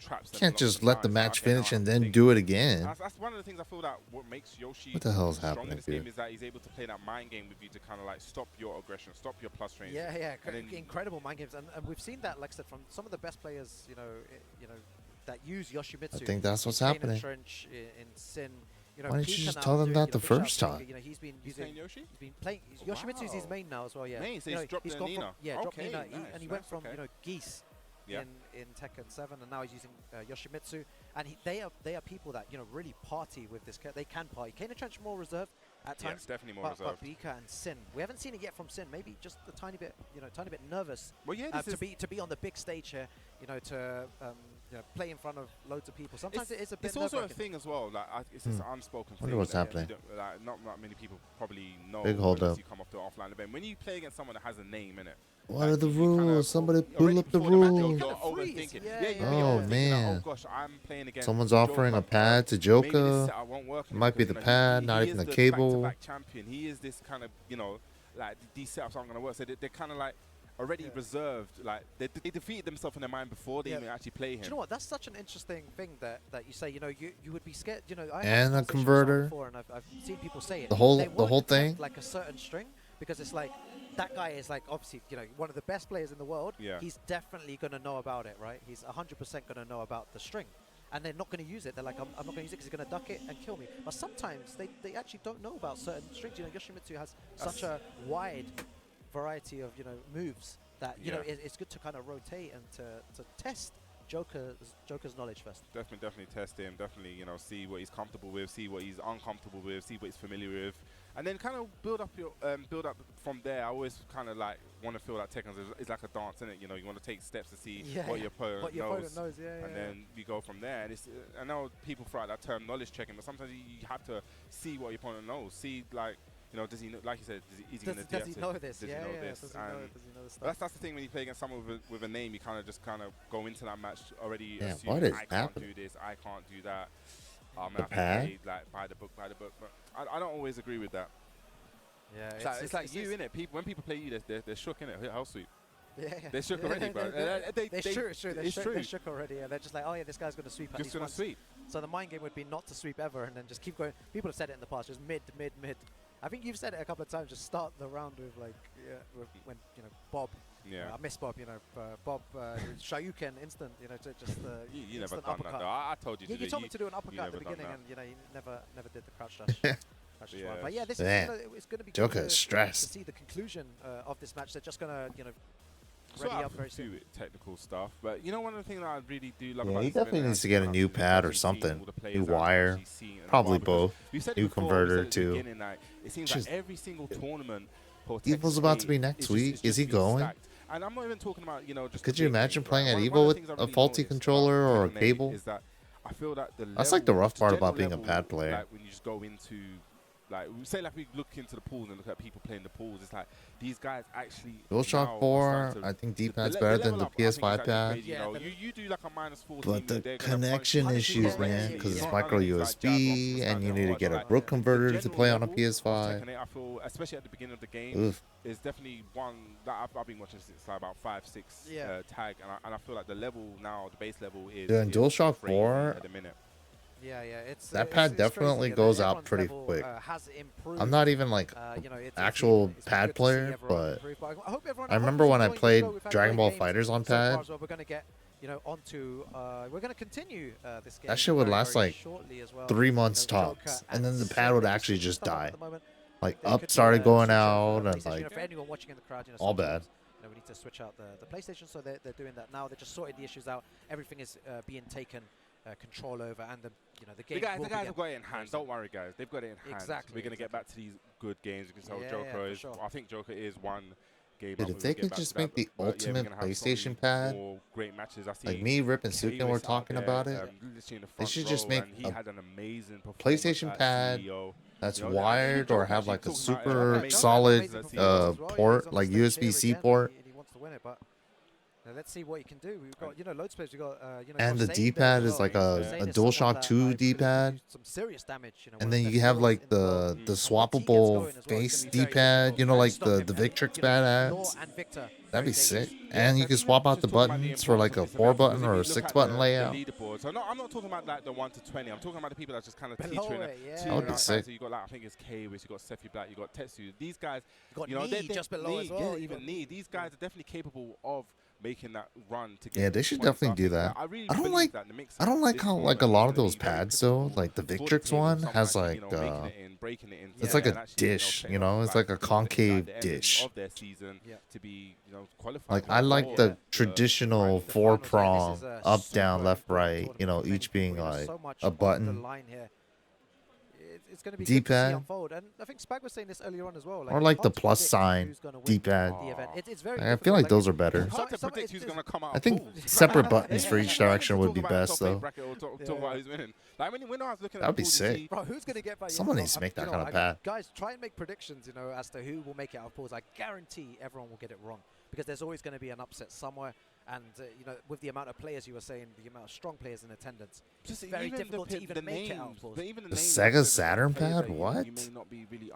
traps them.
Can't
blocks
just
them
let
down.
the
It's
match
like, okay, now
finish
I
and
have to
then
think.
do it again.
That's one of the things I feel that what makes Yoshi
What the hell is
strong
happening
in this
here?
game is that he's able to play that mind game with you to kind of like stop your aggression, stop your plus range.
Yeah,
And then-
incredible mind games, and we've seen that, like I said, from some of the best players, you know, that use Yoshimitsu.
I think that's what's
Kane and
happening.
Trench in Sin. You know,
Why didn't you
Pika
just
now
tell them
doing,
that
you
the
know, push-ups,
first time?
You know, he's been
He's
using.
playing Yoshi?
He's been playing.
Oh,
Yoshimitsu's his
wow.
main now as well. Yeah.
Main, so
You
he's
know,
dropped
gone
Nina.
From, dropped
Okay,
Nina,
nice,
and he went
nice,
from
okay.
Geese
Yeah.
in Tekken 7, and now he's using Yoshimitsu. And they are people that really party with this. They can party. Kane and Trench more reserved at
Yeah,
times.
it's definitely more reserved.
But Pika and Sin, we haven't seen it yet from Sin. Maybe just a tiny bit, tiny bit nervous.
Well, yeah, this
to be on the big stage here, to play in front of loads of people. Sometimes it is a bit.
It's also a
nerve-wracking.
thing as well. Like it's this unspoken thing.
Wonder what's
that
happening.
you don't- like, not many people probably know.
Big hold
unless
up.
you come off the offline event. When you play against someone that has a name in it.
What are the
you kinda
rules? Somebody pull
already
up the
before match,
rules.
You're
Freeze.
overthinking.
Yeah,
Yeah,
yeah,
you're
yeah. Oh,
overthinking that,
man.
oh gosh, I'm playing against.
Someone's offering a
Joker.
pad to
Maybe this
Joker.
setup won't work
Might be
because,
the
you know,
pad,
he
not
is
even the
the
cable.
back-to-back champion. He is this kind of, like these setups aren't going to work. So they're kind of like already reserved. Like they defeated themselves in their mind before they even actually play him.
Do you know what? That's such an interesting thing that you say. You would be scared. I
And
had
a
this conversation with someone
converter.
before, and I've seen people say it.
The whole-
They
the
won't
whole
attempt,
thing?
like a certain string, because it's like that guy is like obviously one of the best players in the world.
Yeah.
He's definitely gonna know about it, right? He's 100% gonna know about the string. And they're not going to use it. They're like, I'm not going to use it because he's going to duck it and kill me. But sometimes they actually don't know about certain strings. Yoshimitsu has such a wide variety of moves that it's good to kind of rotate and to test Joker's knowledge first.
Definitely test him. Definitely see what he's comfortable with, see what he's uncomfortable with, see what he's familiar with, and then kind of build up from there. I always kind of like want to feel like Tekken is like a dance, isn't it? You want to take steps to see what your opponent knows. And then you go from there. And it's I know people throw out that term knowledge checking, but sometimes you have to see what your opponent knows. See does he know, like you said, is he going to
does he know this?
Does he know this?
Does he know this stuff?
That's the thing when you play against someone with a name, you kind of go into that match already
Yeah,
assuming
what is
I can't
happening?
do this, I can't do that. oh man,
The
I
pad?
think they, like by the book. But I don't always agree with that.
Yeah,
It's like you, innit? People when people play you, they're shook, innit? How sweet.
Yeah,
They're shook already, bro.
They're sure,
it's
they're
true.
shook already. Yeah, they're just like, oh yeah, this guy's gonna sweep at
Just
least
gonna
once.
sweep.
So the mind game would be not to sweep ever, and then just keep going. People have said it in the past, just mid. I think you've said it a couple of times. Just start the round with like, when Bob.
Yeah.
I miss Bob. Bob Shoryuken instant. Just
You never
instant
done
uppercut.
that though. I told you.
Yeah,
to
you
do
told me
it.
to do an uppercut at the
never done
beginning,
that.
and you never did the crouch dash.
Yeah.
But yeah, this
Damn.
is it's going to be
Joker
good
is
to
stressed.
see the conclusion of this match. They're just going to
Sort
ready
of
up very
do
soon.
it technical stuff, but one of the things that I really do love
Yeah,
about
he
this event
definitely
is
needs to get a
actually
new
actually
pad or
seeing
something.
all the players
New
that I'm
wire.
actually seeing in
Probably
the bar, because
both.
we've said it
New
before, we
converter
said at the
too.
beginning, like, it seems
Just-
like every single tournament for
Evil's about to be next week. Is he going?
And I'm not even talking about just
Could
the
you
big
imagine
names,
playing
right?
at
One of
Evo
the
with
things I
a
really
faulty
noticed
controller
about
or a
Tekken 8
cable?
is that I feel that the
That's like the
level,
rough part
general
about being a
level,
pad player.
Like when you just go into, like, say like we look into the pools and look at people playing the pools, it's like these guys actually.
DualShock 4, I think D-pad's better than the PS5 pad.
You do like a -14.
But the
they're gonna
connection
punch you
issues, man,
correctly.
because it's
Yeah.
micro
Like
USB,
jab
and you
blocks
need to
and
get a
stuff.
brook converter to
general
play on a
level of
PS5.
Tekken 8, I feel, especially at the beginning of the game,
Oof.
is definitely one that I've been watching since like about 5-6
Yeah.
tag, and I feel like the level now, the base level is.
Dude, in
is
DualShock
crazy
4,
at the minute.
Yeah, it's
That
it's-
pad
it's
definitely
crazy.
goes out
Everyone's
pretty
level,
quick.
Has improved.
I'm not even like actual pad player, but I remember when I played Dragon Ball Fighters on pad.
We're going to get onto we're going to continue this game.
That shit would
very,
last
very
like
shortly as well.
3 months
Joker
tops, and then the
so
pad would
many
actually just
stuff
die.
at the moment.
Like
There
up
could be
started
a
going
switch of,
out, and
PlayStation.
like
For anyone watching in the crowd,
all bad.
sometimes, we need to switch out the PlayStation, so they're doing that now. They're just sorting the issues out. Everything is being taken control over, and the game.
The guys have got it in hand. Don't worry, guys. They've got it in hand.
Exactly,
We're gonna get back to these good games. You can tell
Yeah,
Joker
for
is.
sure.
I think Joker is one game.
Dude,
up.
if
We
they
will get
could
back
just
to that,
make the
but yeah, we're
ultimate
gonna have so
PlayStation
many
pad,
more great matches. I see
like me, Rip, and Sukin were
Kaylis out
talking
there,
about it.
literally in the
They
front
should just
row,
make
and he
a
had an amazing performance
PlayStation
at
pad
CEO.
that's
You know,
wired or have
actually
like a
talking about
super
amazing
solid
performance as well.
He's
port,
on
like
stage here
USB-C
again,
port.
and he wants to win it, but let's see what he can do. We've got loads of players. We've got
And the
Hossein there
D-pad
as
is
well.
like
Hossein
a
is someone
DualShock
that
2
is gonna do
D-pad.
some serious damage,
And
one
then
of
you have
skills
like
in world.
the
And once he gets
swappable
going as well, it's
face
gonna be very
D-pad,
difficult
like
to stop him.
the
And,
Victrix
Law
pad adds.
and Victor,
That'd be
very
sick.
dangerous.
And you can swap out the
Just talking about
buttons for like a
importance of this event,
4-button
because
or a
if you look at
6-button
the
layout.
leaderboard. So no, I'm not talking about like the 1 to 20. I'm talking about the people that just kind of
Below
teetering
it, yeah.
teetering
That would be
outside.
sick.
So you got like I think it's K-Wiz, you got Sephi Black, you got Tetsu. These guys,
Got
you know,
Knee just below as well.
Yeah,
You
even
got
Knee. These guys are definitely capable of making that run to get.
Yeah, they should
points. So
definitely do
think
that.
I really
I don't
believe
like-
that the mix
I don't like
this
how
tournament
like a
is
lot
gonna
of
be
those
very
pads though,
pivotal
like the
for the
Victrix
team of
one
someone
has
actually,
like
you know, making it in, breaking it into
it's like a
and actually,
dish,
setting
you know,
up,
it's like a
the
concave
end
dish.
of their season
Yeah.
to be, qualified.
Like
for
I
the
like
World,
the traditional
The
four
finals, this
prong
is a
up, down,
super
left,
important
right,
tournament
you know,
for many
each being
people.
like
So much
a
on the
button.
line here. It's going to be good to see
D-pad.
unfold, and I think Spag was saying this earlier on as well.
Or
it's
like the
hard to
plus
predict
sign
who's gonna win
D-pad.
the event. It's very
I feel
difficult,
like those are better.
It's hard to
Some-
predict who's
it's-
going to come out.
I
of
think
pools.
separate buttons for each
Like,
direction
to
would
talk
be
about
best
top eight
though.
bracket or talk
Yeah.
about who's winning. Like when I was looking at
That'd
the
be
pools, you
sick.
see-
Bro, who's going to get by?
Someone needs to make that kind of pad.
Guys, try and make predictions, as to who will make it out of pools. I guarantee everyone will get it wrong because there's always going to be an upset somewhere. And, with the amount of players you were saying, the amount of strong players in attendance,
Just
it's very
even
difficult to
the
even make it out of
names,
pools.
but even
The
names
Sega
of the
Saturn
players
pad?
that you
What?
may not be really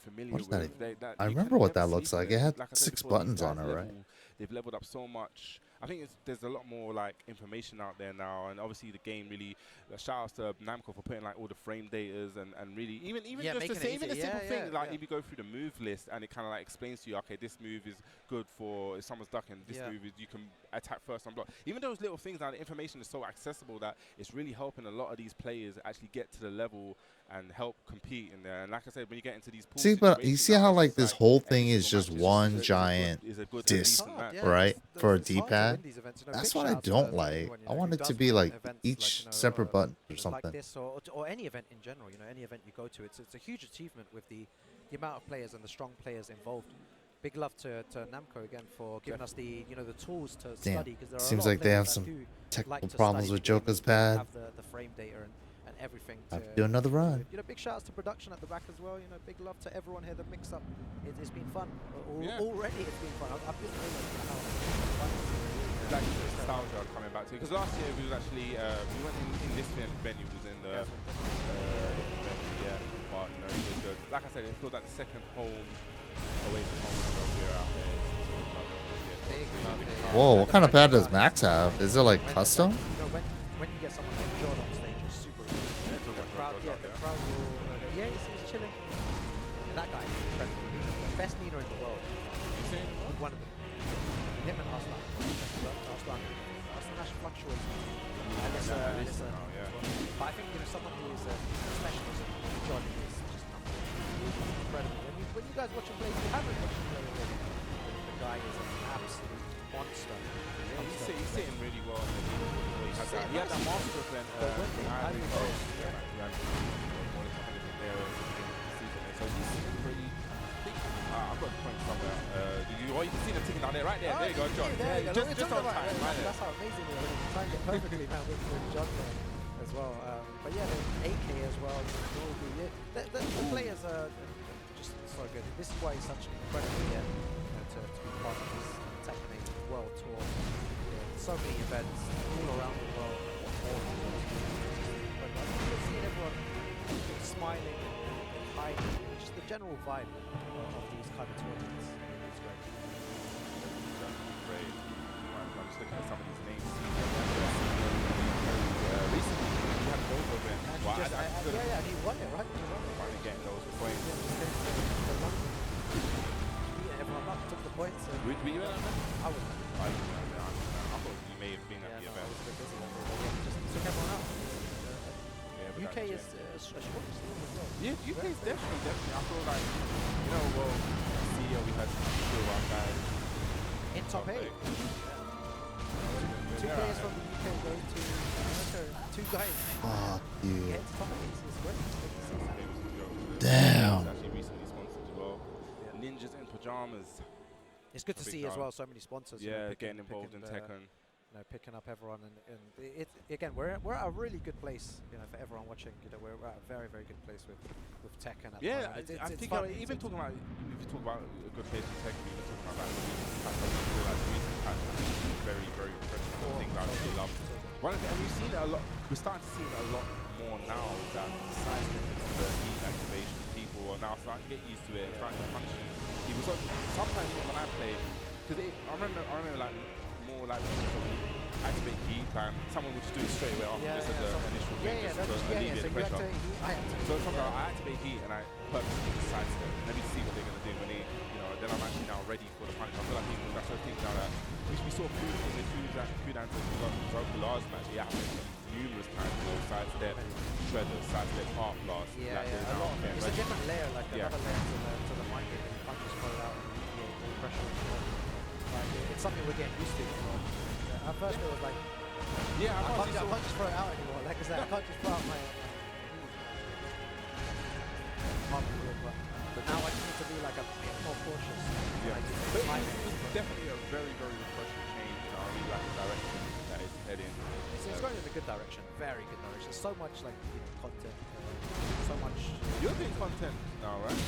familiar
What is
with.
that?
I
I remember what that looks like. It had 6 buttons on it, right?
They've leveled up so much. I think there's a lot more like information out there now, and obviously the game really. Shout outs to Namco for putting like all the frame datas and really even
Yeah,
just
making
the
it
even a
easy.
simple
Yeah,
thing
yeah,
like
yeah.
if you go through the move list and it kind of like explains to you, okay, this move is good for if someone's ducking. This
Yeah.
move is you can attack first on block. Even those little things now, the information is so accessible that it's really helping a lot of these players actually get to the level and help compete in there. And like I said, when you get into these pool
See, but you
situations
see
now,
how
it's
like
just
this whole
every
thing is
single
just
match
one giant
is a good
disc,
decent match.
right? For a
It's hard to win
D-pad.
these events,
That's
big
what I
shout-out to
don't like.
everyone,
I
who
want it
does
to be
win
like
events
each
like,
separate button or
like
something.
this or any event in general. Any event you go to, it's a huge achievement with the amount of players and the strong players involved. Big love to Namco again for giving us the the tools to
Damn.
study, because there are
Seems
a lot
like
of
they have
players that
some
do
technical
like to
problems
study
with
the game
Joker's
and
pad.
have the frame data and everything.
I have to do another run.
Big shouts to production at the back as well. Big love to everyone here. The mix-up, it's been fun.
Yeah.
Already it's been fun. I've been really how fun it's been.
like nostalgia coming back to it. Because last year we was actually we went in this venue, was in the venue, yeah. But you know, it was good. Like I said, it feels like the second home away from home whenever we're out there.
Whoa, what kind of pad does Max have? Is it like custom?
When you get someone like John on stage, it's super easy. The crowd will, he's chilling. And that guy is incredible. He's the best leader in the world. One of them. Him and Arslan. Arslan actually fluctuates. And it's, but I think, you know, someone who is a specialist, John is just incredible. When you guys watch him play, you haven't watched him play already. The guy is an absolute monster.
Yeah, he's sitting really well. He had that master event. So he's sitting pretty. I've got the point somewhere. You can see them ticking down there, right there. There you go, John. Yeah, just on time, right there.
That's how amazing it is. You timed it perfectly now with John there as well. But yeah, the AK as well. The players are just so good. This is why he's such an incredible to be part of this Tekken World Tour. So many events all around the world. But seeing everyone smiling and hiding, just the general vibe of these kind of tournaments is great.
Great. I'm just looking at some of these names. Recently, we had a gold event.
He won it, right?
Finally getting those points.
Everyone up, took the points.
Were you at that event?
I was.
I thought you may have been at the event.
Just took everyone out.
Yeah,
UK is a strong team as well.
Yeah, UK is definitely. I feel like, you know, well, CEO, we had two of our guys
in top 8. Two players from the UK go to America. Two guys.
Fuck you.
Get to top 8 is great.
Damn.
It's actually recently sponsored as well. Ninjas in pajamas.
It's good to see as well so many sponsors.
Yeah, getting involved in Tekken.
Picking up everyone, and again, we're at a really good place, you know, for everyone watching. You know, we're at a very very good place with Tekken. At
Yeah,
the moment.
I think even talking about, if you talk about a good place with Tekken, you're talking about like the recent patch, very very impressive things I really love. One of the, and we've seen it a lot. We're starting to see it a lot more now that side the heat activation, people are now starting to get used to it, starting to punish people. So sometimes when I play, because I remember like more like activate heat, and someone would just do it straight away after just as an initial thing, just to alleviate the pressure. So sometimes I activate heat and I purposely sidestep. Let me see what they're going to do when they, you know, then I'm actually now ready for the punish. I feel like people, that's the thing now that we saw Kudan to Lars match. He happened numerous times. Sidestep, shredder, sidestep, half blast.
Yeah, a lot. It's a different layer, like another layer to the mic that punches throw out and the pressure. Like it's something we're getting used to. At first it was like, I can't just throw it out anymore. Like I said, I can't just throw out my but now I just need to be like a bit more cautious.
Yeah,
like,
but it's definitely a very, very refreshing change. You know, I really like the direction that it's heading.
It's going in a good direction, very good direction. So much like content, so much.
You're doing content now, right?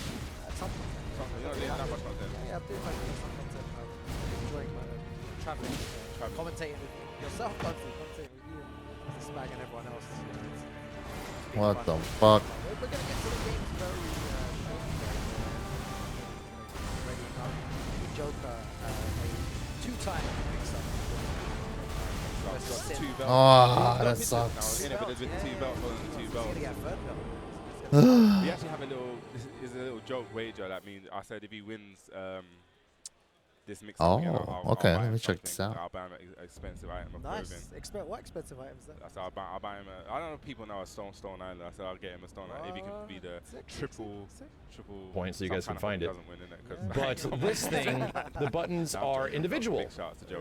Some content.
You're not doing that much content.
Yeah, I'm doing some content. I'm enjoying my traveling, commentating with yourself, commentating with you, and Spag and everyone else.
What the fuck?
We're going to get to the games very ready now. Joker, a two-time Mixup.
Oh, that sucks.
In it, but there's been 2 belts, more than 2 belts. We actually have a little, this is a little joke wager. That means I said if he wins this Mixup,
oh, okay, let me check this out.
I'll buy him an expensive item of
nice.
clothing.
What expensive items?
I said I'll buy him a, I don't know if people know a Stone Island. I said I'll get him a Stone Island if he can be the triple
point so you guys can find it.
Win,
but this thing, the buttons are individual.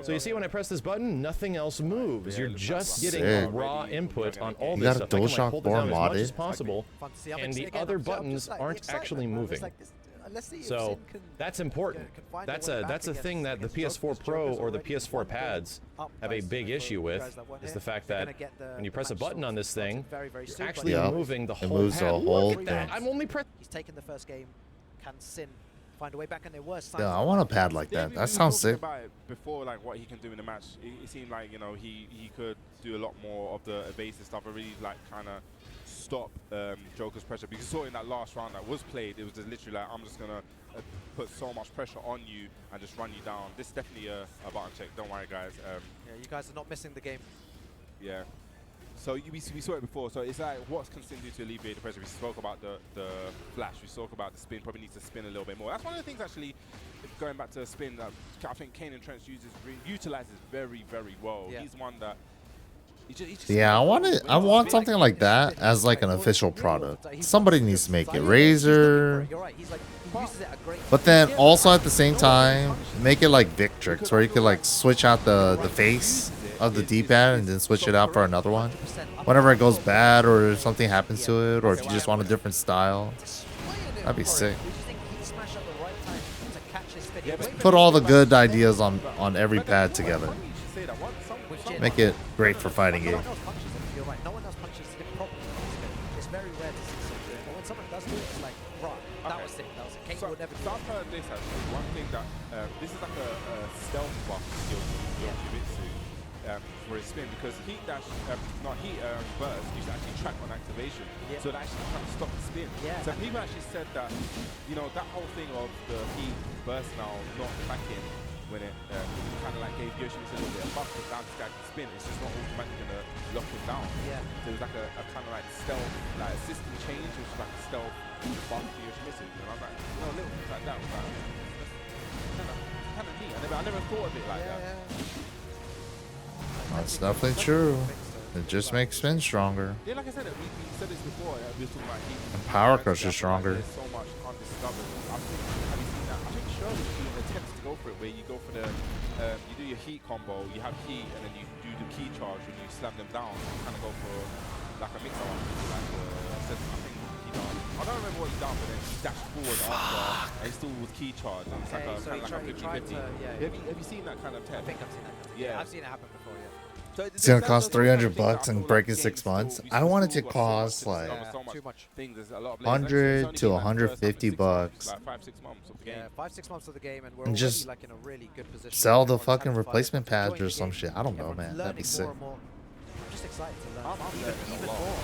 So you see when I press this button, nothing else moves. You're just getting raw input on all this stuff. I can like hold it down as much as possible, and the other buttons aren't actually moving. So that's important. That's a thing that the PS4 Pro or the PS4 pads have a big issue with, is the fact that when you press a button on this thing, you're actually moving the whole pad. Look at that. I'm only pressing.
He's taken the first game. Can Sin find a way back? And there were
Yeah, I want a pad like that. That sounds sick.
before, like what he can do in the match, it seemed like, you know, he could do a lot more of the evasive stuff. I really like kind of stop Joker's pressure, because you saw in that last round that was played, it was just literally like, I'm just gonna put so much pressure on you and just run you down. This is definitely a button check. Don't worry, guys.
Yeah, you guys are not missing the game.
Yeah. So we saw it before. So it's like, what's continue to alleviate the pressure? We spoke about the flash. We spoke about the spin. Probably needs to spin a little bit more. That's one of the things, actually, going back to spin, that I think Kane and Trent utilizes very, very well.
Yeah.
He's one that.
Yeah, I want something like that as like an official product. Somebody needs to make it Razor. But then also at the same time, make it like Victrix, where you could like switch out the face of the D-pad and then switch it out for another one. Whenever it goes bad or something happens to it, or if you just want a different style, that'd be sick. Put all the good ideas on every pad together. Make it great for fighting games.
You're right. No one else punches it properly. It's very rare to see something. But when someone does do it, it's like, right, that was it. That was it. Kane would never do
So I've heard this, actually. One thing that this is like a stealth buff skill to Jiu-Jitsu for his spin, because heat dash, burst, you should actually track on activation, so it actually kind of stop the spin. So people actually said that, you know, that whole thing of the heat burst now not tracking, when it kind of like gave Yoshimitsu a little bit of buff, because now this guy can spin, it's just not automatically going to lock him down. So it was like a kind of like stealth, like a system change, which was like a stealth buff to Yoshimitsu. And I was like, you know, little things like that was like, kind of neat. I never thought of it like that.
That's definitely true. It just makes spin stronger.
Yeah, like I said, we said this before. We were talking about heat.
And power crush is stronger.
There's so much undiscovered. Have you seen that? I think Shirley's doing attempts to go for it, where you go for the, you do your heat combo, you have heat, and then you do the key charge when you slam them down. You kind of go for like a mix-up. Like I think he done. I don't remember what he done, but then he dashed forward after, and he still was key charge. And it's like a 50-50. Have you seen that kind of test?
I think I've seen that. Yeah, I've seen it happen before. Yeah.
So
It's gonna cost $300 and break in 6 months. I want it to cost like
too much.
100 to 150 bucks.
Like 5-6 months of the game.
Yeah, 5-6 months of the game, and we're
And
already
just
like in a really good position.
sell the
Everyone's
fucking
had
replacement
fun,
pads
enjoying
or
the
some
game.
shit. I don't know,
Everyone's
man. That'd be
learning
sick.
more and more. I'm just excited to learn even more.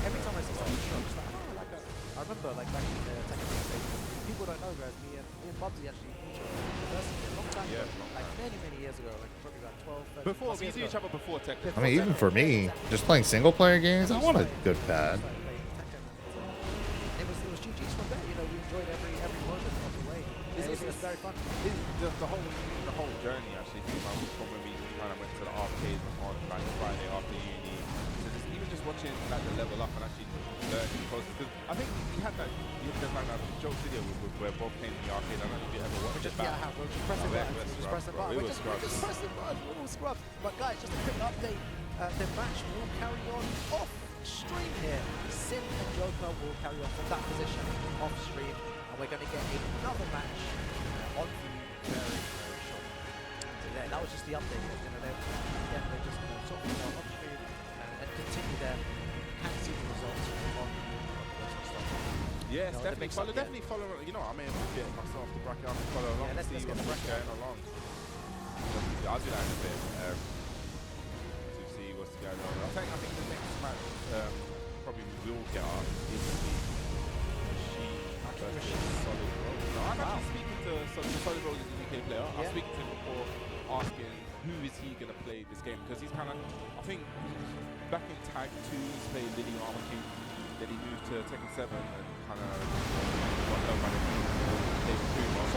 Every time I see something show, I'm just like, oh, like I remember like back in the Tekken days, people don't know, guys, me and Bubsy actually knew each other at university a long time ago, like many years ago, like probably about 12, 13
Before, we
years
knew each
ago.
other before Tekken.
I mean, even for me, just playing single player games, I want a good pad.
It was GG's from there, you know, we enjoyed every moment of the way. It was very fun.
The whole journey, actually, from when we kind of went to the arcade on like Friday after uni, to just watching like the level up and actually learning the process. Because I think we had that, there's like that joke video where Bob came in the arcade. I don't know if you ever watched it.
Yeah, I have. We're just pressing buttons. Just pressing buttons. We're just pressing buttons. We're all scrubs. But guys, just a quick update. The match will carry on off stream here. Sin and Joker will carry on from that position off stream, and we're going to get another match on view very shortly. So yeah, that was just the update. You know, they're just going to sort of off stream and continue there. You can see the results on the
Yes, definitely follow. You know, I mean, I'm getting myself the bracket up and follow along.
Yeah, let's
see
get
what's
the bracket
going along. I'll do that in a bit to see what's going on. I think the next match probably we will get up is the Machine versus Solid Road. Now, I'm actually speaking to Solid Road is a UK player. I was speaking to him before, asking who is he going to play this game, because he's kind of, I think back in Tag 2 he's played Lily Armor King, then he moved to Tekken 7 and kind of got known by the David Puma.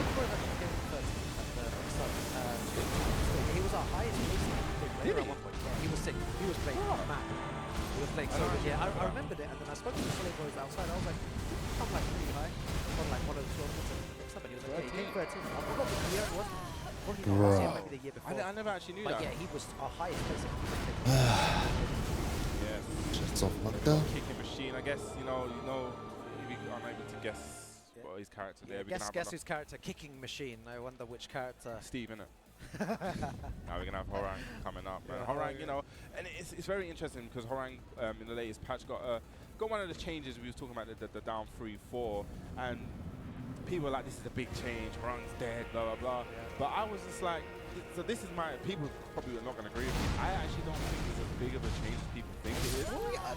He was our highest player at one point. Yeah, he was sick. He was playing mad. He was playing so good. Yeah, I remembered it, and then I spoke to the Solid Boys outside. I was like, I'm like pretty high on like one of the tournaments, and somebody was like, yeah, he came 13. I forgot the year it was. Probably not last year, maybe the year before.
I never actually knew
but
that.
Yeah, he was our highest player.
Yes.
Just so fucked up.
Kicking machine, I guess, you know, if you are able to guess what his character there.
Guess his character, Kicking Machine. I wonder which character.
Steve, innit? Now we're gonna have Horang coming up, man. Horang, you know, and it's very interesting because Horang in the latest patch got one of the changes we was talking about, the down 3-4, and people were like, this is a big change, Rung's dead, blah, blah, blah. But I was just like, so this is my, people probably are not going to agree with me. I actually don't think it's as big of a change as people think it is.
I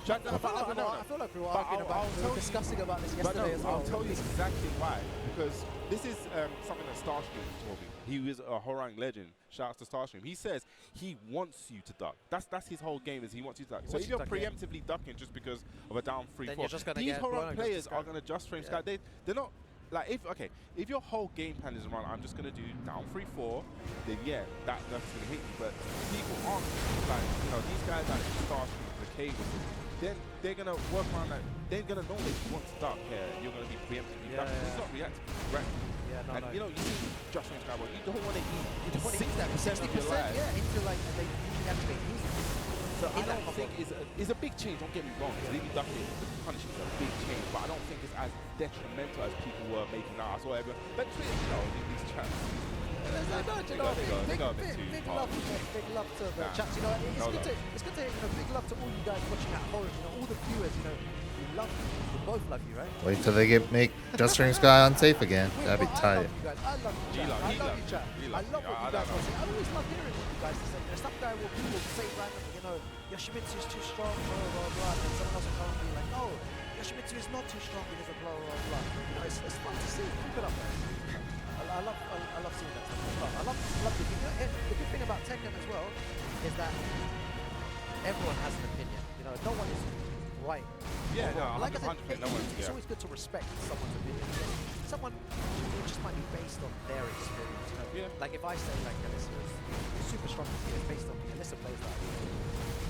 feel like we were arguing about, we were discussing about this yesterday as well.
I'll tell you exactly why. Because this is something that Starstream told me. He is a Horang legend. Shout out to Starstream. He says he wants you to duck. That's his whole game, is he wants you to duck. So if you're preemptively ducking just because of a down 3-4, these Horang players are going to just frame sky. They're not. Like if your whole game plan is around, I'm just gonna do down 3-4, then yeah, that's gonna hit you. But people aren't like, you know, these guys like Starstream, the cables, then they're gonna work around that. They're gonna know that you want to duck here. You're gonna be preemptively ducking. It's not reactive, right?
Yeah,
and you know, you see Josh Wayne Skywalker, you don't want to eat.
You don't want to eat that 60%, into like they reactivate.
So I don't think it's a big change, don't get me wrong. Leaving ducking, the punishment is a big change, but I don't think it's as detrimental as people were making out. I saw everyone, but Twitter, you know, these chats.
Big love to the chats, you know, it's good to hear, you know, big love to all you guys watching at home, you know, all the viewers, you know, we love you, we both love you, right?
Wait till they make Just Stream Sky unsafe again. That'd be tight.
I love you, chat. I love you, chat. I love what you guys want to say. I always love hearing what you guys say. There's some guy where people say randomly, you know, Yoshimitsu's too strong, blah, blah, blah, and someone else will come and be like, no, Yoshimitsu is not too strong because of blah, blah, blah. You know, it's fun to see. Keep it up, guys. I love seeing that stuff. I love the thing. The good thing about Tekken as well is that everyone has an opinion. You know, no one is right.
Yeah, no,
like I said, it's
yeah.
always good to respect someone's opinion. Someone, it just might be based on their experience. You know, like if I say like Alyssa is super strong, it's based on the Alyssa plays that.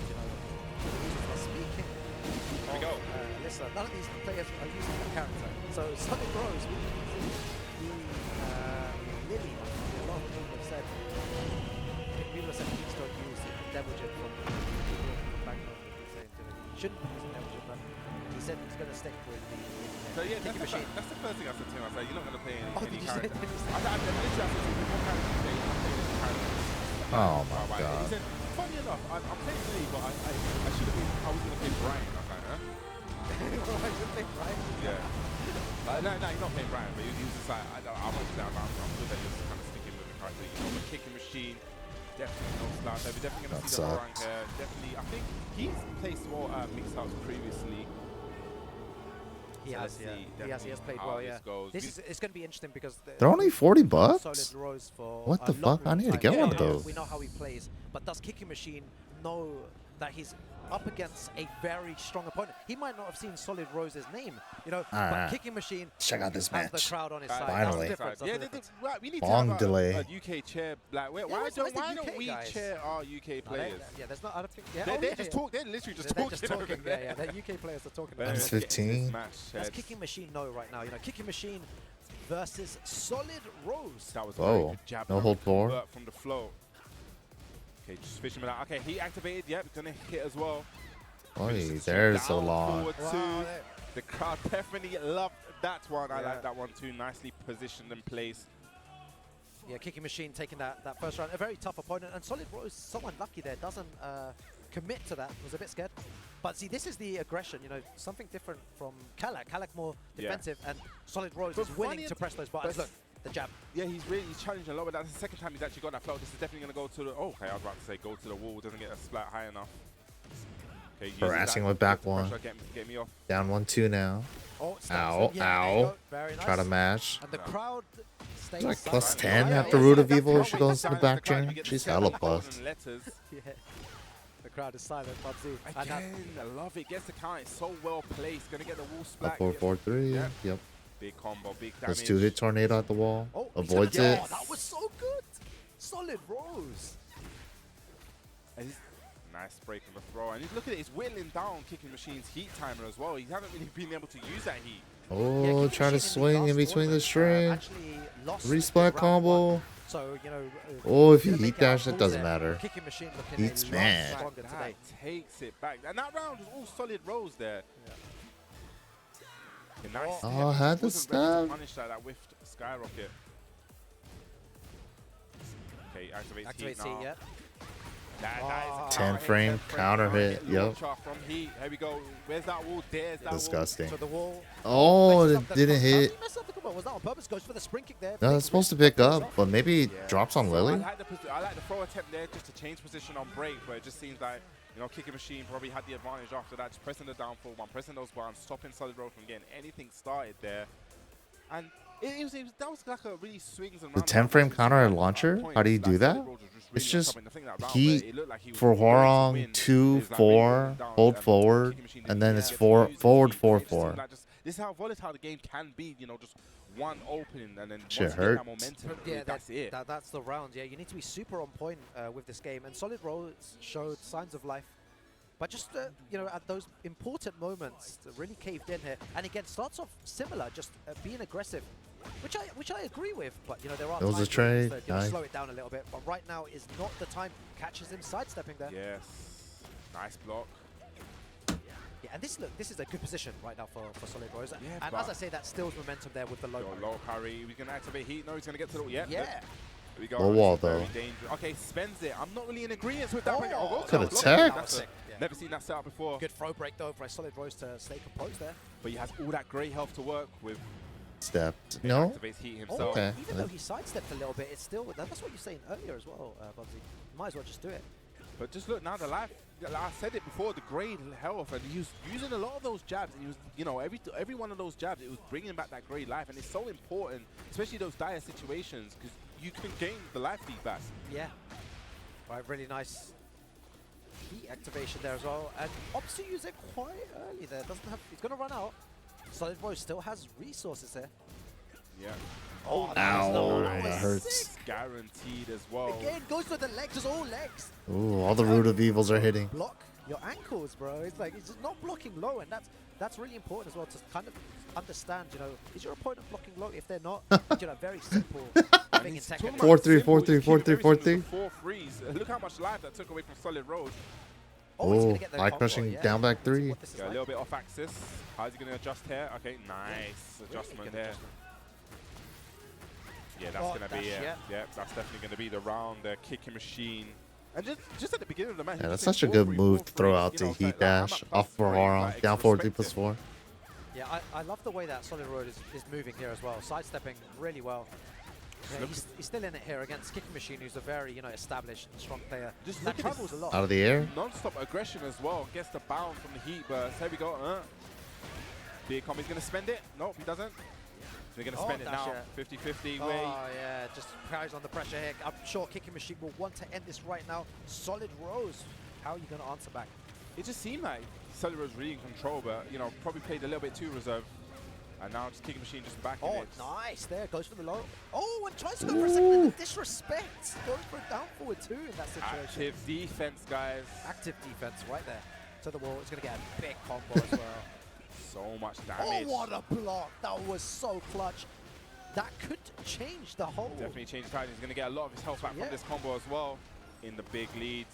You know, the reasons for speaking.
Here we go.
Alyssa, none of these players are using that character. So Sonic Rose, Lily, a lot of people have said, please don't use Devil Jin from the background. Shouldn't be using Devil Jin, but he said he's going to stick with the
so yeah, that's the first thing I said to him. I said, you're not going to play any character.
Oh my god.
He said, funny enough, I'm playing Lily, but I should have been, I was going to play Brian. I was like, huh?
I should play Brian?
Yeah. No, he's not playing Brian, but he was just like, I'm good at just kind of sticking with the character. You know, the kicking machine, definitely no slouch. We're definitely going to see the Horang here. Definitely, I think he's placed more Mixups previously.
He has played well, yeah. It's going to be interesting because
they're only $40.
Solid Rose for
what the fuck? I need to get one of those.
We know how he plays, but does Kicking Machine know that he's up against a very strong opponent? He might not have seen Solid Rose's name, you know, but Kicking Machine
check out this match.
The crowd on his side.
Finally.
We need
long
to have
delay.
a UK chair. Like, why don't we chair our UK players?
There's not. I don't think.
They're just talking. They're literally just talking.
Yeah, the UK players are talking.
That's 15.
That's Kicking Machine. No, right now, you know, Kicking Machine versus Solid Rose.
That was a very good jab.
No hold for
from the flow. Okay, just fishing him out. Okay, he activated. Yep, gonna hit as well.
Oh, there's a lot.
Wow,
the crowd definitely loved that one. I like that one too. Nicely positioned in place.
Yeah, Kicking Machine taking that first round. A very tough opponent. And Solid Rose, someone lucky there, doesn't commit to that. Was a bit scared. But see, this is the aggression, you know, something different from Kalak. Kalak more defensive, and Solid Rose is willing to press those buttons. Look, the jab.
Yeah, he's challenging a lot, but that's the second time he's actually got that flow. This is definitely going to go to the... Oh, okay, I was about to say go to the wall. Doesn't get a splat high enough. Okay,
harassing with back one.
Get me off.
Down 1-2 now.
Oh,
ow, ow.
Very nice.
Try to mash.
And the crowd stays
like plus 10 after Root of Evil. She goes to the back chain. She's hella plus.
Yeah. The crowd is silent, Bubsy.
Again, I love it. Gets the count. It's so well placed. Gonna get the wall splat.
4-4-3. Yep.
Big combo, big damage.
Let's 2-hit tornado at the wall. Avoids it.
Oh, that was so good. Solid Rose.
Nice break of the throw. And look at it. He's whittling down Kicking Machine's heat timer as well. He hasn't really been able to use that heat.
Oh, trying to swing in between the string. Resplat combo.
So, you know,
oh, if you heat dash, it doesn't matter.
Kicking Machine looking
Heat's man.
That takes it back. And that round was all Solid Rose there. Okay, nice.
Oh, had the stab.
Punish that whiffed skyrocket. Okay, activates heat now.
10 frame counter hit. Yep.
From heat. Here we go. Where's that wall? There's that
disgusting.
Wall.
Oh, it didn't hit.
but was that on purpose? Goes for the spring kick there.
No, it's supposed to pick up, but maybe it drops on
So
Lily.
I like the throw attempt there just to change position on break, where it just seems like, you know, Kicking Machine probably had the advantage after that, just pressing the down forward one, pressing those buttons, stopping Solid Road from getting anything started there. And that was like a really swings and
The 10-frame counter and launcher, how do you do that? It's just heat for Horong 2-4, hold forward, and then it's forward 4-4.
This is how volatile the game can be, you know, just one opening and then
Shit
once you get that
hurts.
momentum,
Yeah,
that's it.
That's the round. Yeah, you need to be super on point with this game. And Solid Roads showed signs of life. But just, you know, at those important moments, really caved in here. And again, starts off similar, just being aggressive, which I agree with. But, you know, there are
It was a
times where you
trade.
just, you know, slow it down a little bit. But right now is not the time. Catches him sidestepping there.
Yes. Nice block.
Yeah, and this is a good position right now for Solid Roads.
Yeah,
and as I say, that stills momentum there with the low parry.
Low parry. He's going to activate heat. No, he's going to get to the...
Yeah.
Here we go.
Low wall,
Very
though.
dangerous. Okay, spends it. I'm not really in agreement with that.
Could attack.
Never seen that setup before.
Good throw break, though, for Solid Roads to stay composed there.
But he has all that great health to work with.
Stepped. No?
Activates heat
Oh,
himself.
Okay.
even though he sidestepped a little bit, it's still... That's what you're saying earlier as well, Bubsy. Might as well just do it.
But just look now, the life. Like I said it before, the great health, and he was using a lot of those jabs. And he was, you know, every one of those jabs, it was bringing back that great life, and it's so important, especially those dire situations, because you can gain the life lead back.
Yeah. Right, really nice heat activation there as well. And opts to use it quite early there. Doesn't have. He's gonna run out. Solid Roads still has resources there.
Yeah.
Oh,
Ow,
that
that hurts.
sick.
Guaranteed as well.
Again, goes for the legs, just all legs.
Ooh, all the root of evils are hitting.
Block your ankles, bro. It's like, it's just not blocking low, and that's really important as well to kind of understand, you know, is your opponent blocking low? If they're not, you know, very simple thing in Tekken.
4-3, 4-3, 4-3, 4-3.
4-3s. Look how much life that took away from Solid Road.
Oh, he's
Oh,
gonna get the
high
combo,
crushing
yeah.
down back
Let's see
3.
what this is
Yeah, a
like.
little bit off axis. How's he going to adjust here? Okay, nice
Really
adjustment
good
there.
adjustment.
Yeah, that's
Oh,
going to be
dash,
it.
yeah.
Yeah, that's definitely going to be the round, the Kicking Machine. And just at the beginning of the match,
Yeah,
he
that's
just
such a
said
good
4-3,
move to
4-3,
throw out
you
to
know,
heat
like, I'm
dash.
at
Off for
+3,
Horong.
like,
Down 4-3 plus 4.
Yeah, I love the way that Solid Road is moving here as well, sidestepping really well. Yeah, he's still in it here against Kicking Machine, who's a very, you know, established and strong player.
Just
That
look at
travels
this
a lot.
Out of the air.
Non-stop aggression as well. Gets the bound from the heat burst. Here we go. Big combo. He's going to spend it. Nope, he doesn't. They're going to spend it
dash,
now.
yeah.
50-50
Oh,
way.
yeah, just carries on the pressure here. I'm sure Kicking Machine will want to end this right now. Solid Rose, how are you going to answer back?
It just seemed like Solid was really in control, but, you know, probably played a little bit too reserved. And now just Kicking Machine just backing
Oh,
it.
nice there. Goes for the low. Oh, and tries to go for a second. And the disrespect. Goes for a down forward too in that situation.
Active defense, guys.
Active defense right there. To the wall. It's going to get a big combo as well.
So much
Oh,
damage.
what a block. That was so clutch. That could change the whole.
Definitely change the tide. He's going to get a lot of his health back
Yeah.
from this combo as well. In the big leads.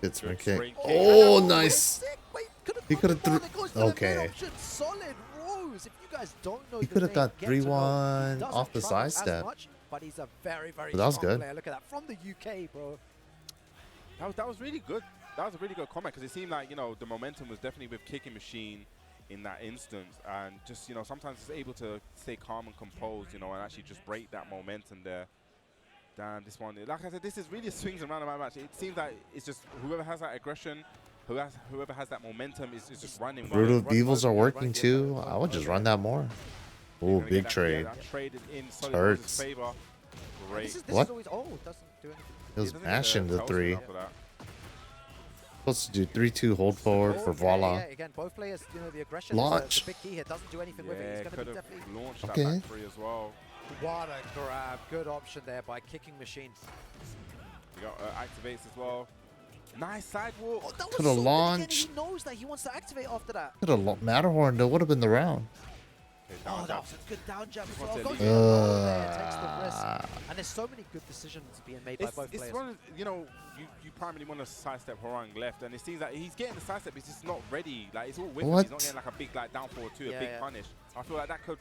Good spring
Good
kick.
spring kick.
Oh,
Wait,
nice.
sick. Wait,
He could have
threw.
threw. Okay.
Solid Rose. If you guys don't know,
He
the
could have
name,
got
get to know.
3-1
He doesn't
off the
travel as
sidestep.
much, but he's a very, very
But that was
strong
good.
player. Look at that from the UK, bro.
That was really good. That was a really good comment because it seemed like, you know, the momentum was definitely with Kicking Machine in that instance, and just, you know, sometimes it's able to stay calm and composed, you know, and actually just break that momentum there. Damn, this one, like I said, this is really swings and roundabout match. It seems like it's just whoever has that aggression, whoever has that momentum is just running.
Root of evils are working too. I would just run that more. Ooh, big trade.
That traded in Solid
Hurts.
Rose's favor. Great.
This
What?
is always, oh, it doesn't do anything.
It was
He doesn't get
mashing the
tail
3.
spin after that.
Supposed to do 3-2 hold forward for
Okay,
voila.
yeah, again, both players, you know, the aggression
Launch.
is the big key here. Doesn't do anything with it.
Yeah,
He's going to
could
be
have
definitely...
launched
Okay.
that back 3 as well.
What a grab. Good option there by Kicking Machine.
You got activates as well. Nice sidewalk.
Oh, that was
Coulda
so good. Again,
launched.
he knows that he wants to activate after that.
Could have Matterhorn. That would have been the round.
Okay,
Oh,
down
that
jab.
was a good down jab as
Wants
well.
to
Goes
leave.
for the low there, takes the risk.
Uh,
And there's so many good decisions being made by both
It's
players.
one of, you know, you primarily want to sidestep Horang left, and it seems like he's getting the sidestep, but he's just not ready. Like, it's all with him. He's
What?
not getting like a big like down forward 2,
Yeah,
a big
yeah.
punish. I feel like that could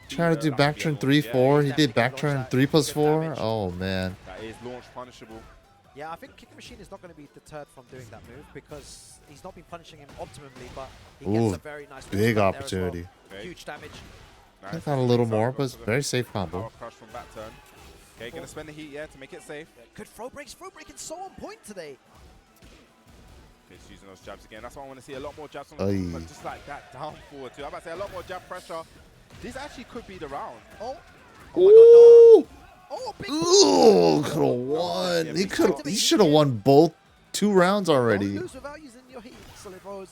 be
Trying to do
that
back
could be a
turn
launch.
3-4. He
definitely
did back
can
turn
launch
3 plus
that.
4.
Good damage.
Oh man.
That is launch punishable.
Yeah, I think Kicking Machine is not going to be deterred from doing that move because he's not been punishing him optimally, but he
Ooh,
gets a very nice
big
wall start there as well.
opportunity.
Okay.
Huge damage.
I thought a little more, but it's very safe combo.
Power crush from that turn. Okay, gonna spend the heat, to make it safe.
Good throw breaks. Throw breaking so on point today.
Okay, he's using those jabs again. That's why I want to see a lot more jabs on the but just like that down forward too. I'm about to say a lot more jab pressure. This actually could be the round.
Oh.
Ooh.
Oh, big
Ooh, could have won. He should have won both 2 rounds already.
Don't lose without using your heat, Solid Rose.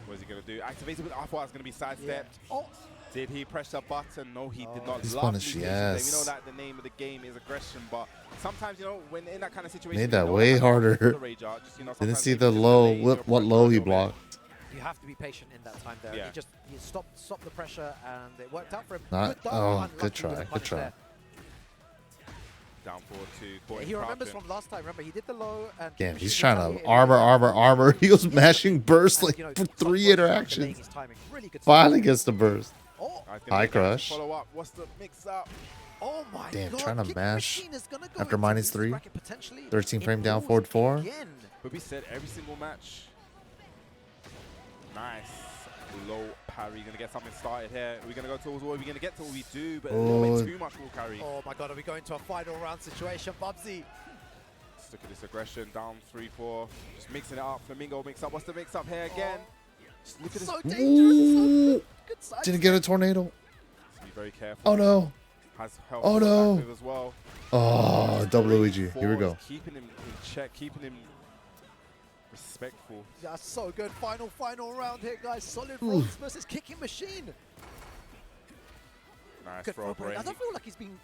What is he gonna do? Activated with, I thought it was gonna be sidestepped.
Yeah. Oh.
Did he press the button? No, he did not.
He's
Lovely
punished,
vision.
yes.
We know that the name of the game is aggression, but sometimes, you know, when in that kind of situation,
Made that way harder. Didn't see the low, what low he blocked.
You have to be patient in that time there.
Yeah.
You stop the pressure, and it worked out for him.
Good try, good try.
Down forward to
he remembers from last time. Remember, he did the low. And
Damn, he's trying to armor. He was mashing burst like for 3 interactions. Finally gets the burst.
Oh.
High crush.
Follow up. What's the mix up?
Oh my
Damn,
God.
trying to mash after
-3.
-3. 13 frame down, forward 4.
But we said every single match. Nice. Low parry. Gonna get something started here. We're gonna go towards all. We're gonna get to all we do, but a little bit too much will carry.
Oh my God, are we going to a final round situation, Bubsy?
Let's look at this aggression. Down 3-4. Just mixing it up. Flamingo mix up. What's the mix up here again? Just look at this.
So dangerous. Good side.
Didn't get a tornado.
Be very careful.
Oh no.
Has health
Oh no.
as well.
Oh, double Luigi. Here we go.
Keeping him in check. Keeping him respectful.
That's so good. Final round here, guys. Solid Rose versus Kicking Machine.
Nice
Good
throw break.
I don't feel like he's been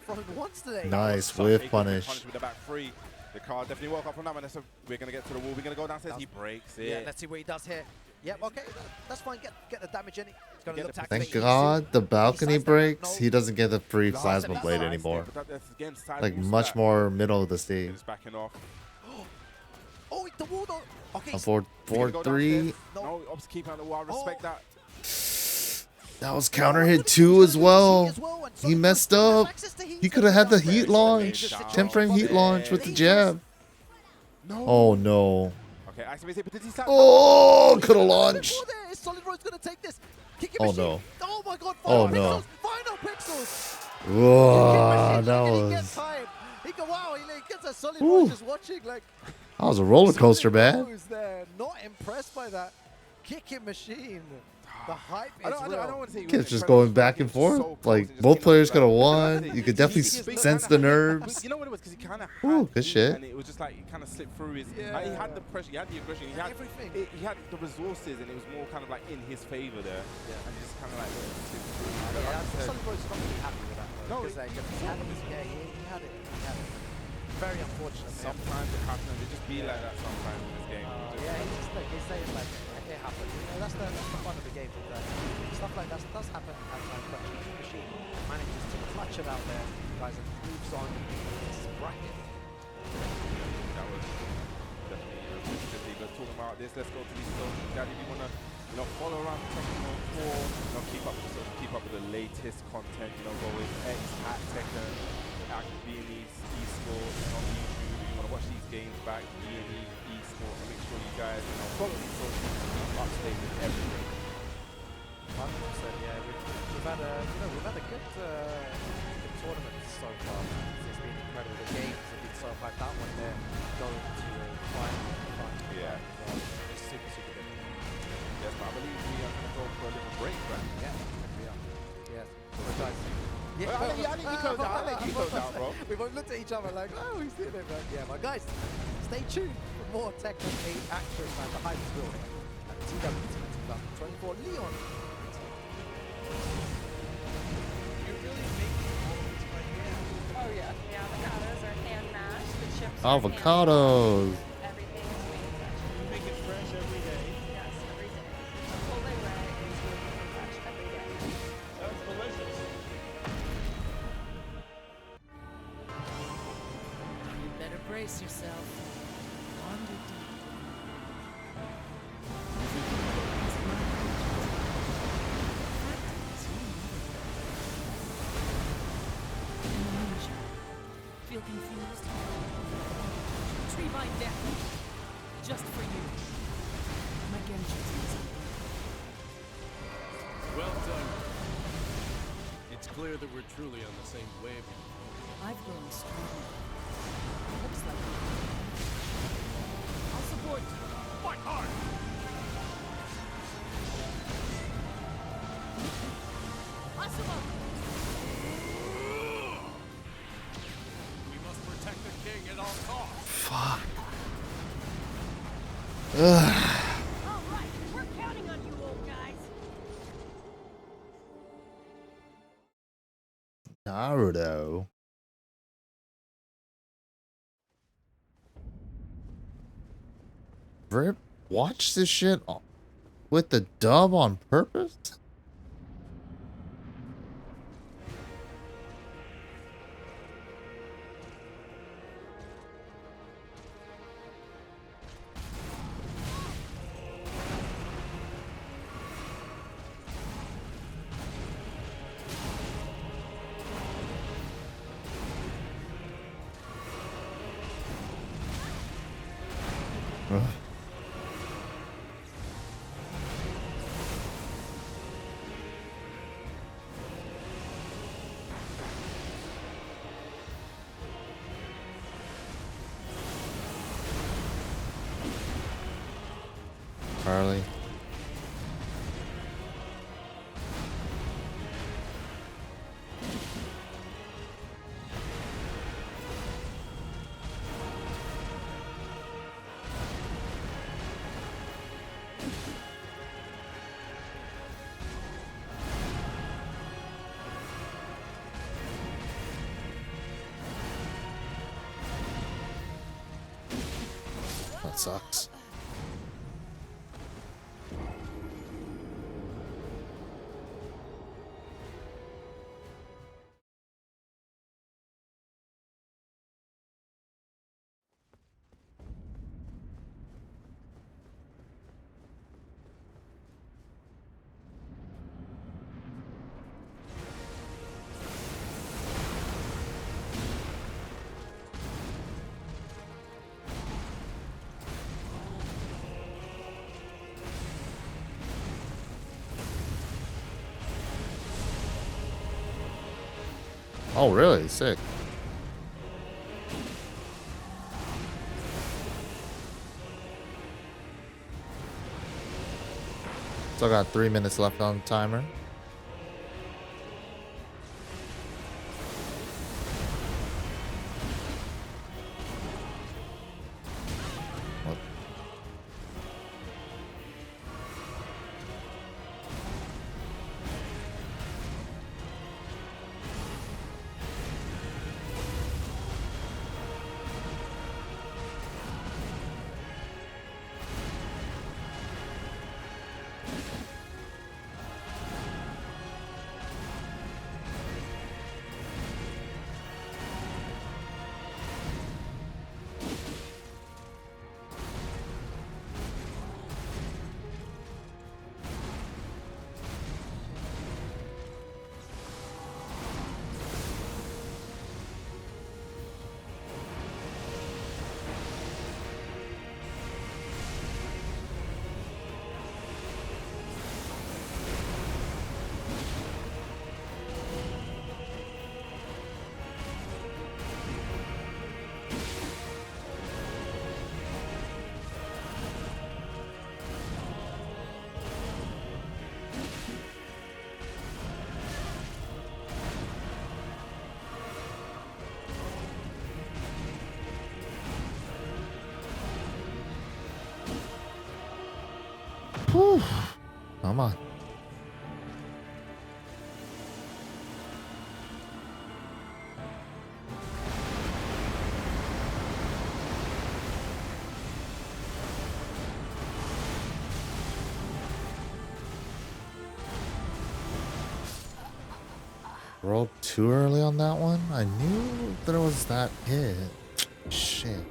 thrown once today.
Nice whiff punish.
With the back 3. The card definitely woke up from that one. So we're gonna get to the wall. We're gonna go downstairs. He breaks it.
Yeah, let's see what he does here. Yep, okay, that's fine. Get the damage in. He's gonna look to
Thank
activate
God the balcony breaks. He doesn't get the free
No,
plasma
that's
blade
nice.
anymore.
Again,
Like much more middle of the stage.
He's backing off.
Oh, the wall though. Okay.
4-3.
No, Ops keep out the wall. I respect that.
That was counter hit 2 as well. He messed up. He could have had the heat launch. 10 frame heat launch with the jab. Oh no.
Okay, activate it, but did he slap?
Oh, could have launched.
Solid Road's gonna take this.
Oh no.
Oh my God.
Oh no.
Final pixels.
Whoa, that was.
He go, wow, he gets a Solid Road just watching like.
That was a roller coaster, man.
Not impressed by that. Kicking Machine. The hype is
I don't want to say
It's just going back and forth. Like both players could have won. You could definitely sense the nerves.
You know what it was? Because he kind of
Ooh,
had
good shit.
and it was just like he kind of slipped through his.
Yeah.
He had the pressure, he had the aggression, he had
everything.
He had the resources, and it was more kind of like in his favor there.
Yeah.
And he just kind of like slipped through.
Solid Road's not really happy with that.
No,
because he had it. Very unfortunate.
Sometimes it happens. It just be like that sometimes in this game.
Yeah, he's saying like it happens. You know, that's the fun of the game. Stuff like that does happen at times, but Kicking Machine manages to clutch it out there, guys, and moves on this bracket.
That was definitely good. Let's talk about this. Let's go to these social. Daddy, if you wanna, follow around Tekken 4, keep up with the latest content. Go with X at Tekken, at B&E Esports on YouTube. If you wanna watch these games back, B&E Esports. Make sure you guys follow these socials, up to date with everything.
100%, yeah. We've had a good tournament so far. It's been incredible. The games have been so like that one there going to a final.
Yeah.
It's super good.
Yes, but I believe we are going to go for a little break, right?
Yeah, we are. Yes. So guys.
Yeah, I'll let you close out, bro.
We both looked at each other like, oh, we've seen it, man. Yeah, but guys, stay tuned for more Tekken 8 action and the hype is building at TWT 2024 Leon.
Oh yeah, the avocados are hand mashed, the chips
Avocados.
everything is made fresh.
You make it fresh every day.
Yes, every day. Chipotle bread is made fresh every day.
Sounds delicious.
You better brace yourself. Wander deep. Amnesia. Feel confused? Tree by death. Just for you. My Genji's.
Well done.
clear that we're truly on the same wavelength.
I've grown stronger. Looks like I'll support you.
Fight hard!
Possible.
We must protect the king at all costs.
Fuck.
All right, we're counting on you, old guys.
Naruto. Rip, watch this shit with the dub on purpose? Ugh. Harley. That sucks. Oh, really? Sick. Still got 3 minutes left on the timer. What? Whew. Come on. Rolled too early on that one? I knew there was that hit. Shit.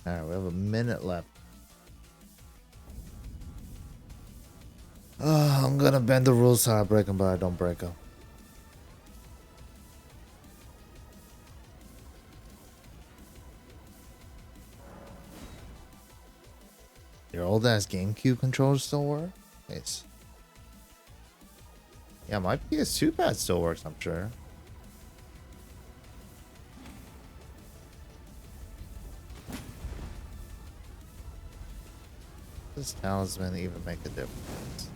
Alright, we have a minute left. I'm gonna bend the rules so I break them, but I don't break them. old ass GameCube controllers still work? Nice. Yeah, my PS2 pad still works, I'm sure. Does talisman even make a difference?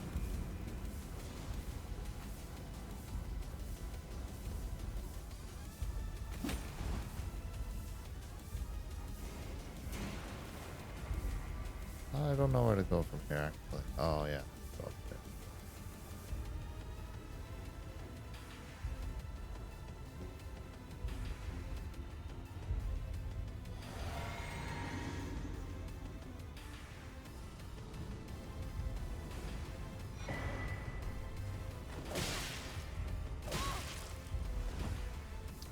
I don't know where to go from here, actually. Oh, yeah. Go up there.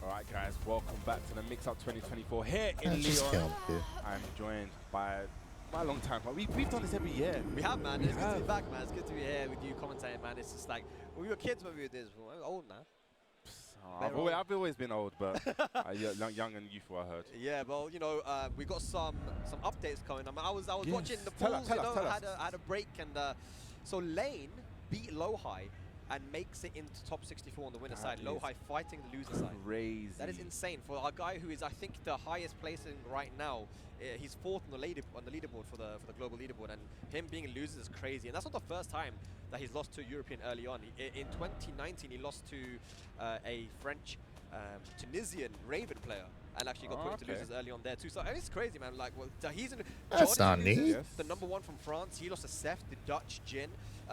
Alright guys, welcome back to the Mixup 2024 here in
Just kill
Leon.
him, dude.
I'm joined by my long time. We've done this every year.
We have, man. It's good to be back, man. It's good to be here with you commentating, man. It's just like, we were kids when we were this. We're old now.
I've always been old, but young and youthful, I heard.
Yeah, well, you know, we got some updates coming. I mean, I was
Yes.
watching the
Tell
pools,
us,
you know,
tell us.
had a break, and so Lane beat Lowhigh and makes it into top 64 on the winner side.
is
Lowhigh fighting the loser side.
Crazy.
That is insane for a guy who is, I think, the highest placing right now. He's fourth on the leaderboard for the global leaderboard, and him being a loser is crazy. And that's not the first time that he's lost to a European early on. In 2019, he lost to a French Tunisian Raven player, and actually got put into losers early on there too. So and it's crazy, man. Like, well, he's in.
That's not neat.
Losers, the #1 from France. He lost to Seth, the Dutch Jin.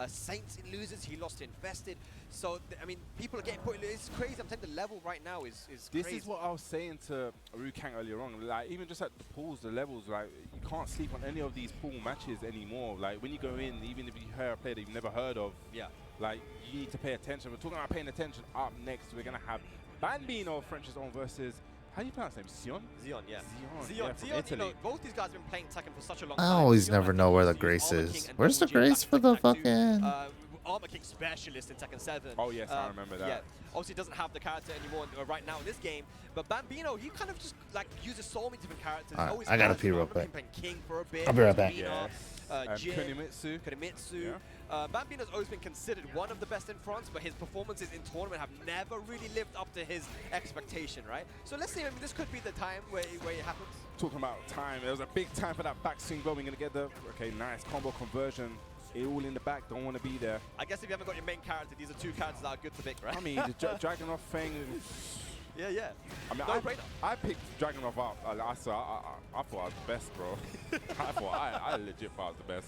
Saints in losers. He lost to Infested. So I mean, people are getting put. It's crazy. I'm telling you, the level right now is
This
crazy.
is what I was saying to Rukang earlier on. Like, even just at the pools, the levels, like, you can't sleep on any of these pool matches anymore. Like, when you go in, even if you hear a player that you've never heard of,
Yeah.
like, you need to pay attention. We're talking about paying attention. Up next, we're gonna have Bambino, French's own, versus, how do you pronounce his name? Sion?
Zion, yeah.
Zion, from
You know,
Italy.
both these guys have been playing Tekken for such a long
I
time.
always
Zion,
never
I
know
think,
where
used
the
to use
grace
Armor
is.
King and
Where's the
Double Jin
grace
back
for
in
the
Tekken 2.
fucking...
Armor King specialist in Tekken 7.
Oh, yes, I remember that.
Yeah, obviously doesn't have the character anymore right now in this game, but Bambino, he kind of just like uses so many different characters.
Alright,
Always
I gotta
has,
pee
you know,
real
I remember
quick.
him playing King for a bit.
I'll be right back.
Tabina, Jin,
Kunimitsu.
Kunimitsu. Bambino's always been considered one of the best in France, but his performances in tournament have never really lived up to his expectation, right? So let's see, I mean, this could be the time where it happens.
Talking about time, there was a big time for that backswing blow. We're gonna get the, okay, nice combo conversion. It all in the back, don't want to be there.
I guess if you haven't got your main character, these are two characters that are good to pick, right?
I mean, the Dragunov thing.
Yeah, yeah.
I mean, I picked Dragunov up. I thought I was the best, bro. I legit thought I was the best.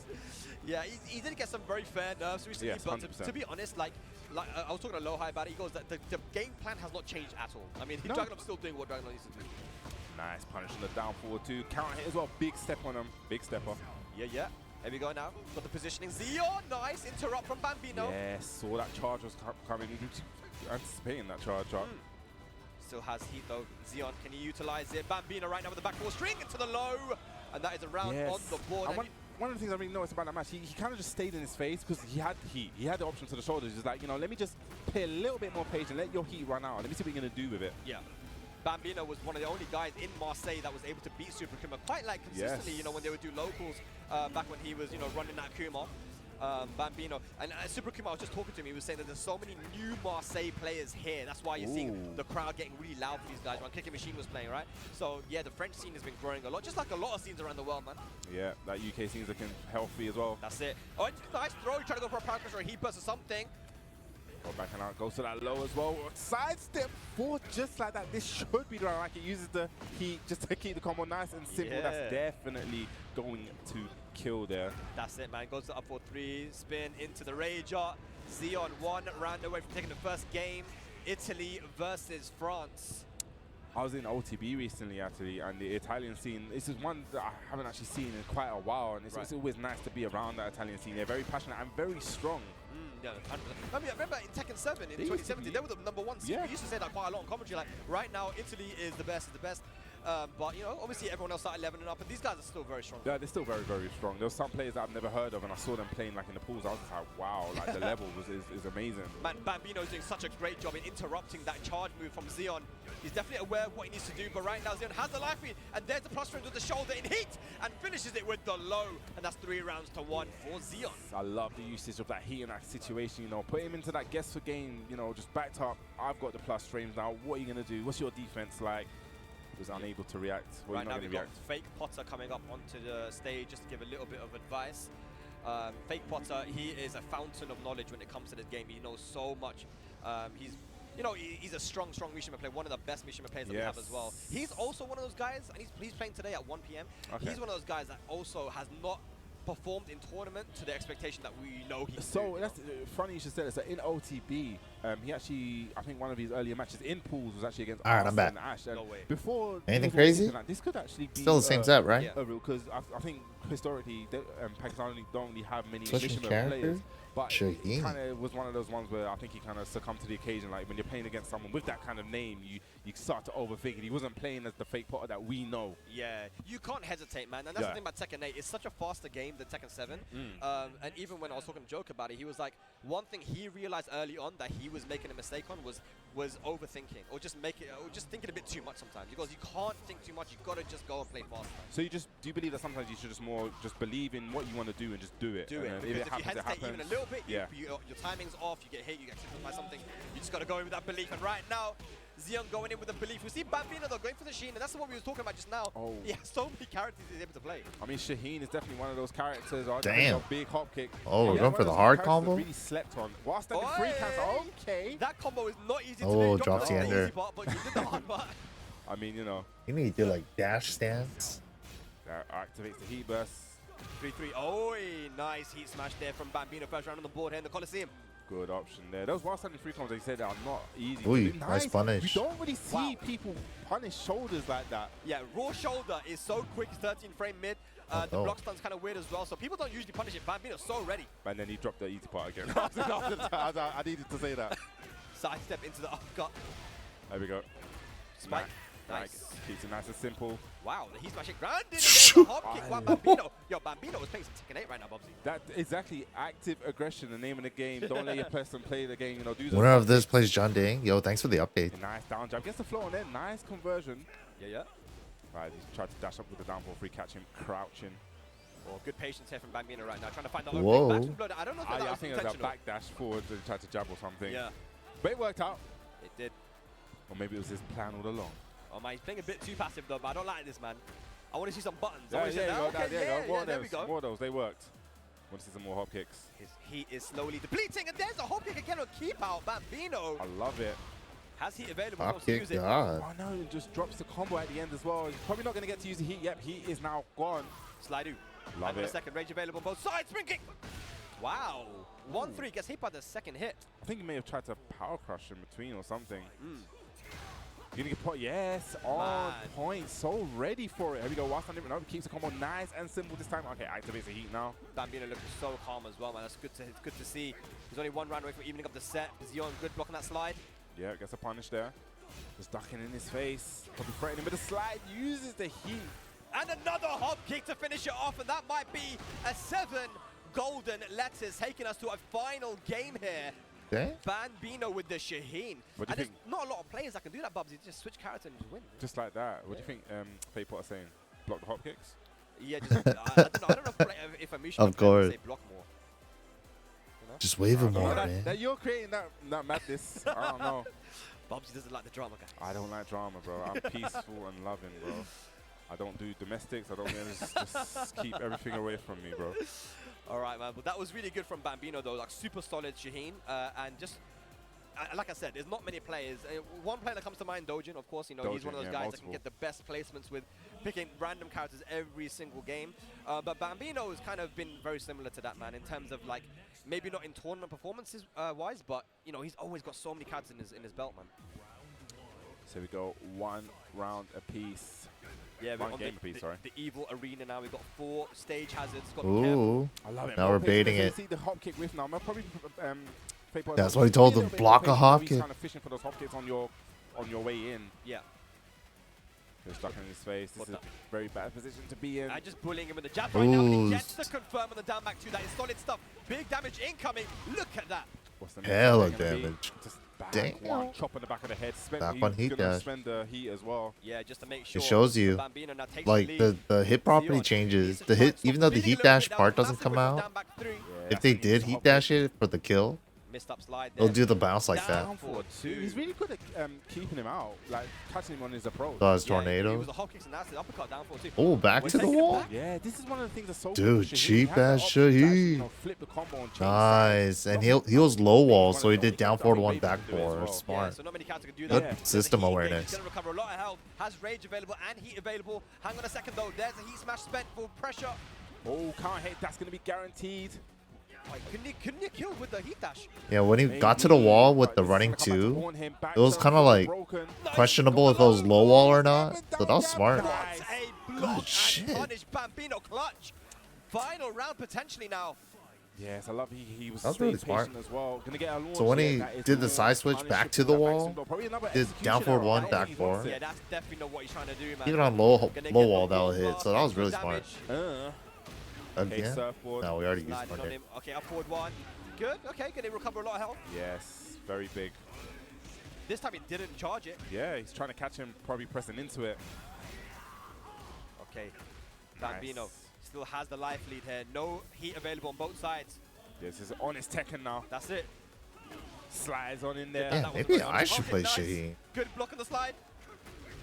Yeah, he did get some very fair nerves recently,
Yes,
but
100%.
to be honest, like I was talking to Lowhigh about it, he goes that the game plan has not changed at all. I mean,
No.
Dragunov's still doing what Dragunov needs to do.
Nice punish on the down forward too. Counter hit as well. Big step on him. Big stepper.
Yeah, yeah. Here we go now. Got the positioning. Zion, nice interrupt from Bambino.
Yes, saw that charge was coming. Anticipating that charge up.
Still has heat though. Zion, can he utilize it? Bambino right now with the back four string into the low, and that is a round on the board.
And one of the things I really noticed about that match, he kind of just stayed in his face because he had heat. He had the option to the shoulders. He's like, you know, let me just play a little bit more patient, let your heat run out. Let me see what you're going to do with it.
Yeah. Bambino was one of the only guys in Marseille that was able to beat Super Kuma quite like consistently,
Yes.
you know, when they would do locals back when he was, you know, running that Kuma. Bambino. And Super Kuma, I was just talking to him, he was saying that there's so many new Marseille players here. That's why you're seeing the crowd getting really loud for these guys when Kicking Machine was playing, right? So, yeah, the French scene has been growing a lot, just like a lot of scenes around the world, man.
Yeah, that UK scene's looking healthy as well.
That's it. Oh, nice throw. He's trying to go for a power crush or a heat burst or something.
Go back and out, goes to that low as well. Side step four, just like that. This should be the round. Like, it uses the heat just to keep the combo nice and simple.
Yeah.
That's definitely going to kill there.
That's it, man. Goes to up 4-3, spin into the Rager. Zion 1 round away from taking the first game. Italy versus France.
I was in OTB recently, actually, and the Italian scene, this is one that I haven't actually seen in quite a while, and it's always nice to be around that Italian scene. They're very passionate and very strong.
Yeah, 100%. I mean, I remember in Tekken 7 in 2017, they were the #1 seed.
Yeah.
We used to say that quite a lot in commentary. Like, right now, Italy is the best of the best. But, you know, obviously everyone else started leveling up, and these guys are still very strong.
Yeah, they're still very, very strong. There were some players that I've never heard of, and I saw them playing like in the pools. I was just like, wow, like the level is amazing.
Man, Bambino's doing such a great job in interrupting that charge move from Xeon. He's definitely aware of what he needs to do, but right now Xeon has the life lead, and there's the plus frames with the shoulder in heat, and finishes it with the low, and that's 3 rounds to 1 for Xeon.
I love the usage of that heat in that situation, you know, put him into that guess for game, you know, just backed up. I've got the plus frames now. What are you going to do? What's your defense like? Was unable to react. Well,
right now we've got Fake Potter coming up onto the stage just to give a little bit of advice. Fake Potter, he is a fountain of knowledge when it comes to this game. He knows so much. He's a strong Mishima player, one of the best Mishima players that we have as well. He's also one of those guys, and he's playing today at 1 p.m. Okay. He's one of those guys that also has not performed in tournament to the expectation that we know he.
So that's funny you should say this. In OTB, he actually, I think one of his earlier matches in pools was actually against
I'm back.
And Ash. And
no way.
Before
anything crazy?
Like, this could actually be
still the same set, right?
Because I think historically, Pakistan don't really have many Mishima players. But he kind of was one of those ones where I think he kind of succumbed to the occasion. Like when you're playing against someone with that kind of name, you start to overthink it. He wasn't playing as the Fake Potter that we know.
Yeah, you can't hesitate, man. And that's the thing about Tekken 8. It's such a faster game than Tekken 7. And even when I was talking to Joke about it, he was like, one thing he realized early on that he was making a mistake on was overthinking or just thinking a bit too much sometimes. Because you can't think too much. You've got to just go and play faster.
So do you believe that sometimes you should just believe in what you want to do and just do it?
Do it.
If
Because if you hesitate even a little bit, your timing's off, you get hit, you get killed by something. You just got to go in with that belief. And right now, Xeon going in with a belief. We see Bambino though going for the Sheen, and that's what we were talking about just now. Oh. He has so many characters he's able to play.
I mean, Shaheen is definitely one of those characters.
Damn.
Big hop kick.
Oh, we're going for the hard combo?
Really slept on. Whilst standing free counts, okay.
That combo is not easy to do.
Oh, drops the ender.
But you did the hard part.
I mean, you know.
You need to do like dash stance.
That activates the heat burst.
3-3. Oh, nice heat smash there from Bambino. First round on the board here in the Coliseum.
Good option there. Those while standing free combos, they said, are not easy.
Ooh, nice punish.
You don't really see people punish shoulders like that.
Yeah, raw shoulder is so quick. 13 frame mid. The block stun's kind of weird as well, so people don't usually punish it. Bambino's so ready.
And then he dropped the easy part again. I needed to say that.
Sidestep into the uppercut.
There we go.
Spike. Nice.
Keeps it nice and simple.
Wow, he's smashing grounded against the hop kick. Wow, Bambino. Yo, Bambino is playing some Tekken 8 right now, Bobsy.
That exactly active aggression, the name of the game. Don't let your person play the game. You know, do
winner of this plays John Ding. Yo, thanks for the update.
Nice down jab. Gets the flow on there. Nice conversion.
Yeah.
Right, he's tried to dash up with the down 4-3, catch him crouching.
Oh, good patience here from Bambino right now, trying to find the
Whoa.
opening. I don't know if that was
I think it was a back dash forward to try to jab or something.
Yeah.
But it worked out.
It did.
Or maybe it was his plan all along.
Oh man, he's playing a bit too passive though, but I don't like this, man. I want to see some buttons.
There you go. More of those. They worked. Want to see some more hop kicks.
His heat is slowly depleting, and there's a hop kick again on keep out. Bambino.
I love it.
Has heat available?
Hop kick, God.
Oh no, it just drops the combo at the end as well. He's probably not going to get to use the heat. Yep, heat is now gone.
Slide-do.
Love it.
A second range available on both sides. Spring kick. Wow. 1-3 gets hit by the second hit.
I think he may have tried to power crush in between or something. Gonna get put, yes, on point, so ready for it. Here we go, whilst on it, keeps the combo nice and simple this time. Okay, activates the heat now.
Bambino looking so calm as well, man. That's good to see. There's only one round away from evening up the set. Xeon good blocking that slide.
Yeah, gets a punish there. Just ducking in his face. Probably threatening with the slide, uses the heat.
And another hop kick to finish it off, and that might be a 7 golden letters, taking us to a final game here. Bambino with the Shaheen.
What do you think?
There's not a lot of players that can do that, Bubsy. Just switch character and just win.
Just like that. What do you think Fake Potter's saying? Block the hop kicks?
Yeah, just, I don't know if a Misha
of course.
say block more. You know?
Just wave him more, man.
That you're creating that madness. I don't know.
Bubsy doesn't like the drama, guys.
I don't like drama, bro. I'm peaceful and loving, bro. I don't do domestics. I don't just keep everything away from me, bro.
All right, man. But that was really good from Bambino, though. Like, super solid Shaheen. And just, like I said, there's not many players. One player that comes to mind, Dojin, of course. You know, he's one of those guys that can get the best placements with picking random characters every single game. But Bambino has kind of been very similar to that, man, in terms of, like, maybe not in tournament performances wise, but, you know, he's always got so many cards in his belt, man.
So we go 1 round apiece.
Yeah, we're on the evil arena now. We've got 4 stage hazards.
Ooh.
I love it.
Now we're baiting it.
See the hop kick with now. Probably,
that's what he told them. Block a hop kick.
Kind of fishing for those hop kicks on your way in.
Yeah.
They're stuck in his face. This is a very bad position to be in.
And just bullying him with the jab right now. And he
Ooh.
gets the confirm on the down back 2. That is solid stuff. Big damage incoming. Look at that.
What's the
Hella
next play gonna be?
damage.
Just back
Damn.
one, chop on the back of the head.
Back one heat
gonna
dash.
spend the heat as well.
Yeah, just to make sure.
It shows you,
Bambino now takes
like,
the lead.
the hit property changes. The hit, even though the heat dash part doesn't come out, if they did heat dash it for the kill,
Missed up slide
they'll
there.
do the bounce like that.
Down for 2. He's really good at keeping him out, like catching him on his approach.
Does
It
tornado.
was a hop kick and that's the uppercut down for 2.
Oh, back to the wall.
Yeah, this is one of the things that's so
Dude,
good with Shaheen. He
cheap
has that
ass
option to actually,
Shaheen.
flip the combo and change
Nice.
sides.
And he was low wall, so he did down forward 1 back 4.
Yeah,
Smart.
so not many counters can do
Good
that. There's a
system
heat
awareness.
He's gonna recover a lot of health. Has rage available and heat available. Hang on a second though. There's a heat smash spent for pressure.
Oh, can't hit. That's going to be guaranteed.
Wait, couldn't you kill with the heat dash?
Yeah, when he got to the wall with the running 2, it was kind of like questionable if it was low wall or not. So that was smart.
What a block and
shit.
punish. Bambino clutch. Final round potentially now.
Yes, I love he was
That was really
patient
smart.
as well. Gonna get a launch
So when
here,
he
that is
did the
more
side switch
punish
back
with
to the
that
wall,
back probably another
did down
execution
forward
error.
1,
I don't
back
think he wants
4.
it.
Yeah, that's definitely not what he's trying to do, man.
Even on low
Gonna
low
get
wall,
the
that would hit.
full
So that was really
damage.
smart.
Okay,
Again?
surfboard.
No, we already used
Sliding on
one.
him. Okay, up forward 1. Good. Okay, gonna recover a lot of health.
Yes, very big.
This time he didn't charge it.
Yeah, he's trying to catch him, probably pressing into it.
Okay, Bambino still has the life lead here. No heat available on both sides.
This is on his Tekken now.
That's it.
Slides on in there.
Yeah,
That was
maybe
a
I should
okay,
play
nice.
Shaheen.
Good block on the slide.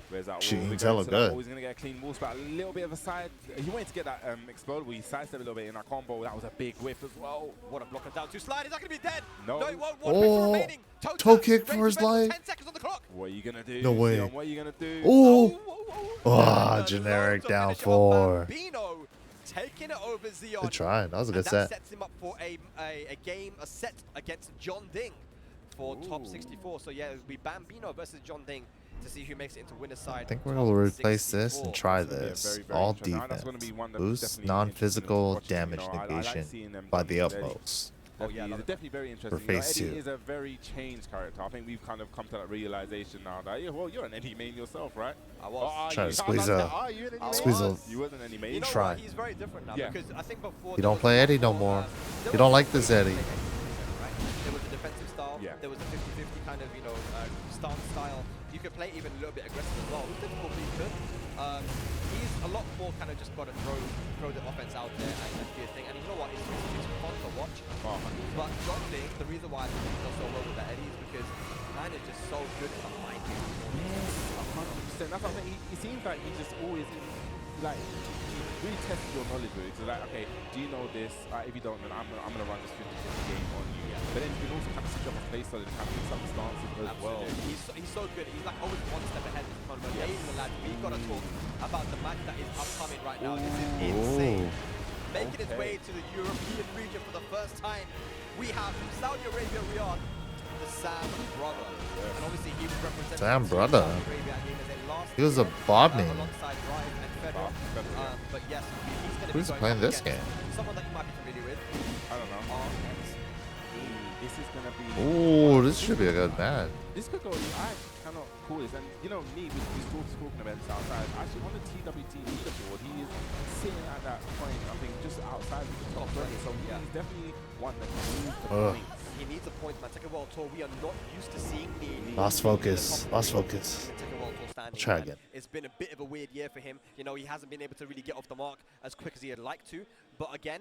Where's that
Shaheen's hella good.
He's going to get a clean wall spot. A little bit of a side. He wanted to get that explodable. He sidestepped a little bit in that combo. That was a big whiff as well.
What a block on down 2 slide. He's not going to be dead.
No.
He won't. One
Oh,
remaining.
toe kick for his life.
10 seconds on the clock.
What are you going to do?
No way.
Sion, what are you going to do?
Oh,
Oh,
oh, generic down
finish off
4.
Bambino taking it over Xion.
Good try. That was a good
And that
set.
sets him up for a set against John Ding for top 64. So yeah, it'll be Bambino versus John Ding to see who makes it into winner's side.
I think we're going to replace this and try
It's gonna be a
this.
very, very
All
interesting.
defense.
That's gonna be one that's
Boost
definitely
non-physical
interesting to watch,
damage
you know. I like
negation
seeing them
by the
jump Eddie.
utmost.
Oh, yeah, I
Definitely,
love
it's definitely very interesting.
For phase
Eddie
2.
is a very changed character. I think we've kind of come to that realization now that, yeah, well, you're an Eddie main yourself, right?
I was.
Trying to squeeze a-
You an Eddie main?
squeeze a-
You wasn't any main.
You know
Try.
what? He's very different now
Yeah.
because I think before
You
there
don't
was
play
a
Eddie no
more,
more.
there
You don't
was
like this Eddie.
There was a defensive style.
Yeah.
There was a 50-50 kind of, stance style. You could play even a little bit aggressive as well. It was difficult, but you could. He's a lot more kind of just got to throw the offense out there and do a thing. And you know what? It's fun to watch. But John Ding, the reason why I think he does so well with that Eddie is because man is just so good at the mind games.
Yes, 100%. That's what I'm saying. He seems like he just always, like, he really tests your knowledge with it. So like, okay, do you know this? If you don't, then I'm gonna run this 50-50 game on you. But then you can also kind of switch up a play style and kind of mix up the stances as well.
He's so good. He's like always one step ahead of the tournament. Ladies and lads, we've got to talk about the match that is upcoming right now. This is insane. Making its way to the European region for the first time, we have from Saudi Arabia, Riyadh, the Sam brother. And obviously he was representing
Sam brother?
Saudi Arabia and their last
He was a Bob name.
alongside Drive and Federer. But yes, he's going to
Who's
be going
playing
up
this
against
game?
someone that you might be familiar with.
I don't know. This is gonna be.
Ooh, this should be a good match.
This could go. I cannot call this, and you know me with these talking events outside. Actually, on the TWT leaderboard, he is sitting at that point. I think just outside of the top 20. So he's definitely one that can move the points.
He needs a point, man. Tekken World Tour, we are not used to seeing the
Lost focus. Lost focus.
Tekken World Tour standing.
Try
And
again.
It's been a bit of a weird year for him. You know, he hasn't been able to really get off the mark as quick as he had liked to. But again,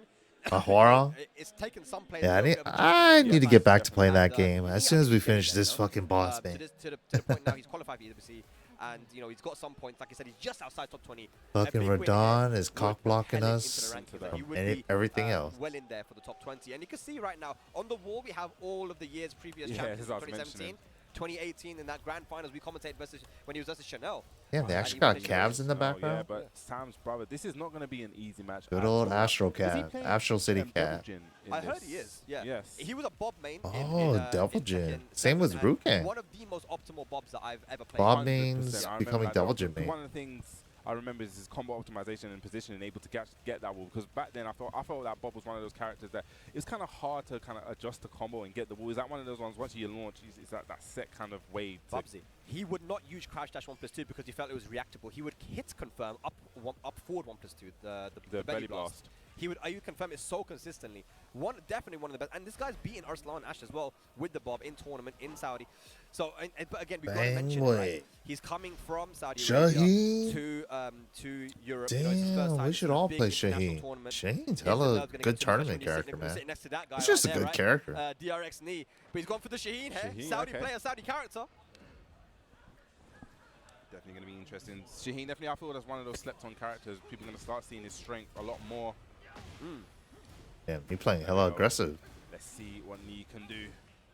Ahura?
it's taken some players.
Yeah,
a little bit of a
I
journey
need to get back to playing that
and,
game
he
as soon as we
actually
finish
finished
this
it, you know?
fucking boss,
to
man.
the point now, he's qualified for EWC, and he's got some points. Like I said, he's just outside top 20.
Fucking
A big win here
Radon is
would
cock blocking
propel him
us
into the rankings, and he
from
would be,
everything else.
well in there for the top 20. And you can see right now on the wall we have all of the year's previous champions.
as I was
2017, 2018 in that grand finals we commentated versus when he was versus Chanel.
Damn, they
And
actually
he
got
managed to
calves in the
Yeah,
background.
but Sam's brother. This is not going to be an easy match.
Good
at
old
all.
Astro
Is he
Cat,
playing,
Astral City
Devil
Cat.
Jin in
I heard
this?
he is. Yeah.
Yes.
He was a Bob main.
Oh, Devil
in
Jin.
Tekken
Same with
7, and
Ruken.
One of the most optimal Bobs that I've ever played.
Bob
100%.
means
I remember
becoming
that
Devil
was
Jin main.
One of the things I remember is his combo optimization and positioning, able to get that wall. Because back then I felt that Bob was one of those characters that it's kind of hard to kind of adjust the combo and get the wall. Is that one of those ones once you launch, is that set kind of way?
Bubsy. He would not use crouch dash 1+2 because he felt it was reactable. He would hit confirm up forward 1+2, the belly blast. He would confirm it so consistently. Definitely one of the best. And this guy's beaten Arslan Ash as well with the Bob in tournament in Saudi. So, but again, we've got to mention it, right? He's coming from Saudi Arabia to Europe.
Damn,
you know, it's his first time
we should all play Shaheen. Shaheen's hella good tournament character, man. He's just a good character.
DRX knee. But he's gone for the Shaheen here. Saudi player, Saudi character.
Definitely going to be interesting. Shaheen, definitely, I feel that's one of those slept-on characters. People are going to start seeing his strength a lot more.
Damn, he playing hella aggressive.
Let's see what Ni can do.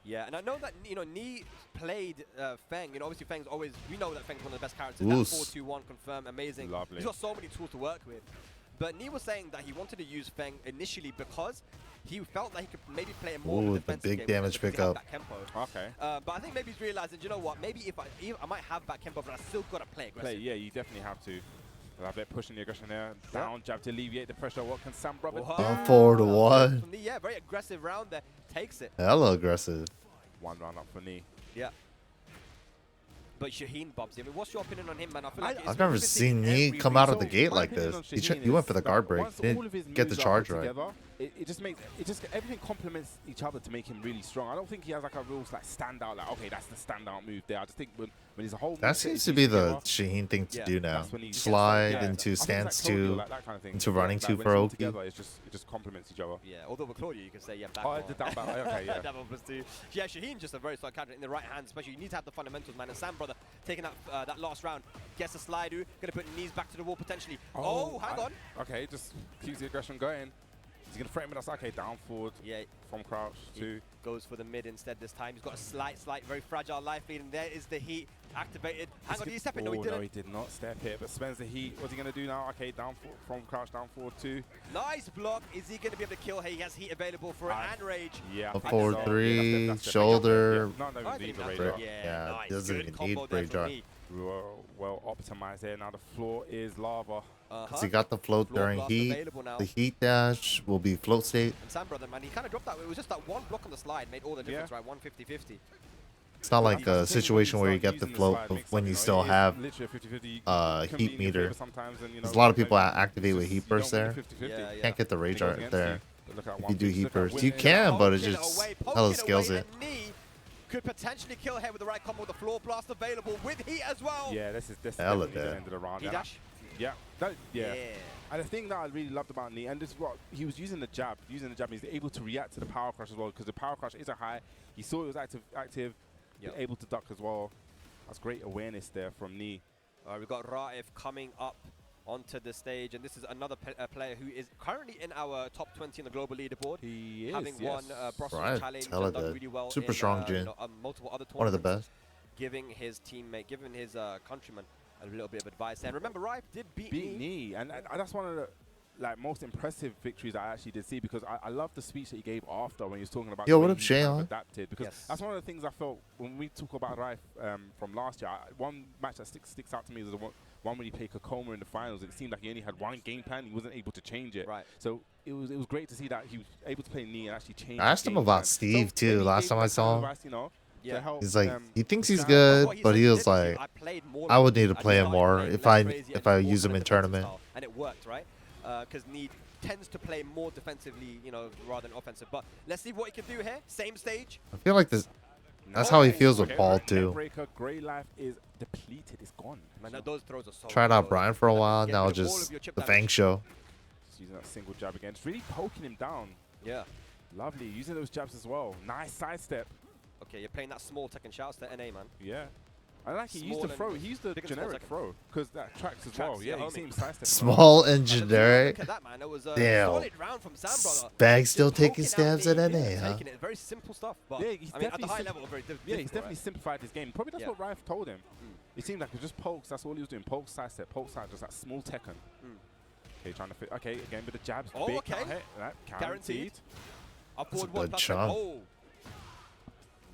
Yeah, and I know that, you know, Ni played Feng. You know, obviously Feng's always, we know that Feng's one of the best characters. That 4-2-1 confirm, amazing.
Lovely.
He's got so many tools to work with. But Ni was saying that he wanted to use Feng initially because he felt that he could maybe play a more defensive
the big
game
damage pickup.
Okay.
But I think maybe he's realizing, you know what, maybe if I might have back tempo, but I still got to play aggressive.
Yeah, you definitely have to. I bet pushing the aggression there. Down jab to alleviate the pressure. What can Sam Brother do?
4-1.
Yeah, very aggressive round there. Takes it.
Hella aggressive.
One round up for Ni.
Yeah. But Shaheen, Bubsy, I mean, what's your opinion on him, man? I feel like
I've never seen Ni come out of the gate like this. He went for the guard break. He didn't get the charge right.
It just makes everything complements each other to make him really strong. I don't think he has like a real like standout, like, okay, that's the standout move there. I just think when he's a whole
that seems to be the Shaheen thing to do now. Slide into stance 2 into running 2 for OP.
It just complements each other.
Yeah, although with Claudia you can say back
the down back. Okay, yeah.
Down 1+2. Yeah, Shaheen just a very solid counter in the right hand, especially you need to have the fundamentals, man. And Sam Brother taking that last round, gets a slide, gonna put knees back to the wall potentially. Oh, hang on.
Okay, just keeps the aggression going. He's going to frame it us. Okay, down forward from crouch to...
Goes for the mid instead this time. He's got a slight, very fragile life lead, and there is the heat activated. Hang on, did he step in? No, he didn't.
No, he did not step here, but spends the heat. What's he going to do now? Okay, down from crouch, down forward to...
Nice block. Is he going to be able to kill? He has heat available for it and rage.
Yeah.
A forward 3, shoulder.
No, need the radar.
Yeah, nice.
Doesn't even need radar.
Well optimized there. Now the floor is lava.
So he got the float during heat. The heat dash will be float state.
And Sam Brother, man, he kind of dropped that. It was just that one block on the slide made all the difference, right? 150-50.
It's not like a situation where you get the float when you still have heat meter. There's a lot of people activate with heat burst there. Can't get the rage art there. If you do heat burst, you can, but it just hella scales it.
Could potentially kill here with the right combo with the floor blast available with heat as well.
Yeah, this is the end of the round.
Dash?
Yeah. And the thing that I really loved about Ni, and this is what he was using the jab. He's able to react to the power crush as well, because the power crush is a high. He saw it was active, able to duck as well. That's great awareness there from Ni.
We've got Raif coming up onto the stage, and this is another player who is currently in our top 20 in the global leaderboard.
He is,
having won Brussels Challenge and done really well
super strong Jin.
Multiple other tournaments.
One of the best.
Giving his teammate, giving his countryman a little bit of advice. And remember, Raif did beat
Ni, and that's one of the most impressive victories I actually did see, because I love the speech that he gave after when he was talking about
what up, Shayon?
Adapted, because that's one of the things I felt when we talk about Raif from last year. One match that sticks out to me was the one when he played Kakoma in the finals. It seemed like he only had one game plan. He wasn't able to change it.
Right.
So it was great to see that he was able to play Ni and actually change.
I asked him about Steve too last time I saw him.
Yeah.
He's like, he thinks he's good, but he was like, I would need to play him more if I use him in tournament.
And it worked, right? Because Ni tends to play more defensively, you know, rather than offensive. But let's see what he can do here. Same stage.
I feel like this. That's how he feels with Paul too.
Grey life is depleted. It's gone.
Man, those throws are so
tried out Brian for a while. Now just the Fang show.
Just using that single jab again. It's really poking him down.
Yeah.
Lovely. Using those jabs as well. Nice sidestep.
Okay, you're playing that small tech and shouts to NA, man.
Yeah. I like he used the throw. He used the generic throw because that tracks as well. Yeah, you see him sidestep.
Small and generic.
Look at that, man. It was a
damn.
solid round from Sam Brother.
Bag still taking stabs at NA, huh?
Taking it. Very simple stuff, but
yeah, he's
at the high level, very difficult.
Yeah, he's definitely simplified his game. Probably that's what Raif told him. It seemed like it was just pokes. That's all he was doing. Pokes, sidestep, pokes, side, just that small Tekken. Okay, trying to fit. Okay, again with the jabs.
Oh,
big
okay.
Hit, right? Guaranteed.
Upward one.
Oh.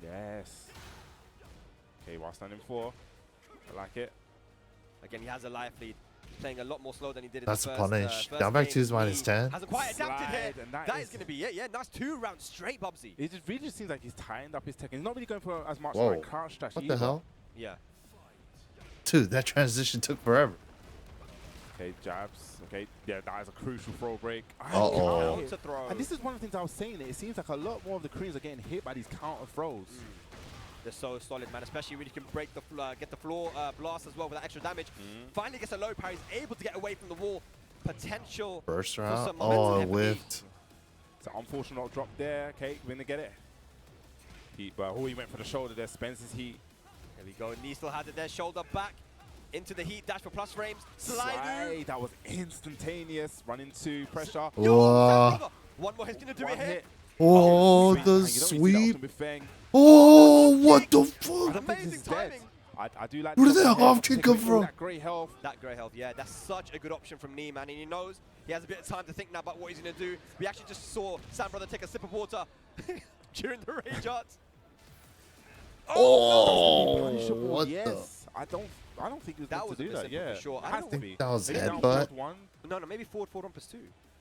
Yes. Okay, while standing 4. I like it.
Again, he has a life lead. playing a lot more slow than he did in
That's
the
a
first,
punish.
first
Down back
game.
2 is minus
He
10.
hasn't quite adapted here.
And
That is going to be it. Yeah, nice 2 rounds straight, Bubsy.
It just really just seems like he's tying up his tech. He's not really going for as much
Whoa.
like crouch dash.
What the hell?
Yeah.
Dude, that transition took forever.
Okay, jabs. Okay, yeah, that is a crucial throw break.
Uh-oh.
Counter throw.
And this is one of the things I was saying. It seems like a lot more of the Koreans are getting hit by these counter throws.
They're so solid, man, especially when you can break the get the floor blast as well with that extra damage. Finally gets a low parry, he's able to get away from the wall. Potential
First
for
round.
some momentum
Oh,
here
it
for me.
whiffed.
It's an unfortunate drop there. Okay, we're gonna get it. Heat, but he went for the shoulder there. Spencer's heat.
There we go. Knee still had it there, shoulder back into the heat, dash for plus frames. Slide.
That was instantaneous. Run into pressure.
Whoa.
One more, he's gonna do
One
it here.
hit.
Oh,
And
the
you don't need to see that
sweep.
often with Feng.
Oh, what the
I
fuck?
don't think
Amazing
this is dead.
timing.
I do like
Where did
the
that
upper
off
head,
kick
taking
come
away all
from?
That great health.
That great health, yeah, that's such a good option from Nee, man, and he knows he has a bit of time to think now about what he's going to do. We actually just saw Sam Brother take a sip of water during the rage arts.
Oh,
Punishable,
what the?
yes. I don't think he was
That
meant
was
to
a
do
bit
that.
simple
Yeah,
for sure.
It
I
has
don't
to
think
be.
that was
Maybe down
headbutt.
1.
No, maybe forward 1+2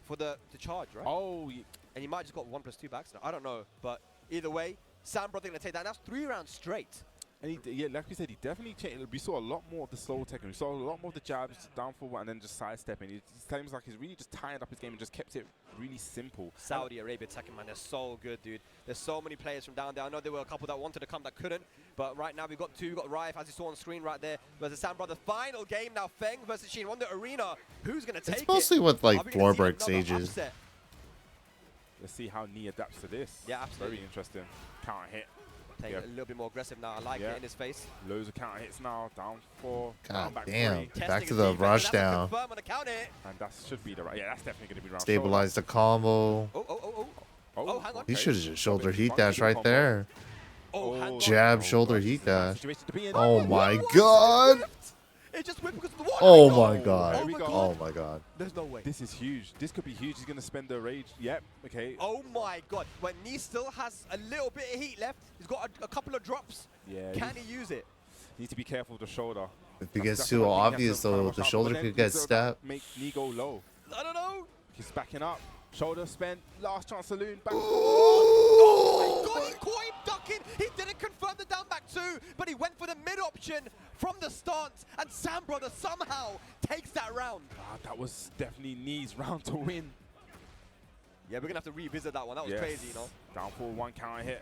for the charge, right?
Oh,
And he might have just got 1+2 backs now. I don't know, but either way, Sam Brother going to take that. That's 3 rounds straight.
and yeah, like we said, he definitely changed. We saw a lot more of the slow tech. We saw a lot more of the jabs, down forward, and then just sidestepping. It seems like he's really just tied up his game and just kept it really simple.
Saudi Arabia attacking, man, they're so good, dude. There's so many players from down there. I know there were a couple that wanted to come that couldn't, but right now we've got 2. We've got Rife, as you saw on screen right there, versus Sam Brother. Final game now, Feng versus Sheen. Wonder Arena, who's going to take it?
It's mostly with like
Are we gonna
floor
see
break
another
stages.
upset?
Let's see how Nee adapts to this.
Yeah, absolutely.
Very interesting. Counter hit.
Playing a little bit more aggressive now. I like it in his face.
Loads of counter hits now. Down 4.
God
down back
damn.
3.
Back to the rush down.
Confirm on the counter hit.
And that should be the right. Yeah, that's definitely going to be round.
Stabilize the combo.
Oh, hang on.
He should have just shoulder heat
Funky
dash right
combo.
there.
Oh, hang on.
Jab, shoulder
gosh,
heat
this is a nice
dash.
situation to be in.
Oh my
What?
god.
It just whipped because of the water.
Oh my god.
There we go.
Oh my god.
There's no way.
This is huge. This could be huge. He's going to spend the rage. Yep. Okay.
Oh my god. When Nee still has a little bit of heat left, he's got a couple of drops.
Yeah.
Can he use it?
Needs to be careful with the shoulder.
If it gets
That's
too
one thing he has
obvious
to kind of
though,
watch
the
out for.
shoulder
But then
could get
he's
stabbed.
Make Nee go low.
I don't know.
He's backing up. Shoulder spent. Last chance saloon. Back.
Oh my god, he caught him ducking. He didn't confirm the down back 2, but he went for the mid option from the stance, and Sam Brother somehow takes that round.
That was definitely Nee's round to win.
Yeah, we're going to have to revisit that one. That was crazy, you know.
Down forward 1 counter hit.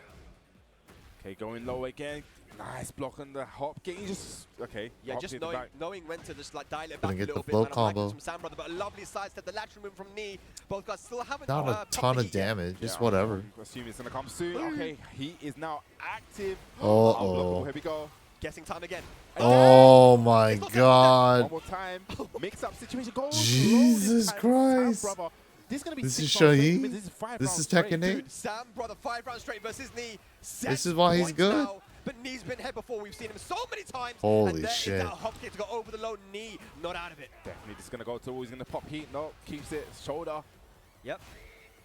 Okay, going low again. Nice block on the hop. Getting just okay.
Yeah,
hop
just
hit the back.
knowing when to just like dial it back
Gonna
a
get
little
the
bit.
flow
Man, I'm liking
combo.
this from Sam Brother, but a lovely sidestep. The lateral move from Nee. Both guys still haven't.
Not a
popped
ton
the
of
heat yet.
damage, just
Yeah,
whatever.
I'm assuming it's gonna come soon. Okay, he is now active.
Uh-oh.
Unblockable. Here we go.
Guessing time again.
Oh my
One
god.
more time. Mix up situation. Go.
Jesus
Sam
Christ.
Brother. This is gonna be
This
6
is
rounds straight.
Shahi?
This is 5
This
rounds
is
straight.
Tekken 8?
Dude, Sam Brother 5 rounds straight versus Nee.
This is why he's
7 points
good?
now, but Nee's been here before. We've seen him so many times.
Holy
and there
shit.
Is that hop kick to go over the low. Nee not out of it.
Definitely just gonna go to. He's gonna pop heat. No, keeps it. Shoulder.
Yep.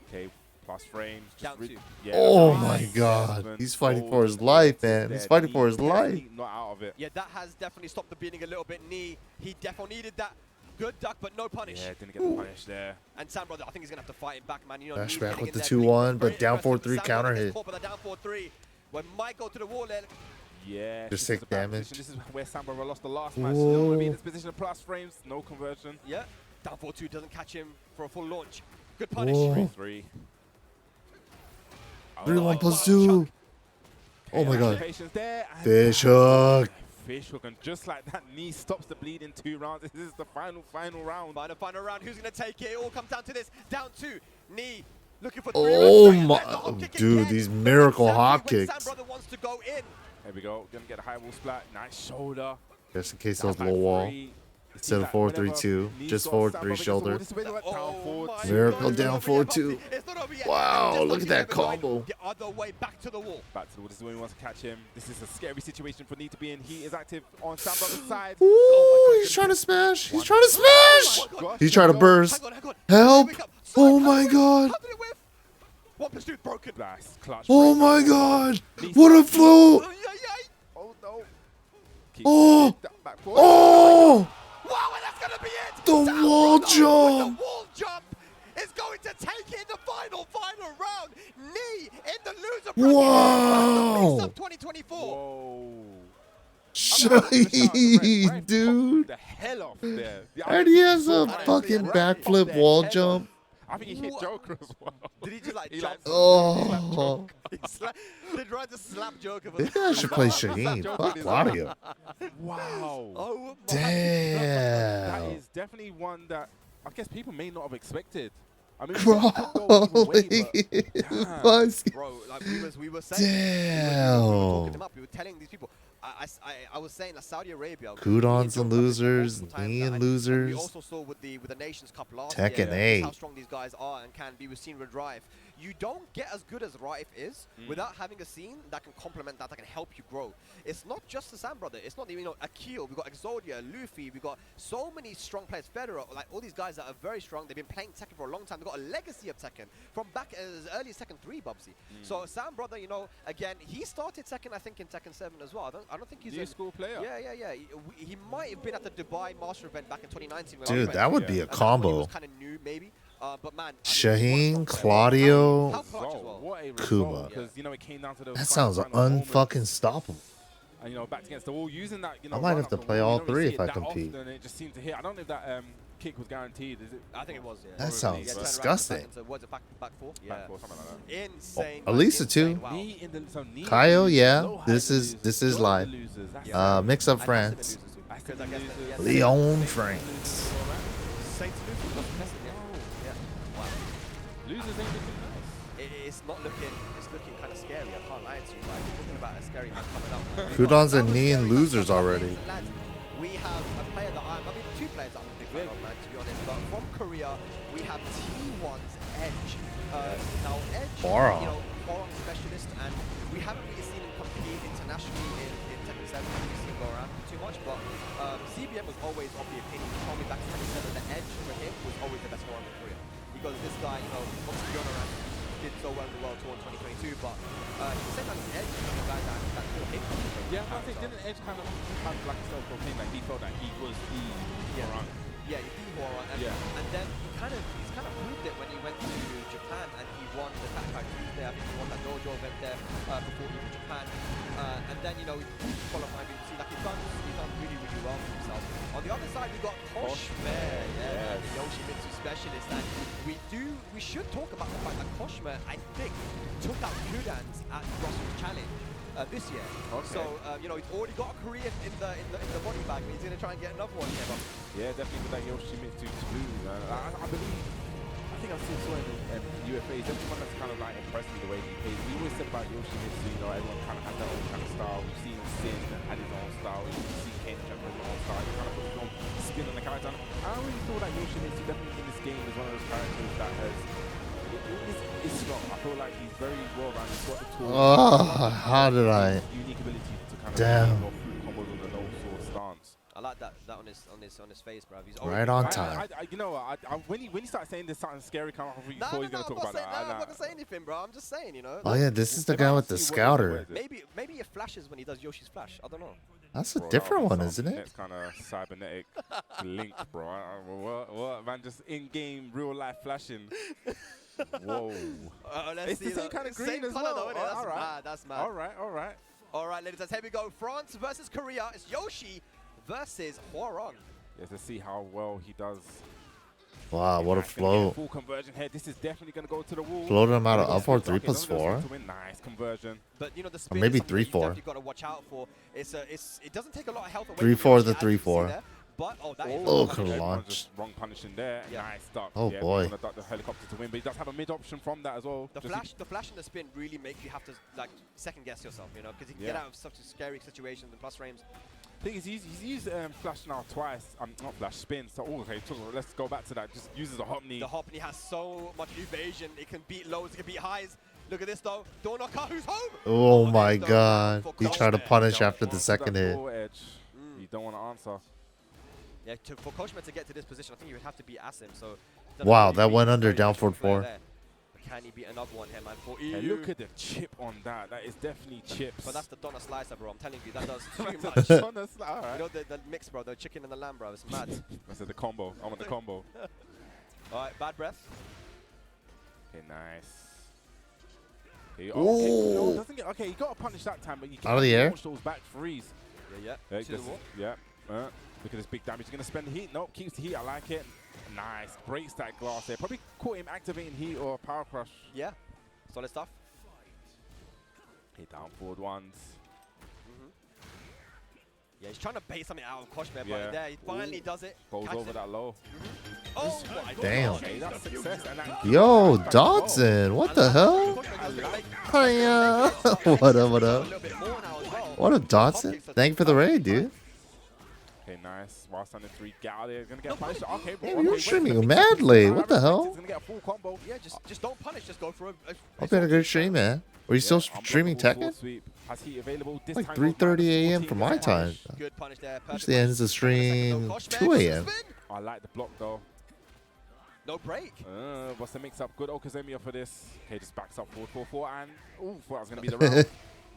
Okay, plus frames. Just
Down 2.
Yeah,
Oh
nice.
my god.
Seven,
He's fighting for his
fold,
life,
dead,
man. He's fighting for his life.
definitely Not out of it.
Yeah, that has definitely stopped the beating a little bit. Nee, he definitely needed that. Good duck, but no punish.
Yeah, didn't get the punish there.
And Sam Brother, I think he's going to have to fight him back, man. You know,
Dash
Nee's
back
getting
with
in
the
there,
2-1,
very
but down
aggressive.
4-3
Sam
counter
Brother gets
hit.
caught by the down 4-3. When might go to the wall there.
Yeah.
Just
this is
take
a bad
damage.
position. This is where Sam Brother lost the last match. You don't want to be in this position of plus frames. No conversion.
Yeah. Down 4-2 doesn't catch him for a full launch. Good punish.
Whoa.
3.
3-1 plus 2. Oh my god.
Patience there. And
Fish hook.
Fish hook, and just like that, Nee stops the bleed in 2 rounds. This is the final round.
Final round. Who's going to take it? It all comes down to this. Down 2. Nee looking for 3.
Oh
rounds.
my,
There's the hop kick
dude,
again.
these
But
miracle
exactly
hop
when
kicks.
Sam Brother wants to go in.
There we go. Gonna get a high wall splat. Nice shoulder.
Just in case
Down
those
back
low wall.
3.
Instead of 4-3-2, just forward 3 shoulder. Miracle down 4-2. Wow, look at that combo.
The other way back to the wall.
Back to the wall. This is when he wants to catch him. This is a scary situation for Nee to be in. He is active on Sam Brother's side.
Ooh, he's trying to smash. He's trying to smash. He's trying to burst. Help. Oh my god.
How did it whiff? 1+2 broken.
Nice clutch.
Oh my god. What a flow.
Oh no.
Oh.
Back
Oh.
Wow, and that's gonna be it.
The wall jump!
The wall jump is going to take it in the final round. Knee in the loser bracket.
Whoa!
Mixup 2024.
Whoa.
Shade, dude.
The hell off there.
And he has a fucking backflip wall jump.
I think he hit Joker as well.
Did he just like jump?
Oh.
They tried to slap Joker.
Maybe I should play Shaheen. Fuck Claudio.
Wow.
Oh,
damn.
That is definitely one that I guess people may not have expected. I mean,
Bro,
bro, like we were saying,
damn.
we were talking them up. We were telling these people. I was saying that Saudi Arabia.
Kudons and losers, Knee and losers.
We also saw with the Nations Cup last
Tekken
year
8.
how strong these guys are and can be. We've seen with Rife. You don't get as good as Rife is without having a scene that can complement that can help you grow. It's not just the Sam brother. It's not even Akil. We got Exodia, Luffy. We got so many strong players. Federer, like all these guys that are very strong. They've been playing Tekken for a long time. They've got a legacy of Tekken from back as early as Tekken 3, Bubsy. So Sam brother, again, he started Tekken I think in Tekken 7 as well. I don't think he's
a school player.
Yeah. He might have been at the Dubai Master event back in 2019.
Dude, that would be a combo.
He was kind of new, maybe. But man,
Shaheen, Claudio,
Kuma. Because it came down to those
that sounds unfucking stoppable.
And back against the wall, using that.
I might have to play all three if I compete.
It just seemed to hit. I don't know if that kick was guaranteed. Is it?
I think it was. Yeah.
That sounds disgusting.
Was it back four? Yeah.
Back four, something like that.
Insane.
Elisa too.
Wow.
Kaio, yeah. This is live. Mix-up France. Leon France.
Losers ain't looking nice.
It's looking kind of scary. I can't lie to you. Like, we're talking about a scary man coming up.
Kudons and Knee and losers already.
We have a player that two players that I'm a big fan of, man, to be honest. But from Korea, we have T1's Edge. Now, Edge, forearm specialist, and we haven't really seen him compete internationally in Tekken 7. We've seen him go around too much, but CBM was always of the opinion. He told me back in Tekken 7 that Edge for him was always the best forearm in Korea. Because this guy, obviously Bjorn did so well in the World Tour in 2022, but at the same time, Edge is the guy that still hit.
Yeah, I think didn't Edge kind of like self-proclaim that he felt that he was the Horan?
Yeah, he's the Horan, and then he's kind of proved it when he went to Japan and he won the Takai Tuesday. I think he won that dojo event there before he went to Japan, and then he qualified. You see, like he's done really well for himself. On the other side, we got Koshme, the Yoshimitsu specialist, and we should talk about the fact that Koshme, I think, took out Kudans at Brussels Challenge this year. Okay. So he's already got a career in the body bag, but he's gonna try and get another one here.
Yeah, definitely with that Yoshimitsu too. I believe. I think I've seen so in UFA. He's definitely one that's kind of like impressed me the way he plays. We always said about Yoshimitsu, everyone kind of has their own kind of style. We've seen Sin had his own style. We've seen Ken have his own style. He kind of puts his own spin on the character. I really feel that Yoshimitsu definitely in this game is one of those characters that has. It's strong. I feel like he's very well rounded. He's got the tools.
Oh, how did I?
Unique ability to kind of go through combos with a no sword stance.
I like that on his face, bro. He's
right on time.
When he starts saying there's something scary coming up before he's gonna talk about that.
I'm not gonna say anything, bro. I'm just saying,
Oh yeah, this is the guy with the scouter.
Maybe it flashes when he does Yoshi's flash. I don't know.
That's a different one, isn't it?
It's kind of cybernetic link, bro. What man? Just in-game, real-life flashing. Whoa.
It's the same kind of green as well. Though, that's mad. That's mad.
All right,
ladies and gentlemen, here we go. France versus Korea. It's Yoshi versus Hwoarang.
Yeah, to see how well he does.
Wow, what a flow.
Full conversion here. This is definitely going to go to the wall.
Floated him out of up or 3+4.
Nice conversion.
But the spin
or maybe
3-4. You've got to watch out for. It doesn't take a lot of health away.
3-4 the 3-4.
But
could launch.
Wrong punishing there. Yeah. Nice duck.
Oh boy.
The helicopter to win, but he does have a mid option from that as well.
The flash and the spin really make you have to second guess yourself, because you can get out of such a scary situation in plus frames.
Thing is, he's used flash now twice. Not flash, spin. So okay, let's go back to that. Just uses a hop knee.
The hop knee has so much evasion. It can beat lows. It can beat highs. Look at this though. Door knocker, who's home?
Oh my God. He tried to punish after the second hit.
You don't want to answer.
Yeah, for Koshme to get to this position, I think you would have to beat Asim. So
wow, that went under down forward 4.
Can he beat another one here, man? For
Hey,
EU.
look at the chip on that. That is definitely chips.
But that's the Donna Slicer, bro. I'm telling you, that does too much.
That's honest. All right.
You know the mix, bro. The chicken and the lamb, bro. It's mad.
I said the combo. I want the combo.
All right, bad breath.
Okay, nice. Okay, okay, no, doesn't get, okay, you got to punish that time, but you can't
Out of the air.
launch those back threes.
Yeah.
Yeah,
To the wall.
yeah. Look at this big damage. He's going to spend the heat. Nope, keeps the heat. I like it. Nice. Breaks that glass there. Probably caught him activating heat or power crush.
Yeah. Solid stuff.
Hit down forward ones.
Yeah, he's trying to bait something out of Koshmer,
Yeah.
but there, he finally does it.
Goes
Catches
over
it.
that low.
Oh, my
Damn.
God.
Okay, that's success. And that
Yo, Dodson, what the hell? Hiya. What up, what
A
up?
little bit more now as well.
What up, Dodson? Thank you for the raid, dude.
Okay, nice. Whilst on the 3, get out there. He's going to get punished. Okay, bro.
Damn,
Okay,
you're
wait for
streaming
the
madly.
mix-up.
What the hell?
He's going to get a full combo.
Yeah, just don't punish. Just go for a
Hope you had a good stream, man. Were you still streaming Tekken?
Has heat available. This
Like
time
3:30 a.m.
14
for my
minutes.
time.
good punish there.
Usually ends the stream 2 a.m.
I like the block though.
No break.
What's the mix up? Good Okazemia for this. Okay, just backs up forward 4-4 and ooh, thought that was gonna be the round.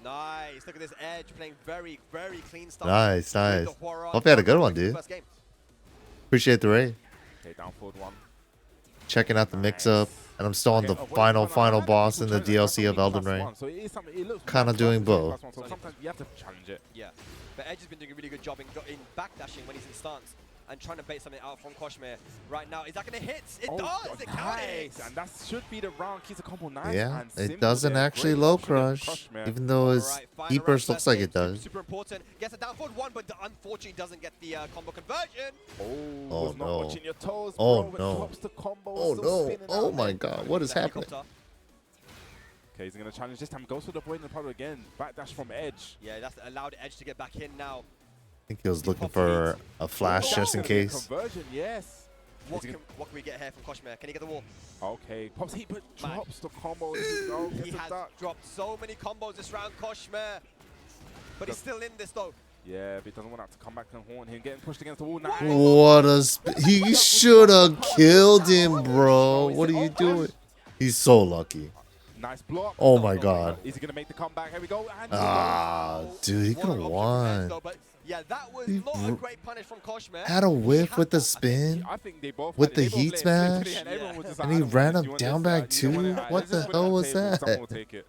Nice. Look at this Edge playing very, very clean stuff.
Nice,
With
nice.
the Huaron.
Hope you had a good one, dude.
First game.
Appreciate the raid.
Okay, down forward 1.
Checking out the mix-up. And I'm still on the final boss in the DLC of Elden Ring.
So it is something, it looks
Kinda doing both.
So sometimes you have to challenge it.
Yeah. But Edge has been doing a really good job in backdashing when he's in stance and trying to bait something out from Koshmir. Right now, is that going to hit? It does! It counted!
And that should be the round. Keeps a combo nice.
Yeah,
and
it
simple
doesn't
there.
actually
Great
low
option of
crush,
Koshmir.
even though his
Alright, final
E
round,
burst
first
looks like
game,
it does.
Super important. Gets a down forward 1, but unfortunately doesn't get the combo conversion.
Oh,
was not
no.
watching your toes,
Oh,
bro. It
no.
drops the combo,
Oh
still
no!
spinning
Oh
out
my
there.
God! What is
The
happening?
helicopter.
Okay, he's going to challenge this time. Goes for the point in the product again. Backdash from Edge.
Yeah, that's allowed Edge to get back in now.
I think he was looking for a flash just in case.
Conversion, yes.
What can we get here from Koshmir? Can he get the wall?
Okay, pops heat, but
Man.
drops the combo. Oh,
He
gets the
has
duck.
dropped so many combos this round, Koshmir. But he's still in this though.
Yeah, but he doesn't want that to come back and haunt him. Getting pushed against the wall. Nice.
What a he should have killed him, bro. What are you doing? He's so lucky.
Nice block.
Oh my God.
Is he going to make the comeback? Here we go. And
Ah, dude, he could have won.
But yeah, that was
He
not a great punish from Koshmir.
Had a whiff with the spin,
I think they both
with
had
the
it. They both
heat
let it
smash,
slip, and everyone was just
and
like,
he
I don't
ran
want
up
this, you want
down
this,
back
like, you don't want
two.
it, like,
What
let's
the
just put it
hell
on
was
the table, someone
that?
will take it.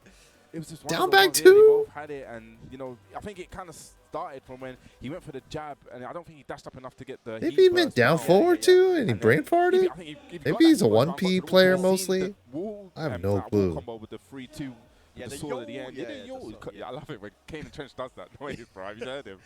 It was just one
Down
of the
back
ones, yeah,
two?
They both had it, and you know, I think it kind of started from when he went for the jab, and I don't think he dashed up enough to get the.
Maybe
heat
he meant
burst
down
down.
forward too, and he
And
brain
then
farted.
I think if he
Maybe
got
he's
that
a
wall
1P
down, but
player
we've seen
mostly.
the wall,
I have
that
no
wall
clue.
combo with the 3-2.
Yeah,
The
the
sword at the
yo,
end.
yeah,
Yeah,
yeah,
yo.
the sword,
Yeah, I love it when Kane and Trench does that. No way, bro. Have you heard him?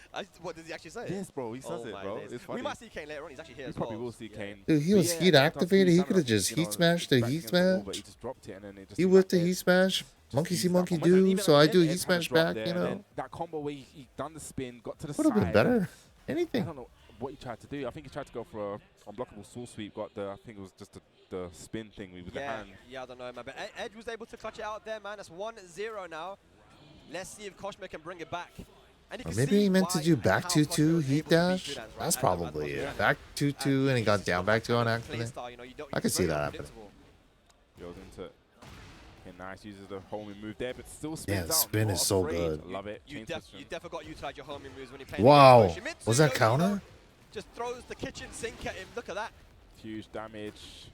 What does he actually say?
Yes, bro. He says
Oh
it,
my
bro.
days.
It's funny.
We might see Kane later on. He's actually here
We
as
probably
well.
will see Kane.
Dude, he
But
was
yeah,
heat
sometimes
activated. He
sometimes,
could have just
you
heat
know,
smashed the
back
heat
against the wall,
smash.
but he just dropped it and then it just
He
came
whipped
back
the
there.
heat smash. Monkey see, monkey do. So I do heat smash back. You know,
That combo where he done the spin, got to the
would have been
side.
better.
I
Anything.
don't know what he tried to do. I think he tried to go for a unblockable soul sweep. Got the, I think it was just the spin thing with the hand.
Yeah, I don't know, man. But Edge was able to clutch it out there, man. That's 1-0 now. Let's see if Koshmir can bring it back. And you
Or
can
maybe
see
he meant to
why
do
and
back
how
2-2
Koshmir was
heat
able to beat
dash.
Sudan, right?
That's
At
probably
the
it.
end.
Back 2-2 and he got down back 2 on accident. I could see that happening.
Goes into it. Okay, nice. Uses the homing move there, but still spins
Yeah,
out.
the spin
Not
is so
afraid.
good.
Love it.
You
Chain switching.
definitely got to utilize your homing moves when you're playing.
Wow.
against Shimizu.
Was that
Yoshino
counter?
Just throws the kitchen sink at him. Look at that.
Huge damage.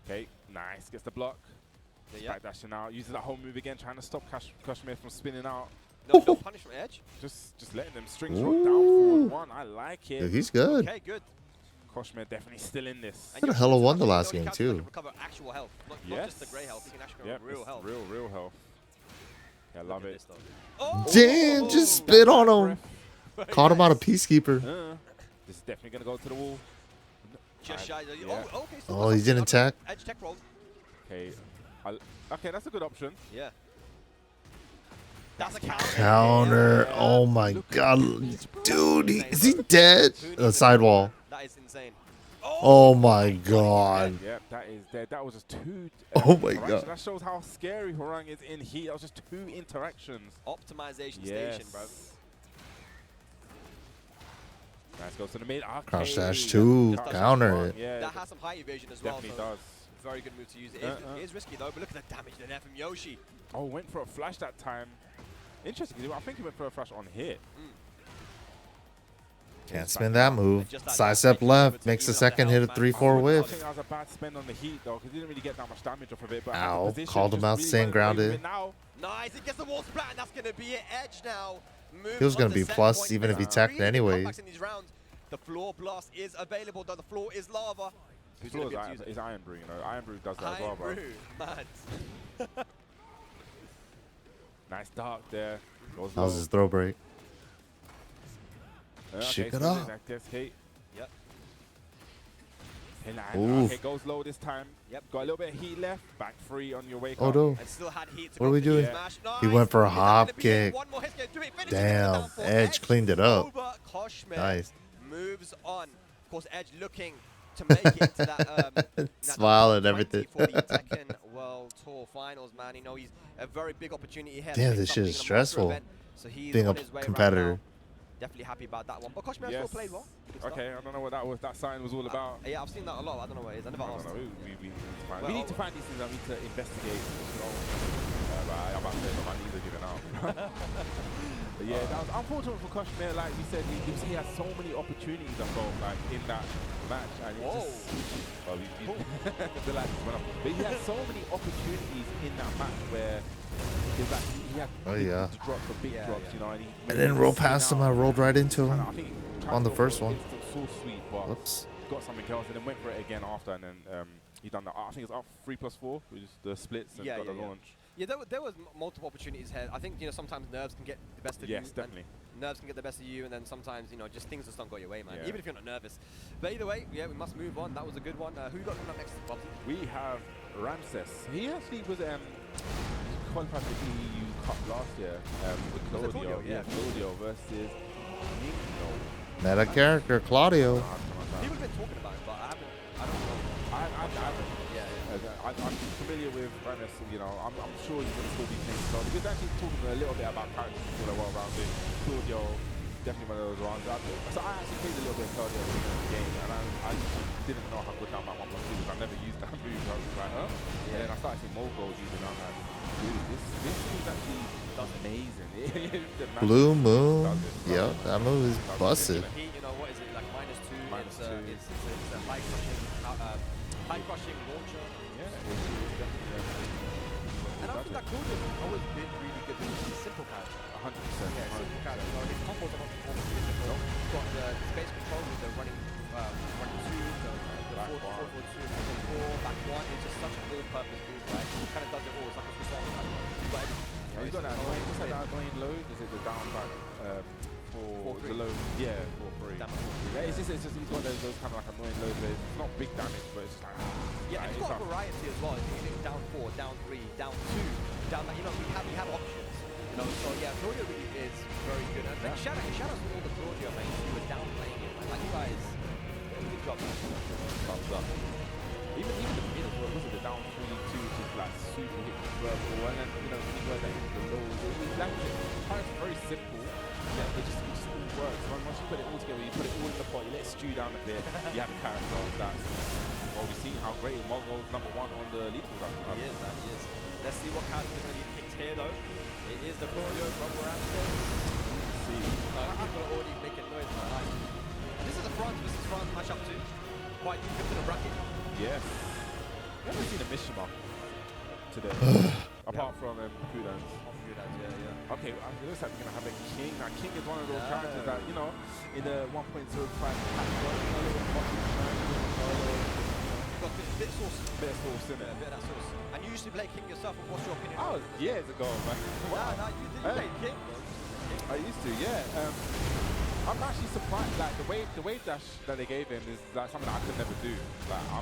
Okay, nice. Gets the block.
Yeah.
Back dashing out. Uses that home move again, trying to stop Koshmir from spinning out.
No punish from Edge.
Just letting them string shot down forward 1. I like it.
Dude, he's good.
Okay, good.
Koshmir definitely still in this.
And
Could have
Yoshino
hella won the
actually
last
only
game
counts
too.
to recover actual health, not just the grey health. He can actually recover real
it's
health.
real health. Yeah, I love it.
Oh!
Damn, just spit on him. Caught him out of Peacekeeper.
This is definitely going to go to the wall.
Just shy.
Yeah.
Oh, okay. So
Oh, he didn't tech.
Edge tech roll.
Okay. Okay, that's a good option.
Yeah. That's a counter.
Counter. Oh my God. Dude, is he dead? Sidewall.
That is insane.
Oh my God.
Yep, that is dead. That was just 2.
Oh my
interactions.
God.
That shows how scary Horang is in heat. That was just 2 interactions.
Optimization
Yes.
station, bro.
Nice, goes to the mid. Okay.
Crouch dash 2.
Crouch dash
Counter
1,
it.
Yeah,
That has some high evasion as well.
definitely
So
does.
very good move to use. It is risky though, but look at the damage there from Yoshi.
Oh, went for a flash that time. Interesting. I think he went for a flash on hit.
Can't spin that move. Sidestep left, makes the second, hit a 3-4
I
whiff.
think that was a bad spend on the heat though, because he didn't really get that much damage off of it. But
Ow, called him out, staying grounded.
Nice, he gets the wall splat, and that's going to be it. Edge now.
He was going to be plus even if he teched anyways.
The floor blast is available though. The floor is lava.
The floor is Iron Brew, you know. Iron Brew does that as well, bro.
Iron Brew, mad.
Nice dark there.
That was his throw break. Shake it up.
Yep.
Ooh.
Okay, goes low this time.
Yep.
Got a little bit of heat left. Back free on your wake
Oh
up.
no. What are we doing? He went for a hop kick. Damn. Edge cleaned it up. Nice.
Moves on. Of course, Edge looking to make it into that
smile and everything.
For the Tekken World Tour Finals, man. You know, he's a very big opportunity here.
Damn, this shit is stressful.
So he's
being a
on his way
competitor.
Right now. Definitely happy about that one. But Koshmer still played well.
Okay, I don't know what that was. That sign was all about.
Yeah, I've seen that a lot. I don't know what it is. I never asked.
We need to find these things. I need to investigate. I'm about to say that my knees are giving out. But yeah, that was unfortunate for Koshmer. Like we said, he has so many opportunities. I felt like in that match, and it just. The light just went up. But he had so many opportunities in that match where. Like he had to drop the big drops, you know, and
I didn't roll past him. I rolled right into him on the first one.
So sweet, but
whoops.
Got something else and then went for it again after, and then he done that. I think it's up 3+4, which is the splits and got the launch.
Yeah, there was multiple opportunities here. I think sometimes nerves can get the best of you.
Yes, definitely.
Nerves can get the best of you, and then sometimes just things just don't go your way, man. Even if you're not nervous. But either way, we must move on. That was a good one. Who you got coming up next, Bobsy?
We have Ramses. He actually was qualified for the EU Cup last year with Claudio. Claudio versus Nino.
Meta character, Claudio.
People have been talking about it, but I don't know.
I haven't. I'm familiar with Ramses, I'm sure he's going to still be playing Claudio. Because actually talking a little bit about characters who are well-rounded. Claudio, definitely one of those rounds. So I actually played a little bit of Claudio in the game, and I didn't know how good that my 1+2 was. I never used that move. I was like, huh? And then I started seeing Mogul using it, and I'm like, dude, this move actually does amazing.
Blue Moon. Yeah, that move is busted.
What is it, like -2? It's a high crushing launcher. And I think that Claudio has always been really good with his simple character.
100%.
Yeah, simple character. His combos are not difficult. He's got the space control with the running 2, the 4-4-2, 4 back 1. It's just such an all-purpose move, right? He kind of does it all. It's like a Swiss Army knife.
He's got that annoying, what's that annoying load? Is it the down back for the load? Yeah, 4-3. Yeah, it's just he's got those kind of like annoying loads where it's not big damage, but it's just like...
Yeah, it's got a variety as well. You can down 4, down 3, down 2, down that. We have options. So yeah, Claudio really is very good. And shout out to all the Claudio mates who were downplaying it. Like you guys, good job, man.
Thumbs up. Even the mid as well, was it the down 3-2, which is like super hit verbal, and then when you go down the lows, it's very simple. Yeah, it just all works. Once you put it all together, you put it all in the pot, you let it stew down a bit, you have a character that's we've seen how great Mogul's #1 on the league was.
He is, man, he is. Let's see what character is going to be picked here though. It is the Claudio from Ramses. See, people are already making noise, man. This is a France matchup too. Quite deep into the bracket.
Yes. We haven't seen a Mishima today, apart from Kudans. Okay, it looks like we're going to have a King. Now, King is one of those characters that, in the 1.05 pack,
got a bit of sauce.
Bit of sauce in it.
A bit of that sauce. And you used to play King yourself, and what's your opinion?
Oh, years ago, man.
Wow, no, you did play King, bro.
I used to, yeah. I'm actually surprised, like the wave dash that they gave him is like something that I could never do. Like I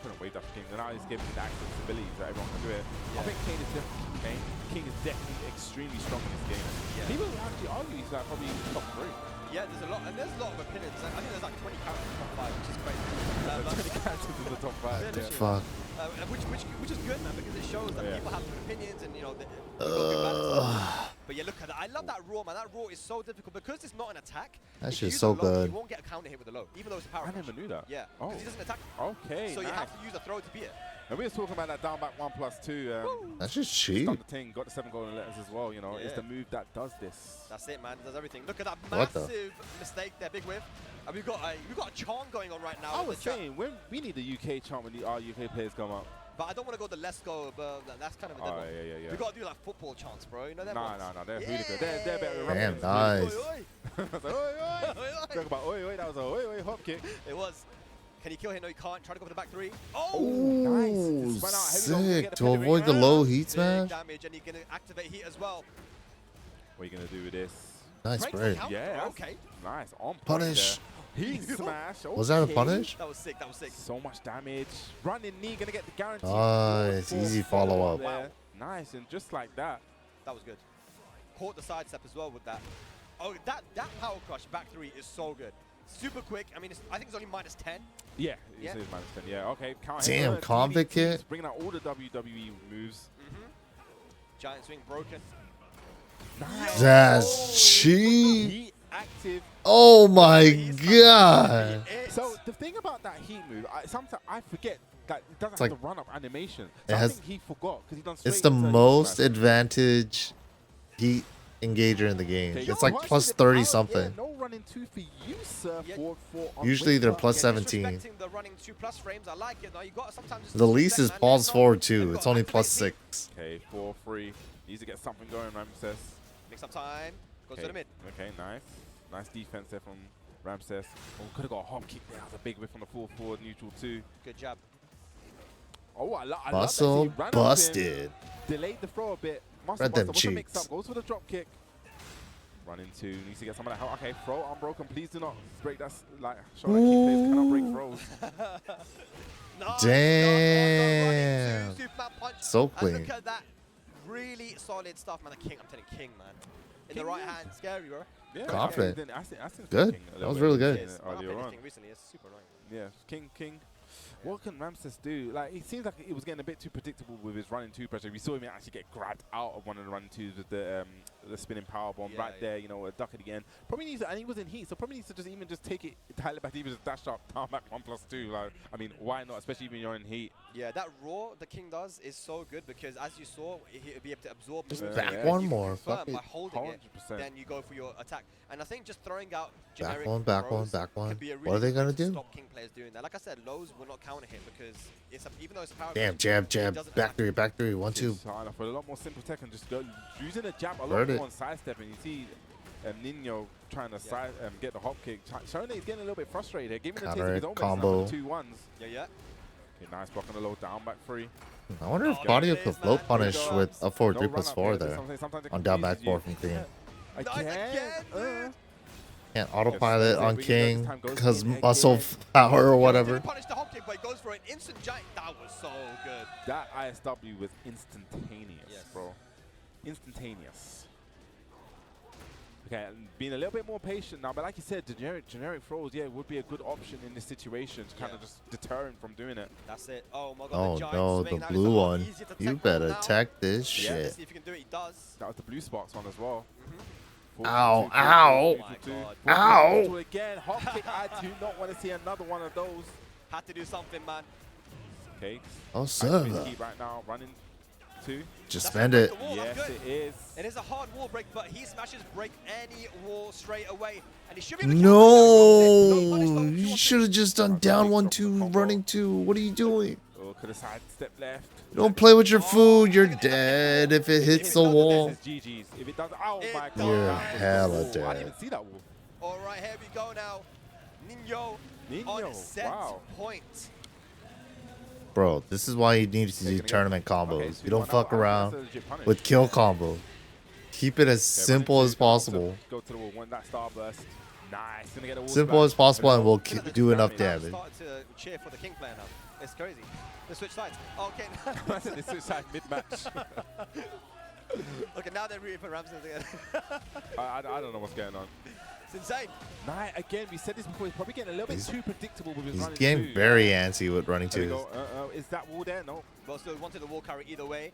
couldn't wave dash King, and now he's giving me the accessibility that everyone can do it. Yeah. I think King is definitely King is definitely extremely strong in this game. Yeah. People actually argue he's like probably top 3.
Yeah, there's a lot of opinions. I think there's like 20 characters in the top 5, which is crazy.
20 characters in the top 5.
Yeah.
Fuck.
Which is good, man, because it shows that people have good opinions and they've got good balance. But yeah, look at that. I love that roar, man. That roar is so difficult because it's not an attack.
That
If you
shit's
use
so
a low,
good.
You won't get a counter hit with the low, even though it's a power
I
crush.
never knew that.
Yeah,
Oh.
because he doesn't attack.
Okay,
So you
nice.
have to use a throw to beat it.
And we were talking about that down back 1+2.
That's just cheap.
Done the thing, got the 7 golden letters as well. You know, it's
Yeah.
the move that does this.
That's it, man. It does everything. Look at that
What the?
massive mistake there, big whiff. And we've got a chant going on right now.
I
in
was
the chat.
saying, we need the UK chant when our UK players come up.
But I don't want to go the let's go, but that's kind of a dead one.
Yeah.
We got to do like football chants, bro. You know them
Nah,
ones?
they're really good. They're better than
Damn,
Russians.
nice.
Oi, oi.
I was like, oi, oi. Talk about oi, oi. That was a oi, oi hop kick.
It was. Can you kill him? No, you can't. Try to go for the back three. Oh!
nice.
Ooh,
Just run out heavy, don't
sick.
get the
To
pedigree.
avoid the low heat
Big
smash.
damage, and you're going to activate heat as well.
What are you going to do with this?
Nice
Breaks the
break.
counter.
Yeah, that's
Okay.
nice. On point
Punish.
there. Heat smash.
Was that a
okay.
punish?
That was sick. That was sick.
So much damage. Running knee, going to get the guarantee.
Nice. Easy follow-up.
There. Nice, and just like that.
That was good. Caught the sidestep as well with that. Oh, that power crush back three is so good. Super quick. I mean, I think it's only -10.
Yeah,
Yeah.
it is -10. Yeah, okay. Counter
Damn,
hit,
convict
DDTs,
hit.
Bringing out all the WWE moves.
Giant swing broken.
Nice.
That's cheap.
Heat active.
Oh my god.
So the thing about that heat move, sometimes I forget that it doesn't
It's
have
like-
the run-up animation.
It
So I
has-
think he forgot because he done
It's
straight
the
into heat
most
smash.
advantage heat engager in the game.
Okay,
It's
yo,
like
actually
plus
the
30
power-
something.
Yeah, no running 2 for you, sir.
Yeah.
On
Usually they're
Whisper.
plus
Yeah,
17.
disrespecting the running 2+ frames. I like it. Now you got to sometimes just
The least is
disrespect, man.
pause
Let
forward
them
too.
know.
It's only plus
Activate
6.
Okay, 4-3. Needs to get something going, Ramses.
heat. Mix up time. Goes to the mid.
Okay, nice. Nice defense there from Ramses. Oh, could have got a hop kick there. That was a big whip on the full forward, neutral too.
Good jab.
Oh, I love that.
Muscle
He ran up
busted.
in, delayed the throw a bit. Muscle
Read them
buster. What's the mix
cheeks.
up? Goes for the drop kick. Run into. Needs to get some of that help. Okay, throw unbroken. Please do not break that. Like, show that key players cannot break throws.
Nice.
Damn.
Running two, Superman punch.
So
And
clean.
look at that. Really solid stuff, man. The king. I'm telling King, man. In the
King,
right
yeah.
hand. Scary, bro.
Yeah,
Confident.
okay, then I think
Good.
King a
That
little
was
bit
really good.
Yes. When I
earlier
played this
on.
King recently, it's super annoying.
Yeah, King. What can Ramses do? Like, it seems like it was getting a bit too predictable with his running two pressure. We saw him actually get grabbed out of one of the running twos with the spinning power bomb right there. You know, duck it again. Probably needs to, and he was in heat, so probably needs to just take it, dial it back, even just dash up, down back 1+2. Like, I mean, why not? Especially when you're in heat.
Yeah, that raw the King does is so good because, as you saw, he'll be able to absorb.
Just
moves.
back
You
one
can
more.
confirm
Fuck
by
it.
holding it,
100%.
then you go for your attack. And I think just throwing out
Back
generic
one, back one,
throws
back one.
can be a
What
really
are they
good
gonna
way to
do?
Stop King players doing that. Like I said, lows will not counter hit because it's even though it's a power.
Damn,
crush,
jab,
it
jab.
doesn't
Back
have-
three, back three. 1-2.
For a lot more simple tech and just go using the jab a lot
Heard
more
it.
on sidestepping. You see Nino trying to get the hop kick, showing that he's getting a little bit frustrated here, giving the taste of
Counter
his own
combo.
2-1s.
Yeah.
Okay, nice block on the low down back free.
I wonder if
Oh,
Claudio
there it
could
is,
float
man.
punish
There it
with
goes.
a forward
No
3+4
run-up
there.
Sometimes it
On down back
confuses
4
you.
from King.
Again, dude.
Can't autopilot on
This
King
time goes
because
in
muscle
again.
power or
Didn't
whatever.
punish the hop kick, but he goes for an instant giant. That was so good.
That ISW was instantaneous,
Yes.
bro. Instantaneous. Okay, and being a little bit more patient now, but like you said, the generic throws, yeah, would be a good option in this situation to kind of just deter him from doing it.
That's it. Oh my god.
Oh
the giant
no,
swing.
the
That is a
blue
lot
one.
easier to
You
tackle
better
now.
tech this
Let's
shit.
see if he can do it. He does.
That was the blue sparks one as well.
Ow,
42,
ow.
42,
Oh my
42,
Ow.
42 again, hop kick. I do not want to see another one of those.
Had to do something, man.
Okay.
Oh,
Activating
sir.
heat right now, running 2.
Just
That's
spend
gonna
it.
break the wall,
Yes,
that's good.
it is.
It is a hard wall break, but he smashes break any wall straight away. And he should be able to
No,
Don't punish though.
you should have just done down 1-2, running 2. What are you doing?
Oh, could have sidestep left.
You don't play with your food. You're dead if it hits the wall.
This is GG's. If it does, oh
It
my god.
does.
You're
that was
hella
the wall. I
dead.
didn't even see that wall.
All right, here we go now. Nino on
Nino,
set
wow.
point.
Bro, this is why you need to do tournament combos.
Okay, so
You don't
want
fuck
out.
around
That's a legit punish.
with kill combo. Keep it as
Okay,
simple
running
as
two, go to-
possible.
Go to the wall, want that starburst. Nice, gonna get a wall
Simple
back.
as possible, and we'll
Look at the
do enough
crowd
damage.
started to cheer for the King player now. It's crazy. They switch sides. Okay.
This is like mid-match.
Okay, now they're rooting for Ramses again.
I don't know what's going on.
It's insane.
Nah, again, we said this before. He's probably getting a little bit too predictable with his
He's
running
getting
two.
very antsy with running
There we
twos.
go. Is that wall there? No.
But still wanted the wall carry either way.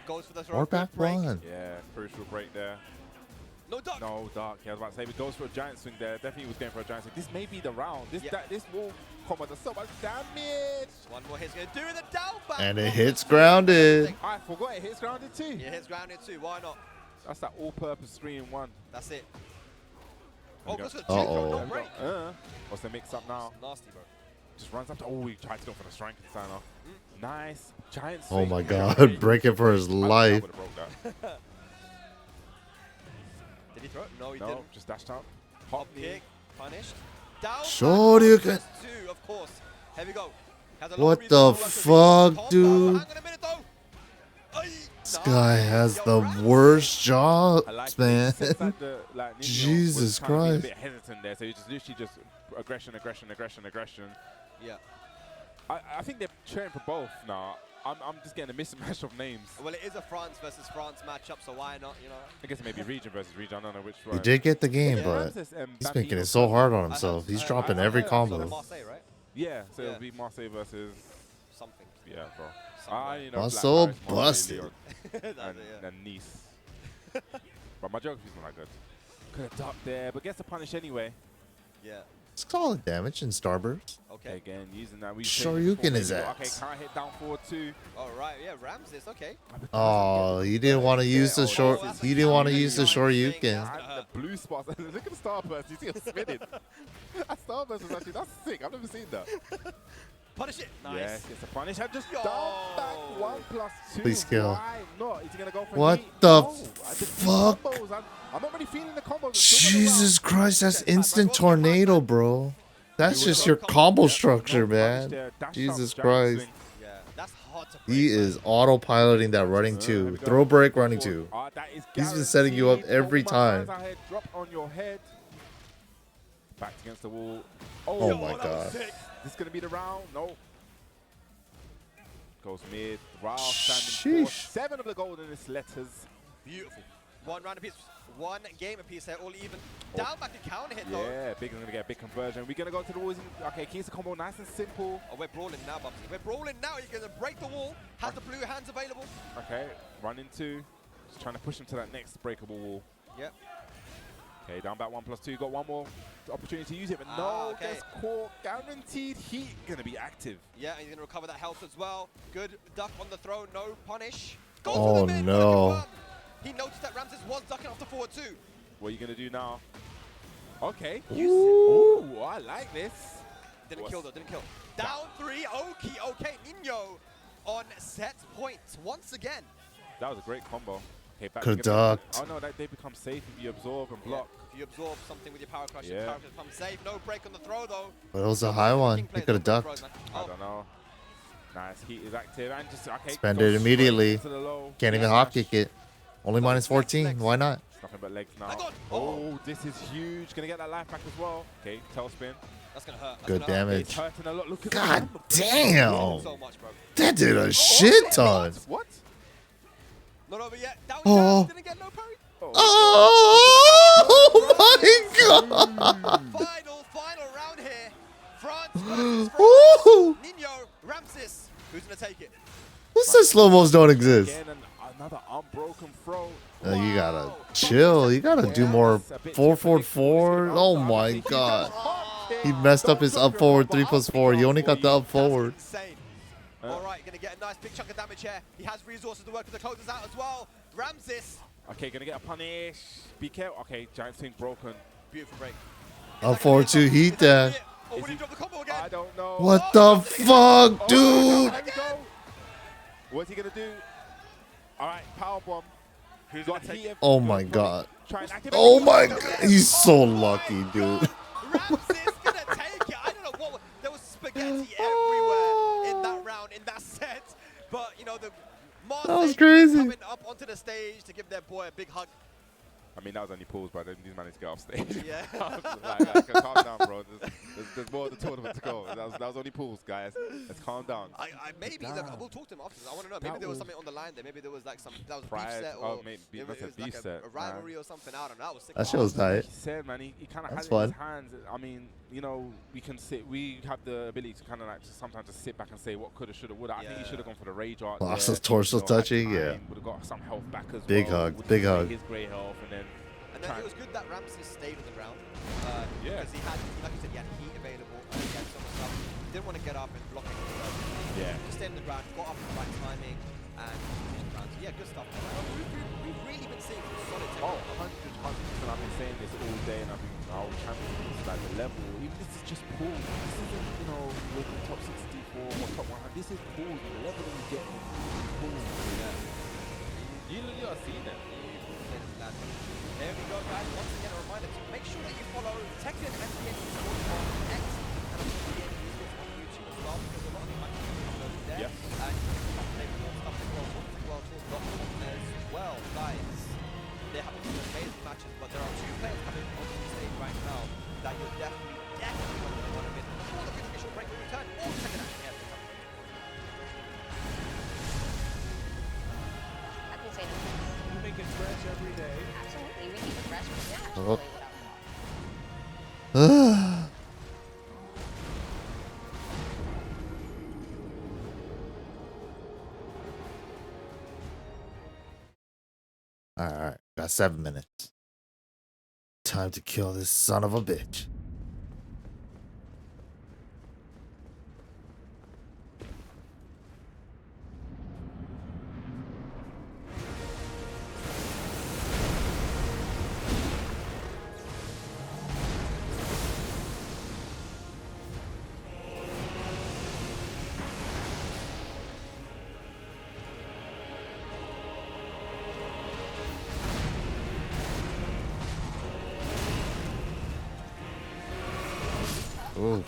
Goes for the throw.
Or
quick
back
break.
one.
Yeah, crucial break there.
No duck.
No duck. Yeah, I was about to say, he goes for a giant swing there. Definitely was going for a giant swing. This may be the round. This this wall combo does so much damage.
One more hit's going to do the down back.
And it hits grounded.
I forgot it hits grounded too.
Yeah, it hits grounded too. Why not?
That's that all-purpose 3-in-1.
That's it. Oh, goes for the
Uh-oh.
no break.
What's the mix-up now?
Nasty, bro.
Just runs up to, oh, he tried to go for the strike and sign off. Nice. Giant
Oh
swing.
my God, breaking for his life.
I would've broke that.
Did he throw it? No, he
No,
didn't.
just dashed up.
Hop kick, punished. Down.
Shoryuken.
Two, of course. Here we go.
What the fuck, dude? This guy has the worst jobs, man. Jesus Christ.
A bit hesitant there, so you just literally just aggression.
Yeah.
I think they're cheering for both now. I'm just getting a mismatch of names.
Well, it is a France versus France matchup, so why not, you know?
I guess it may be region versus region. I don't know which one.
He did get the game, but he's making it so hard on himself. He's dropping every combo.
Marseille, right?
Yeah, so it'll be Marseille versus
something.
Yeah, bro. You know,
Marseille
Black Paris,
busted.
Marseille, and Nice. But my geography's not that good. Could have ducked there, but gets the punish anyway.
Yeah.
It's solid damage in Starburst.
Okay.
Again, using that.
Shoryuken his ass.
Okay, can't hit down forward too.
All right, yeah, Ramses, okay.
Oh, he didn't want to use the short. He didn't want to use the Shoryuken.
The blue spots. Look at the Starburst. You see him spinning. That Starburst is actually, that's sick. I've never seen that.
Punish it. Nice.
Yes, gets a punish. And just down back 1+2.
Please kill.
Why not? Is he going to go for
What
heat?
the
No.
fuck?
I'm not really feeling the combos.
Jesus Christ, that's instant tornado, bro. That's just your combo structure, man. Jesus Christ.
Yeah, that's hard to
He is autopiloting that running 2. Throw break running 2. He's been setting you up every time.
Drop on your head. Back against the wall.
Oh my God.
This is going to be the round. No. Goes mid. Rao standing
Sheesh.
7 of the goldenest letters.
Beautiful. One round apiece. One game apiece there, all even. Down back to counter hit though.
Yeah, Big is going to get a big conversion. We're going to go to the walls. Okay, keeps the combo nice and simple.
Oh, we're brawling now, Bubsy. We're brawling now. He's going to break the wall. Has the blue hands available.
Okay, run into. Just trying to push him to that next breakable wall.
Yep.
Okay, down back 1+2. Got one more opportunity to use it, but no,
okay.
gets caught. Guaranteed heat going to be active.
Yeah, he's going to recover that health as well. Good duck on the throw, no punish. Goes
Oh,
for the mid,
no.
He noticed that Ramses was ducking off the forward too.
What are you going to do now? Okay.
Ooh.
Ooh, I like this.
Didn't kill though, didn't kill. Down 3, okay, Nino on set point once again.
That was a great combo. Okay, back
Could've
to
ducked.
Oh no, they become safe if you absorb and block.
If you absorb something with your power crush,
Yeah.
your power crush becomes safe. No break on the throw though.
But it was a high one. He could have ducked.
I don't know. Nice, heat is active and just okay.
Spend
goes
it immediately.
straight into the low.
Can't even hop kick it. Only minus 14. Why not?
It's nothing but legs now.
I got-
Oh, this is huge. Gonna get that life back as well. Okay, tail spin.
That's gonna hurt. That's
Good
gonna hurt.
damage.
It's hurting a lot. Look at
God
that.
damn.
So much, bro.
That did a shit ton.
What?
Not over yet. Down
Oh.
didn't get no parry.
Oh my God.
Final round here. France versus
Ooh.
France. Nino, Ramses. Who's gonna take it?
Who says slow-mos don't exist?
Again, another unbroken throw.
You gotta chill. You gotta do more 4-4-4. Oh my God. He messed up his up forward 3+4. He only got the up forward.
Insane. All right, gonna get a nice big chunk of damage here. He has resources to work with the closers out as well. Ramses.
Okay, gonna get a punish. Be careful. Okay, giant swing broken.
Beautiful break.
Up forward 2 heat dash.
Oh, would he drop the combo again?
I don't know.
What the fuck, dude?
There we go. What's he gonna do? All right, power bomb.
Who's
Got
gonna take it?
Oh my God.
Try and activate
Oh
it.
my God. He's so lucky, dude.
Ramses gonna take it. I don't know what. There was spaghetti everywhere in that round, in that set. But you know the
That was crazy.
coming up onto the stage to give their boy a big hug.
I mean, that was only pause, but these man need to get off stage.
Yeah.
like, calm down, bro. There's more of the tournament to go. That was only pause, guys. Let's calm down.
Maybe look, we'll talk to him after. I want to know. Maybe there was something on the line there. Maybe there was like some that was a beef
Pride.
set
Oh,
or
maybe
it
that's a
was
beef
like
set,
a rivalry or something. I don't know. That was sick.
That shit was tight.
Like he said, man, he kind of had
That's
it in his
fun.
hands. I mean, you know, we have the ability to kind of like sometimes just sit back and say what coulda, shoulda, woulda. I think he should have gone for the rage art.
Lost his torso touching, yeah.
Would have got some health back as
Big
well.
hug,
Would
big
have
hug.
His great health, and then
no, it was good that Ramses stayed on the ground.
Yeah.
Because he had, like you said, he had heat available. He had some stuff. He didn't want to get up and block it.
Yeah.
Just stayed on the ground, got up at the right timing, and finished the round. So yeah, good stuff. We've really been seeing some solid technique.
Oh, 100%. I've been saying this all day, and I've been champions, like the level. Even this is just pools. This isn't, you know, with the top 64 or top 100. This is pools. The level that we get in pools. Yeah. You are seeing it.
There we go, guys. Once again, a reminder to make sure that you follow Tekken and TNT Sports on X and of course TNT Sports on YouTube as well, because a lot of the matches are uploaded there.
Yes.
And you can update more stuff as well on TechWorldTalk.com as well, guys. They're having some amazing matches, but there are 2 players coming onto the stage right now that you're definitely going to want to win. Before the official break will return, all Tekken action here.
I can say no.
You make it fresh every day.
Absolutely, we keep it fresh. We can actually
Oh.
play without the law.
All right, got 7 minutes. Time to kill this son of a bitch. Ooh.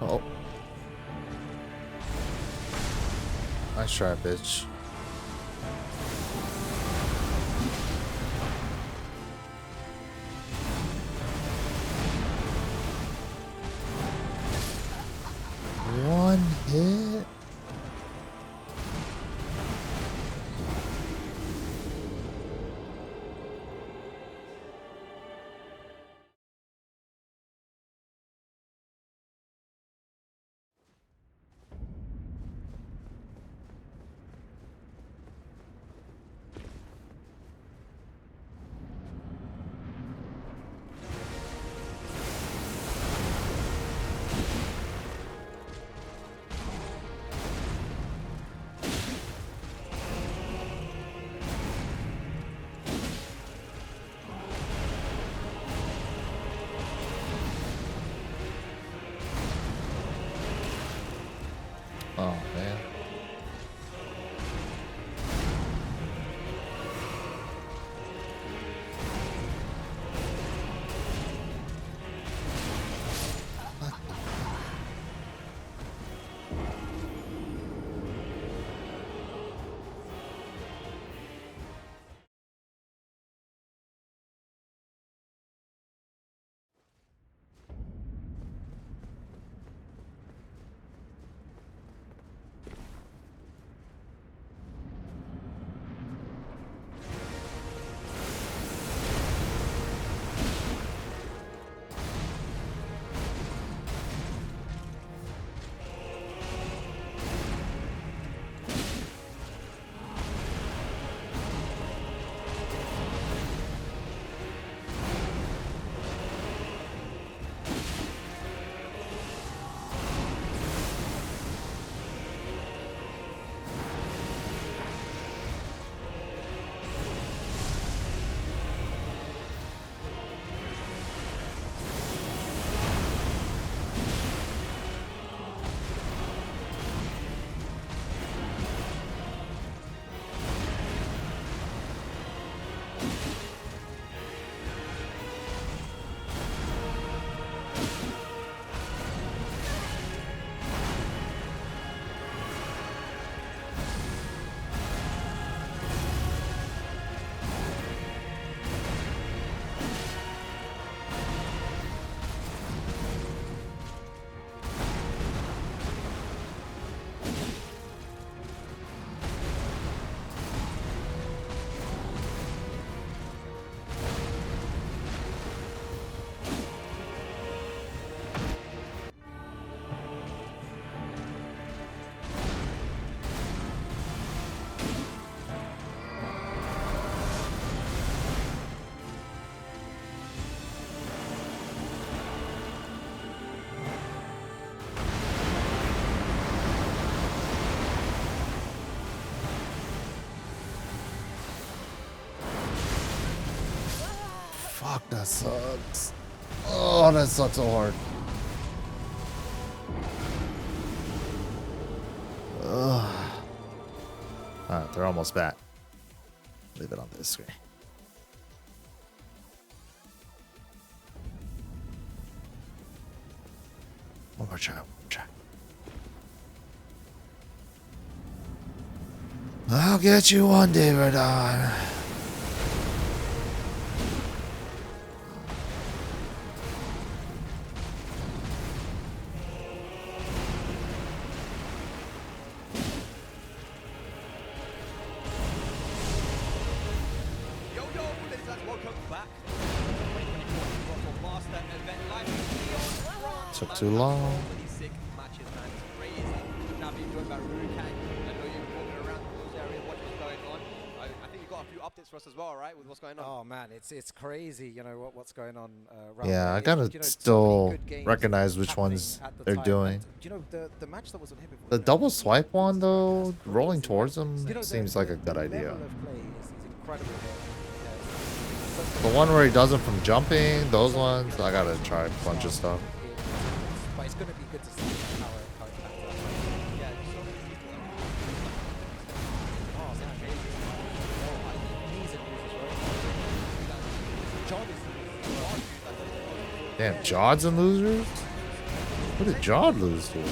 Oh. Nice try, bitch. One hit. that sucks. Oh, that sucks so hard. Ugh. Alright, they're almost back. Leave it on this screen. One more try, one more try. I'll get you one day, Radon. Took too long.
For us as well, right? With what's going on.
Oh man, it's crazy. You know what's going on.
Yeah, I gotta still recognize which ones they're doing.
You know the match that was on here before.
The double swipe one though, rolling towards them seems like a good idea. The one where he does it from jumping, those ones, I gotta try a bunch of stuff.
But it's gonna be good to see how it
Damn, Jod's and losers? What did Jod lose to?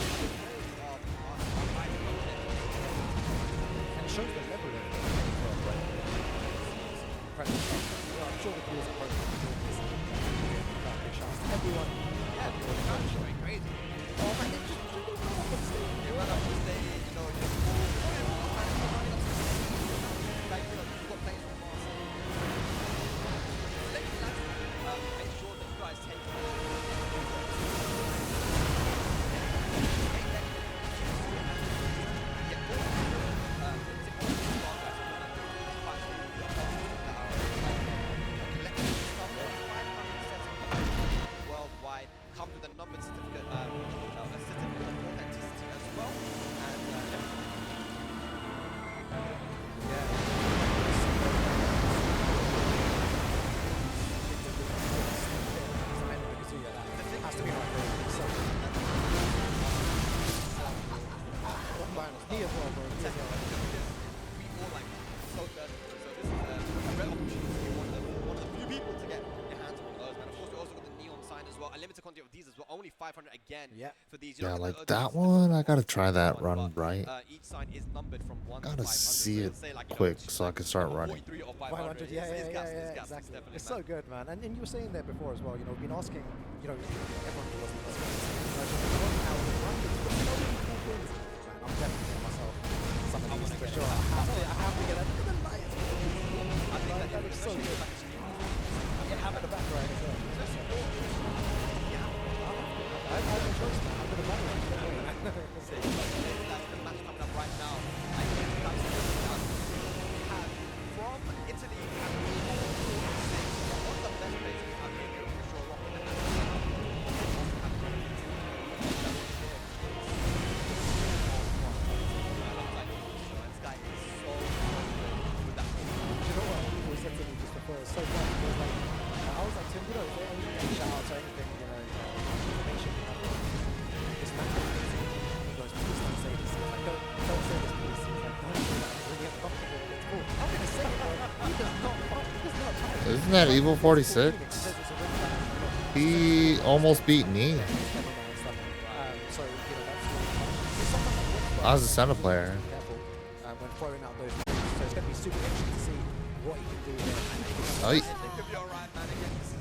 For these,
yeah, like that one, I gotta try that run right.
Each sign is numbered from 1
gotta
to 500,
see it
so like,
quick so I can start running.
500,
yeah, exactly. It's so good, man. And you were saying there before as well, you know, we've been asking, you know, everyone who wasn't I'm definitely getting myself some of these for sure. I have to get a look at the lights. I think that looks so good. I can have it in the background as well. I have no choice now. I'm going to buy it.
That's the match coming up right now. I think that's what we have from Italy and one of the best places we have here for sure. Rocking the
so fun. It was like, I was like, Tim, you know, is there any shout outs or anything, you know, information you have this match? He goes, please don't say this. He's like, don't say this, please. He's like, don't do that. When you get comfortable, it's cool. I'm going to say it, bro. He does not fuck. He does not try.
Isn't that Evil 46? He almost beat me. I was a center player.
When throwing out those, so it's going to be super interesting to see what he can do there.
Oh,
It could be alright, man. Again, this is